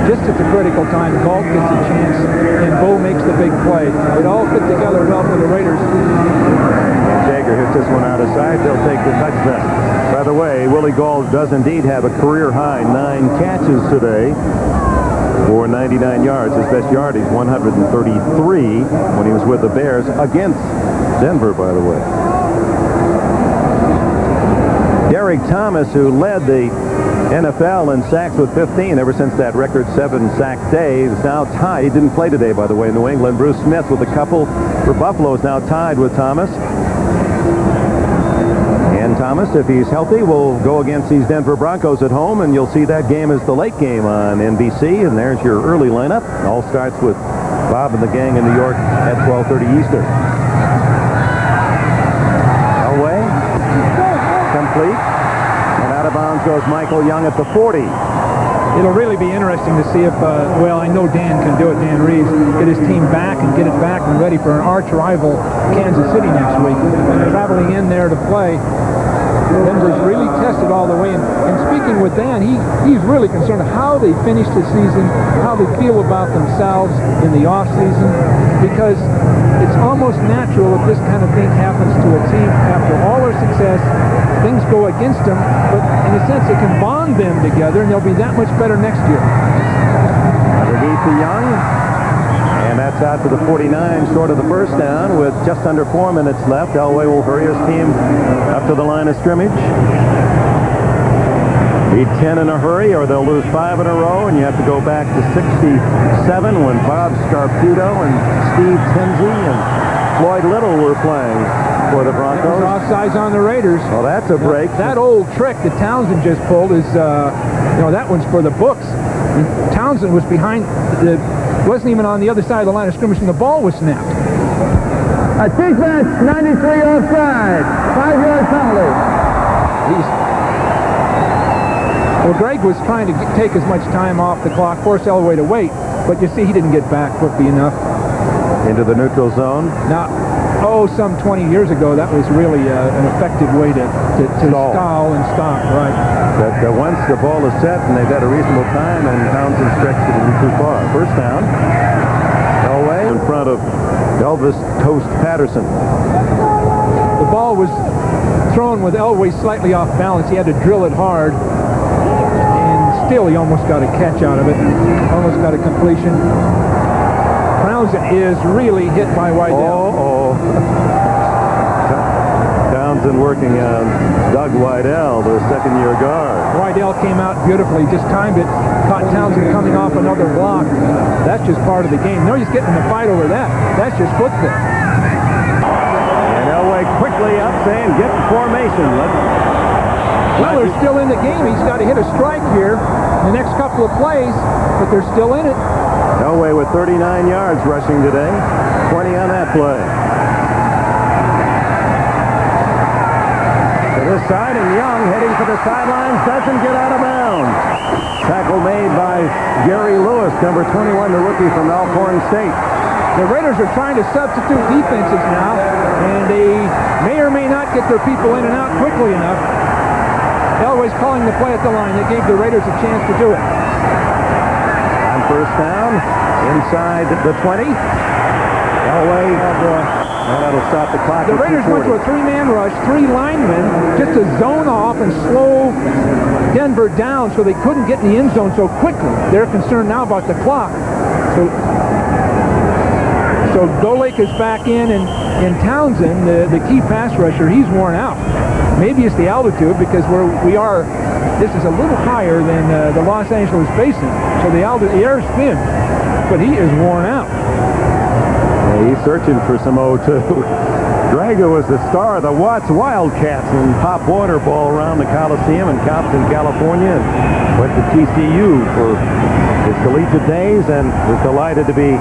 Just at the critical time, Galt gets a chance, and Bo makes the big play. It all fit together well for the Raiders. Jager hits this one out of sight. They'll take the touchdown. By the way, Willie Galt does indeed have a career-high 9 catches today for 99 yards. His best yardage, 133, when he was with the Bears against Denver, by the way. Derek Thomas, who led the NFL in sacks with 15 ever since that record 7-sack day, is now tied. He didn't play today, by the way, in New England. Bruce Smith with a couple for Buffalo is now tied with Thomas. And Thomas, if he's healthy, will go against these Denver Broncos at home, and you'll see that game as the late game on NBC. And there's your early lineup. It all starts with Bob and the gang in New York at 12:30 Eastern. Elway, complete. And out of bounds goes Michael Young at the 40. It'll really be interesting to see if, well, I know Dan can do it, Dan Reeves, get his team back and get it back and ready for an arch rival, Kansas City, next week. Traveling in there to play, Denver's really tested all the way. And speaking with Dan, he's really concerned how they finish the season, how they feel about themselves in the offseason, because it's almost natural if this kind of thing happens to a team after all their success. Things go against them, but in a sense it can bond them together, and they'll be that much better next year. Underneath to Young, and that's out to the 49, short of the first down, with just under 4 minutes left. Elway will hurry his team up to the line of scrimmage. Need 10 in a hurry, or they'll lose 5 in a row, and you have to go back to 67 when Bob Scarputo and Steve Tenzie and Floyd Little were playing for the Broncos. Offsides on the Raiders. Well, that's a break. That old trick that Townsend just pulled is, that one's for the books. Townsend was behind, wasn't even on the other side of the line of scrimmage, and the ball was snapped. A defense, 93 offside, 5-yard penalty. Well, Greg was trying to take as much time off the clock, force Elway to wait, but you see he didn't get back quickly enough. Into the neutral zone. Now, some 20 years ago, that was really an effective way to stall and stop, right? But once the ball is set and they've got a reasonable time, and Townsend stretched it a little too far. First down. Elway in front of Elvis Toast Patterson. The ball was thrown with Elway slightly off balance. He had to drill it hard, and still he almost got a catch out of it. Almost got a completion. Townsend is really hit by Wydell. Townsend working on Doug Wydell, the second-year guard. Wydell came out beautifully, just timed it, caught Townsend coming off another block. That's just part of the game. No, he's getting in a fight over that. That's just football. And Elway quickly up saying, get in formation. Well, they're still in the game. He's got to hit a strike here in the next couple of plays, but they're still in it. Elway with 39 yards rushing today, 20 on that play. To this side, and Young heading for the sidelines, doesn't get out of bounds. Tackle made by Gary Lewis, number 21, the rookie from Alcorn State. The Raiders are trying to substitute defenses now, and they may or may not get their people in and out quickly enough. Elway's calling the play at the line. That gave the Raiders a chance to do it. On first down, inside the 20. Elway, that'll stop the clock. The Raiders went to a 3-man rush, 3 linemen, just to zone off and slow Denver down so they couldn't get in the end zone so quickly. They're concerned now about the clock. So Golake is back in, and Townsend, the key pass rusher, he's worn out. Maybe it's the altitude, because this is a little higher than the Los Angeles Basin, so the air is thin, but he is worn out. Yeah, he's searching for some O2. Drago was the star of the Watts Wildcats in Pop Warner ball around the Coliseum in Compton, California, and went to TCU for his collegiate days, and was delighted to be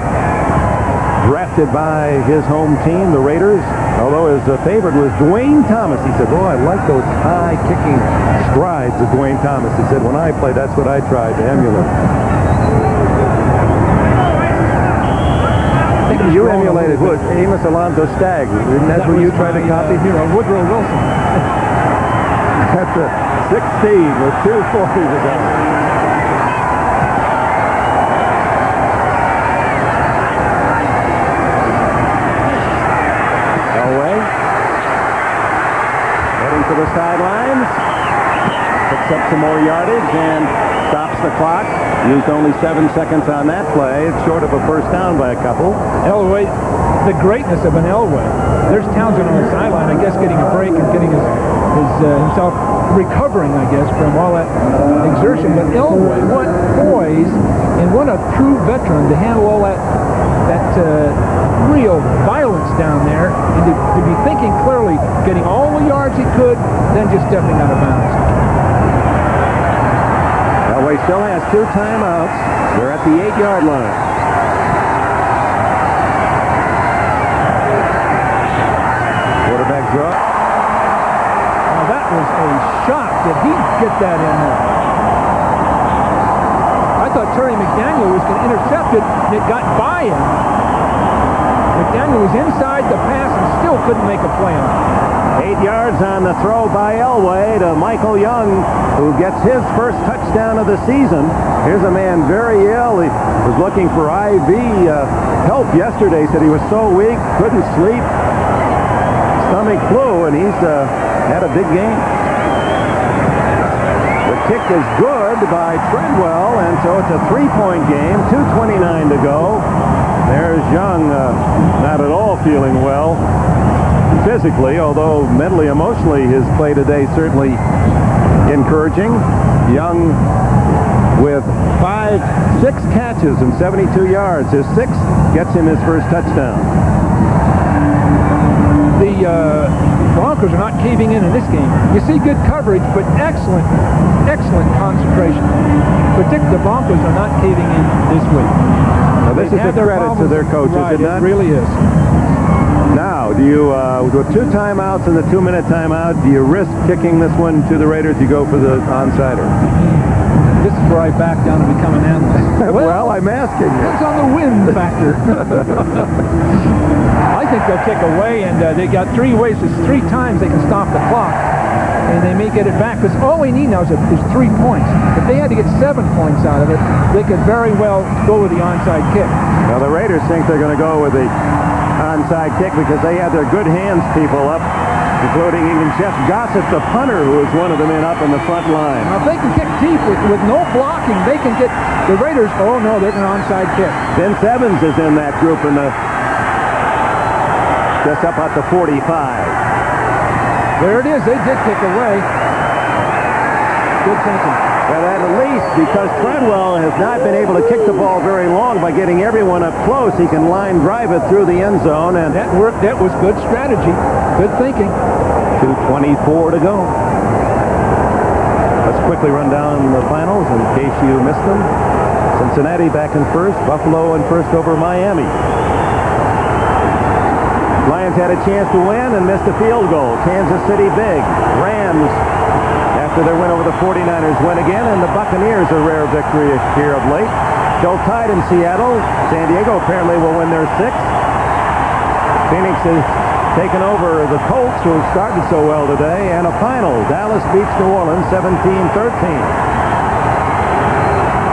drafted by his home team, the Raiders. Although his favorite was Dwayne Thomas. He said, I like those high-kicking strides of Dwayne Thomas. He said, when I played, that's what I tried to emulate. You emulated it. Wood, Amos Alonzo Stagg. Isn't that who you tried to copy? Hero, Woodrow Wilson. That's a 16 with 2:40 to go. Elway heading to the sidelines. Picks up some more yardage and stops the clock. Used only 7 seconds on that play. It's short of a first down by a couple. Elway, the greatness of an Elway. There's Townsend on the sideline, I guess, getting a break and getting himself recovering, I guess, from all that exertion. But Elway, what poise and what a true veteran to handle all that real violence down there and to be thinking clearly, getting all the yards he could, then just stepping out of bounds. Elway still has 2 timeouts. They're at the 8-yard line. Quarterback draw. Now that was a shot. Did he get that in there? I thought Terry McDaniel was going to intercept it, and it got by him. McDaniel was inside the pass and still couldn't make a play on it. 8 yards on the throw by Elway to Michael Young, who gets his first touchdown of the season. Here's a man very ill. He was looking for IV help yesterday. Said he was so weak, couldn't sleep, stomach flu, and he's had a big game. The kick is good by Treadwell, and so it's a 3-point game. 2:29 to go. There's Young, not at all feeling well physically, although mentally, emotionally, his play today certainly encouraging. Young with 6 catches and 72 yards. His 6th gets him his first touchdown. The Broncos are not caving in this game. You see good coverage, but excellent concentration. Particularly the Broncos are not caving in this week. Now, this is a credit to their coaches, right, is it not? It really is. Now, do you, with 2 timeouts and the 2-minute timeout, do you risk kicking this one to the Raiders? You go for the onside-er? This is where I back down and become an analyst. Well, I'm asking you. It's on the win factor. I think they'll kick away, and they got 3 ways. There's 3 times they can stop the clock, and they may get it back. Because all we need now is 3 points. If they had to get 7 points out of it, they could very well go with the onside kick. Well, the Raiders think they're going to go with the onside kick because they had their good hands people up, including even Jeff Gossett, the punter, who is one of the men up in the front line. Now, if they can kick deep with no blocking, they can get the Raiders. Oh, no, they're an onside kick. Vince Evans is in that group in the just up at the 45. There it is. They did kick away. Good thinking. Well, at least because Treadwell has not been able to kick the ball very long by getting everyone up close, he can line drive it through the end zone. And that worked. That was good strategy. Good thinking. 2:24 to go. Let's quickly run down the finals in case you missed them. Cincinnati back in first. Buffalo in first over Miami. Lions had a chance to win and missed a field goal. Kansas City big. Rams, after their win over the 49ers, win again, and the Buccaneers, a rare victory here of late. Still tied in Seattle. San Diego apparently will win their 6th. Phoenix has taken over the Colts, who have started so well today, and a final. Dallas beats New Orleans 17-13.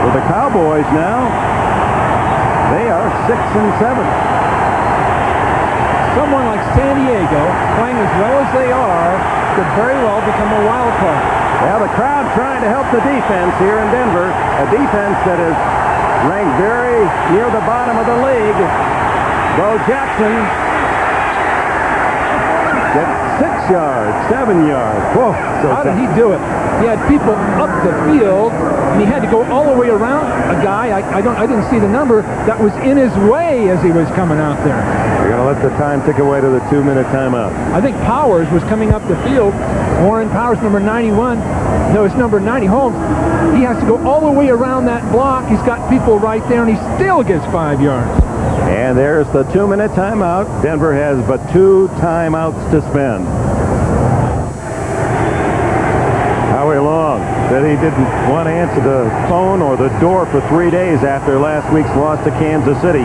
With the Cowboys now, they are 6-7. Someone like San Diego, playing as well as they are, could very well become a wild card. Well, the crowd trying to help the defense here in Denver, a defense that is ranked very near the bottom of the league. Bo Jackson gets 6 yards, 7 yards. Whoa! How did he do it? He had people up the field, and he had to go all the way around a guy. I didn't see the number that was in his way as he was coming out there. You're going to let the time tick away to the 2-minute timeout. I think Powers was coming up the field. Warren Powers, number 91. No, it's number 90. Holmes. He has to go all the way around that block. He's got people right there, and he still gets 5 yards. And there's the 2-minute timeout. Denver has but 2 timeouts to spend. Howie Long that he didn't want to answer the phone or the door for 3 days after last week's loss to Kansas City.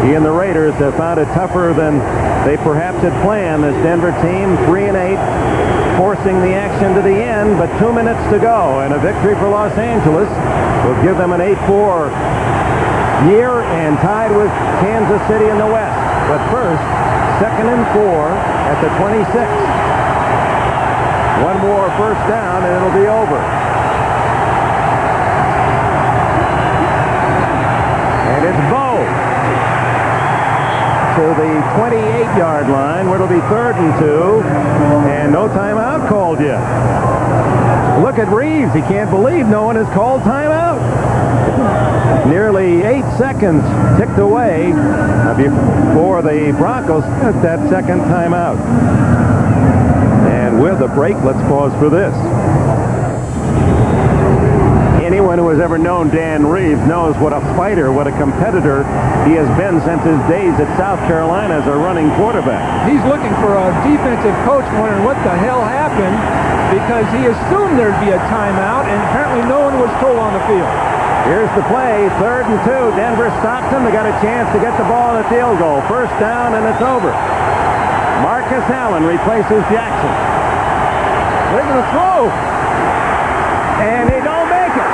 He and the Raiders have found it tougher than they perhaps had planned. This Denver team, 3-8, forcing the action to the end, but 2 minutes to go, and a victory for Los Angeles will give them an 8-4 year and tied with Kansas City in the West. But first, 2nd and 4 at the 26. One more first down and it'll be over. And it's Bo to the 28-yard line, where it'll be 3rd and 2, and no timeout called yet. Look at Reeves. He can't believe no one has called timeout. Nearly 8 seconds ticked away before the Broncos took that second timeout. And with a break, let's pause for this. Anyone who has ever known Dan Reeves knows what a fighter, what a competitor he has been since his days at South Carolina as a running quarterback. He's looking for a defensive coach, wondering what the hell happened, because he assumed there'd be a timeout, and apparently no one was told on the field. Here's the play, 3rd and 2. Denver stops him. They got a chance to get the ball in the field goal. First down, and it's over. Marcus Allen replaces Jackson. They're going to throw. And he don't make it.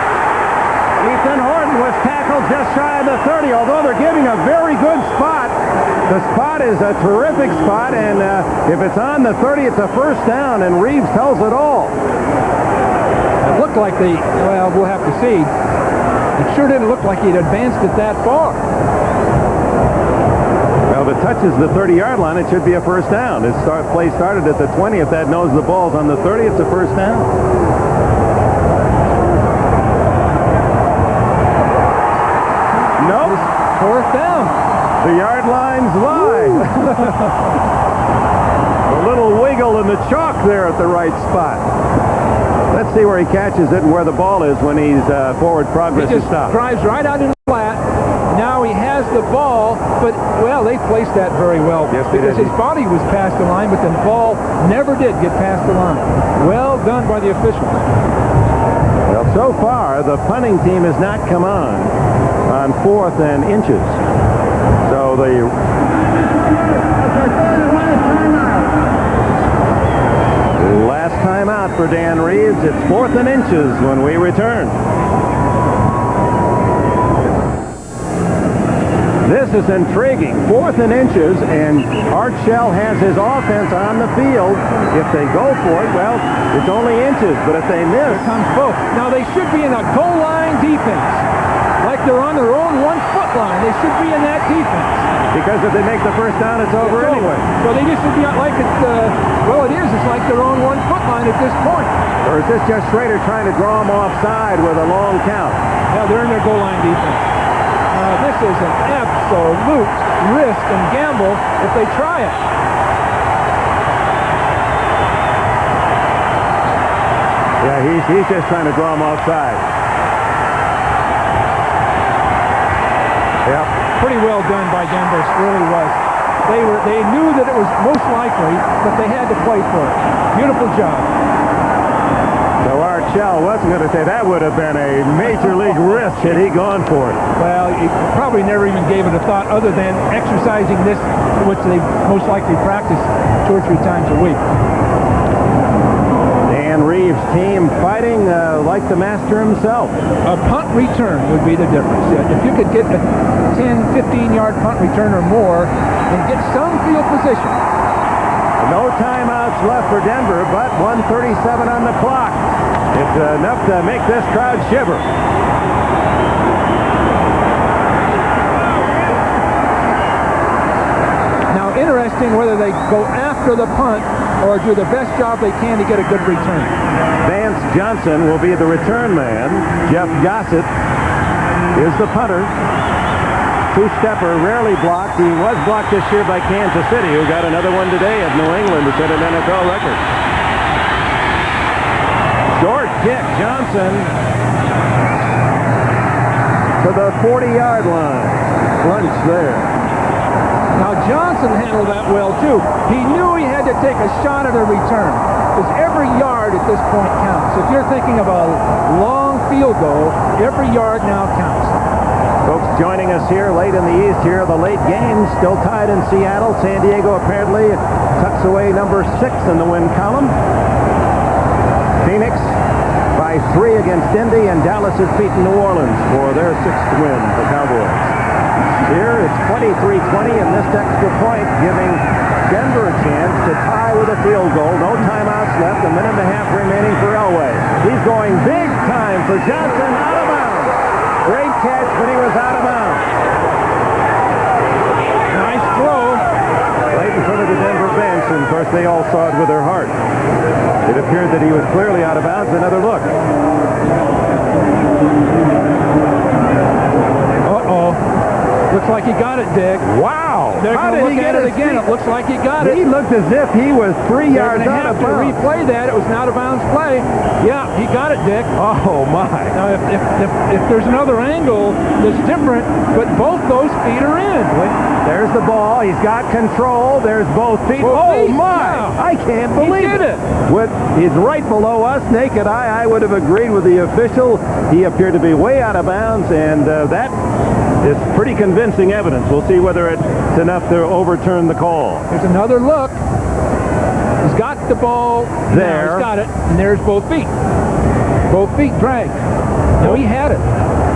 Ethan Horton was tackled just shy of the 30, although they're giving a very good spot. The spot is a terrific spot, and if it's on the 30, it's a first down, and Reeves tells it all. It looked like well, we'll have to see. It sure didn't look like he'd advanced it that far. Well, if it touches the 30-yard line, it should be a first down. His play started at the 20. If that knows the ball's on the 30, it's a first down. Nope. 4th down. The yard line's lie. A little wiggle in the chalk there at the right spot. Let's see where he catches it and where the ball is when he's forward progress He is just stopped. drives right out in the flat. Now he has the ball, but, well, they placed that very well. Yes, they because did. his body was past the line, but the ball never did get past the line. Well done by the officials. Well, so far, the punting team has not come on 4th and inches. So the last time out for Dan Reeves. It's 4th and inches when we return. This is intriguing. 4th and inches, and Art Shell has his offense on the field. If they go for it, well, it's only inches, but if they miss... Here comes Bo. Now they should be in a goal line defense. Like they're on their own 1-foot line. They should be in that defense. Because if they make the first down, it's over anyway. So they just should be like it, well, it is. It's like their own 1-foot line at this point. Or is this just Schrader trying to draw them offside with a long count? Yeah, they're in their goal line defense. This is an absolute risk and gamble if they try it. Yeah, he's just trying to draw them offside. Yep. Pretty well done by Denver. It really was. They knew that it was most likely, but they had to play for it. Beautiful job. So Art Shell wasn't going to say that would have been a major league risk had he gone for it. Well, he probably never even gave it a thought other than exercising this, which they most likely practice 2 or 3 times a week. Dan Reeves' team fighting like the master himself. A punt return would be the difference. If you could get a 10, 15-yard punt return or more and get some field position. No timeouts left for Denver, but 1:37 on the clock. It's enough to make this crowd shiver. Now, interesting whether they go after the punt or do the best job they can to get a good return. Vance Johnson will be the return man. Jeff Gossett is the punter. Two-stepper, rarely blocked. He was blocked this year by Kansas City, who got another one today at New England to set an NFL record. Short kick, Johnson to the 40-yard line. Crunch there. Now, Johnson handled that well, too. He knew he had to take a shot at a return, because every yard at this point counts. If you're thinking of a long field goal, every yard now counts. Folks joining us here late in the East here, the late game still tied in Seattle. San Diego apparently tucks away number 6 in the win column. Phoenix by 3 against Indy, and Dallas has beaten New Orleans for their 6th win, the Cowboys. Here it's 23-20, and this extra point giving Denver a chance to tie with a field goal. No timeouts left, a minute and a half remaining for Elway. He's going big time for Johnson, out of bounds. Great catch, but he was out of bounds. Nice throw. Right in front of the Denver bench, and of course they all saw it with their heart. It appeared that he was clearly out of bounds. Another look. Uh-oh. Looks like he got it, Dick. Wow! They're How going to did he look get at it it again. It looks like he got it. He looked as if he was 3 yards They're out of have to bounds. replay that. It was an out-of-bounds play. Yeah, he got it, Dick. Oh, my. Now, if there's another angle that's different, but both those feet are in. There's the ball. He's got control. There's both feet. Both Oh, feet, my. yeah. I can't believe He did it. He's right below us. Naked eye, I would have agreed with the official. He appeared to be way out of bounds, and that is pretty convincing evidence. We'll see whether it's enough to overturn the call. Here's another look. He's got the ball there. Now he's got it, and there's both feet. Both feet dragged. No, he had it.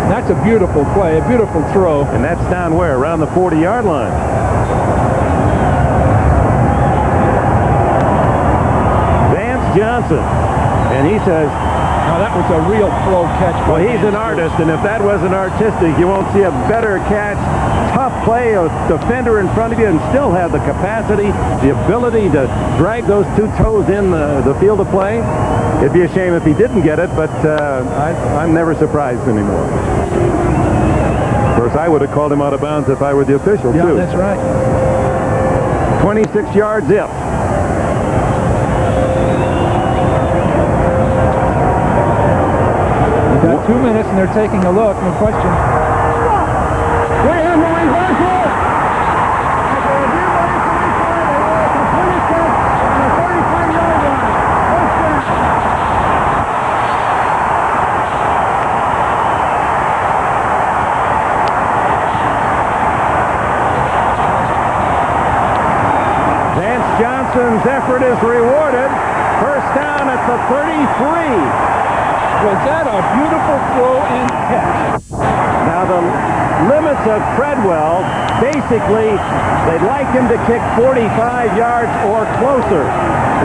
That's a beautiful play, a beautiful throw. And that's down where? Around the 40-yard line. Vance Johnson. And he says, now that was a real flow catch. well, he's an artist, and if that wasn't artistic, you won't see a better catch. Tough play, a defender in front of you, and still have the capacity, the ability to drag those 2 toes in the field of play. It'd be a shame if he didn't get it, but I'm never surprised anymore. Of course, I would have called him out of bounds if I were the official, Yeah, too. that's right. 26 yards if. You've got 2 minutes, and they're taking a look. No question. We have a reversal. After a few minutes of replay, they will complete it on the 35-yard line. First down. Vance Johnson's effort is rewarded. First down at the 33. Was that a beautiful throw and catch? Now the limits of Treadwell, basically, they'd like him to kick 45 yards or closer,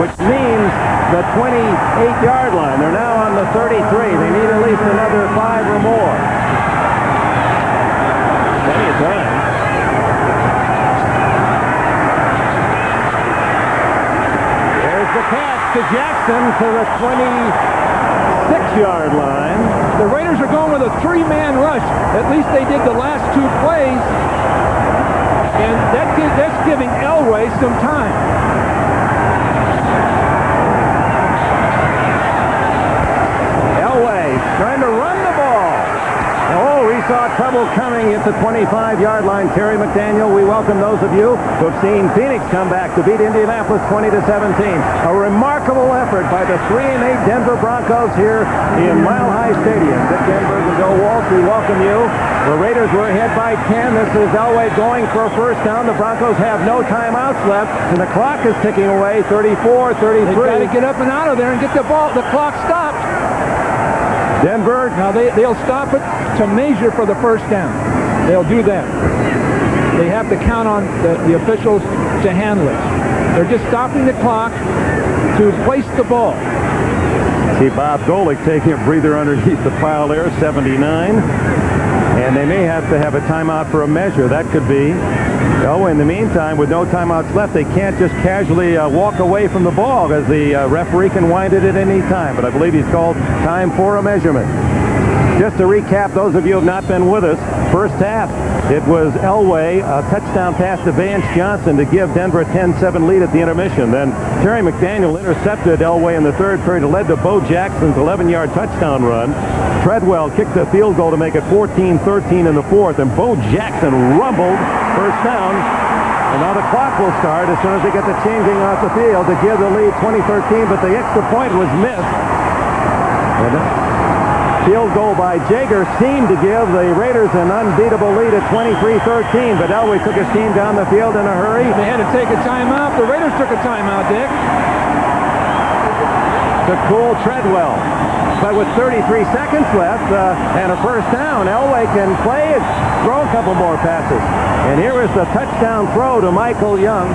which means the 28-yard line. They're now on the 33. They need at least another 5 or more. Plenty of time. There's the catch to Jackson to the 26-yard line. The Raiders are going with a 3-man rush. At least they did the last 2 plays. And that's giving Elway some time. Elway trying to run the ball. Oh, he saw trouble coming at the 25-yard line. Terry McDaniel, we welcome those of you who have seen Phoenix come back to beat Indianapolis 20-17. A remarkable effort by the 3-8 Denver Broncos here in Mile High Stadium. Dick Denberg and Joe Walsh, we welcome you. The Raiders were ahead by 10. This is Elway going for a first down. The Broncos have no timeouts left, and the clock is ticking away. 34, 33. They've got to get up and out of there and get the ball. The clock stopped. Denver. Now they'll stop it to measure for the first down. They'll do that. They have to count on the officials to handle it. They're just stopping the clock to place the ball. See Bob Golick taking a breather underneath the pile there, 79. And they may have to have a timeout for a measure. That could be. Oh, in the meantime, with no timeouts left, they can't just casually walk away from the ball, as the referee can wind it at any time. But I believe he's called time for a measurement. Just to recap, those of you who have not been with us, first half, it was Elway, a touchdown pass to Vance Johnson to give Denver a 10-7 lead at the intermission. Then Terry McDaniel intercepted Elway in the third period and led to Bo Jackson's 11-yard touchdown run. Treadwell kicked a field goal to make it 14-13 in the fourth, and Bo Jackson rumbled first down And now the clock will start as soon as they get the changing off the field to give the lead 2013, but the extra point was missed. And the field goal by Jager seemed to give the Raiders an unbeatable lead at 23-13, but Elway took his team down the field in a hurry. They had to take a timeout. The Raiders took a timeout, Dick. To cool Treadwell. But with 33 seconds left and a first down, Elway can play and throw a couple more passes. And here is the touchdown throw to Michael Young.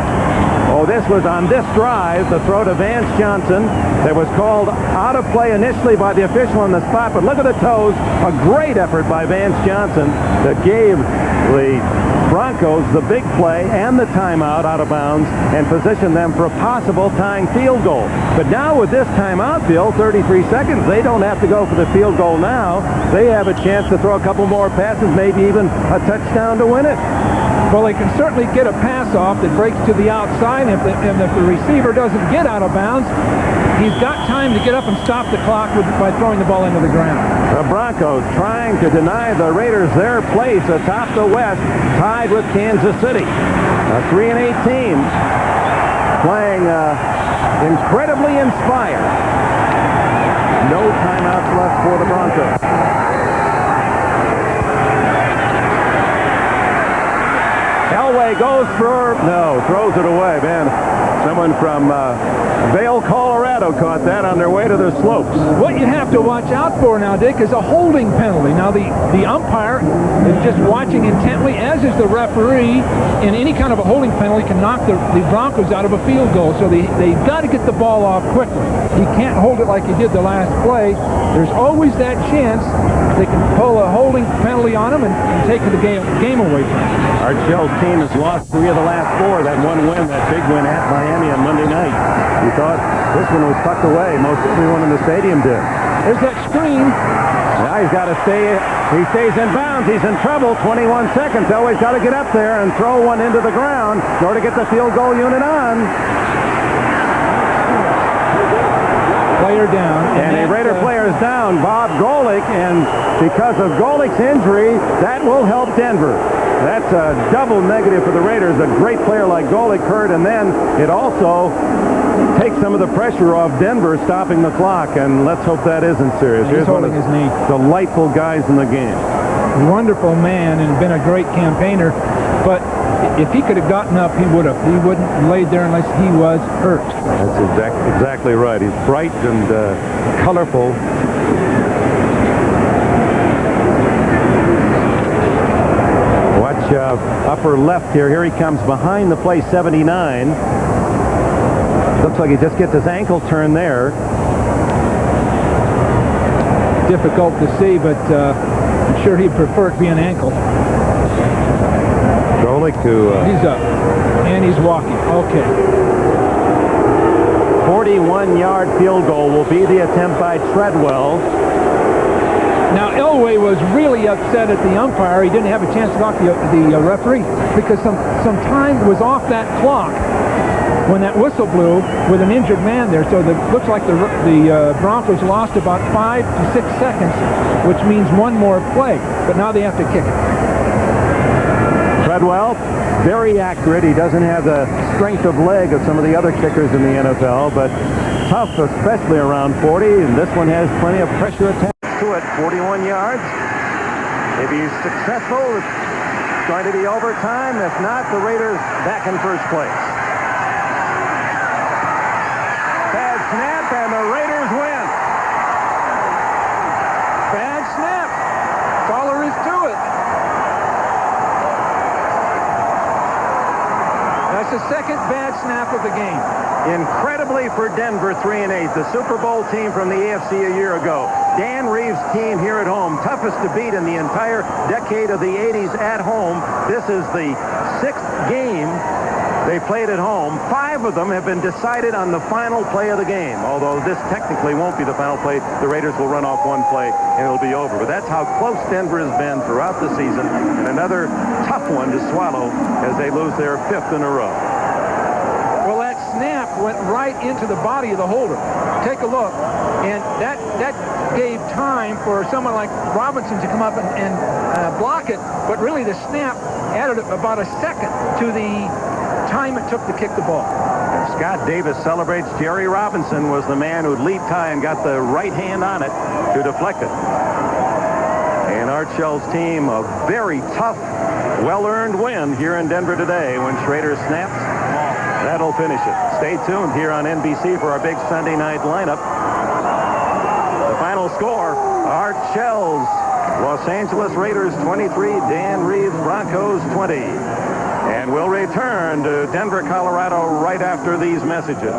Oh, this was on this drive, the throw to Vance Johnson that was called out of play initially by the official on the spot, but look at the toes. A great effort by Vance Johnson that gave the Broncos the big play and the timeout out of bounds and positioned them for a possible tying field goal. But now with this timeout, Bill, 33 seconds, they don't have to go for the field goal now. They have a chance to throw a couple more passes, maybe even a touchdown to win it. Well, they can certainly get a pass off that breaks to the outside, and if the receiver doesn't get out of bounds, he's got time to get up and stop the clock by throwing the ball into the ground. The Broncos trying to deny the Raiders their place atop the West, tied with Kansas City. A 3-8 team playing incredibly inspired. No timeouts left for the Broncos. Elway goes throws it away, man. Someone from Vail, Colorado caught that on their way to the slopes. What you have to watch out for now, Dick, is a holding penalty. Now, the umpire is just watching intently, as is the referee, and any kind of a holding penalty can knock the Broncos out of a field goal. So they've got to get the ball off quickly. He can't hold it like he did the last play. There's always that chance they can pull a holding penalty on him and take the game away from him. Archell's team has lost 3 of the last 4. That one win, that big win at Miami on Monday night. We thought this one was tucked away. Most everyone in the stadium did. There's that screen. Now he's got to stay. He stays in bounds. He's in trouble. 21 seconds. Elway's got to get up there and throw one into the ground in order to get the field goal unit on. Player down. And a Raider player is down, Bob Golick, and because of Golick's injury, that will help Denver. That's a double negative for the Raiders. A great player like Golick hurt, and then it also takes some of the pressure off Denver stopping the clock, and let's hope that isn't serious. He's holding his knee. Delightful guys in the game. Wonderful man and been a great campaigner, but if he could have gotten up, he would have. He wouldn't have laid there unless he was hurt. That's exactly right. He's bright and colorful. Watch upper left here. Here he comes behind the play, 79. Looks like he just gets his ankle turned there. Difficult to see, but I'm sure he'd prefer it be an ankle. Golick who... he's up, and he's walking. Okay. 41-yard field goal will be the attempt by Treadwell. Now, Elway was really upset at the umpire. He didn't have a chance to talk to the referee because some time was off that clock when that whistle blew with an injured man there. So it looks like the Broncos lost about 5 to 6 seconds, which means one more play. But now they have to kick it. Treadwell, very accurate. He doesn't have the strength of leg of some of the other kickers in the NFL, but tough, especially around 40, and this one has plenty of pressure attached to it. 41 yards. If he's successful, it's going to be overtime. If not, the Raiders back in first place. Bad snap, and the Raiders win. Bad snap. That's all there is to it. That's the second bad snap of the game. Incredibly for Denver, 3-8, the Super Bowl team from the AFC a year ago. Dan Reeves' team here at home, toughest to beat in the entire decade of the 80s at home. This is the 6th game they played at home. 5 of them have been decided on the final play of the game, although this technically won't be the final play. The Raiders will run off one play and it'll be over. But that's how close Denver has been throughout the season, and another tough one to swallow as they lose their 5th in a row. Well, that snap went right into the body of the holder. Take a look, and that gave time for someone like Robinson to come up and block it, but really the snap added about a second to the time it took to kick the ball. Scott Davis celebrates. Jerry Robinson was the man who leaped high and got the right hand on it to deflect it. And Art Shell's team, a very tough, well-earned win here in Denver today when Schrader snaps. That'll finish it. Stay tuned here on NBC for our big Sunday night lineup. The final score, Art Shell's Los Angeles Raiders 23, Dan Reeves Broncos 20. And we'll return to Denver, Colorado right after these messages.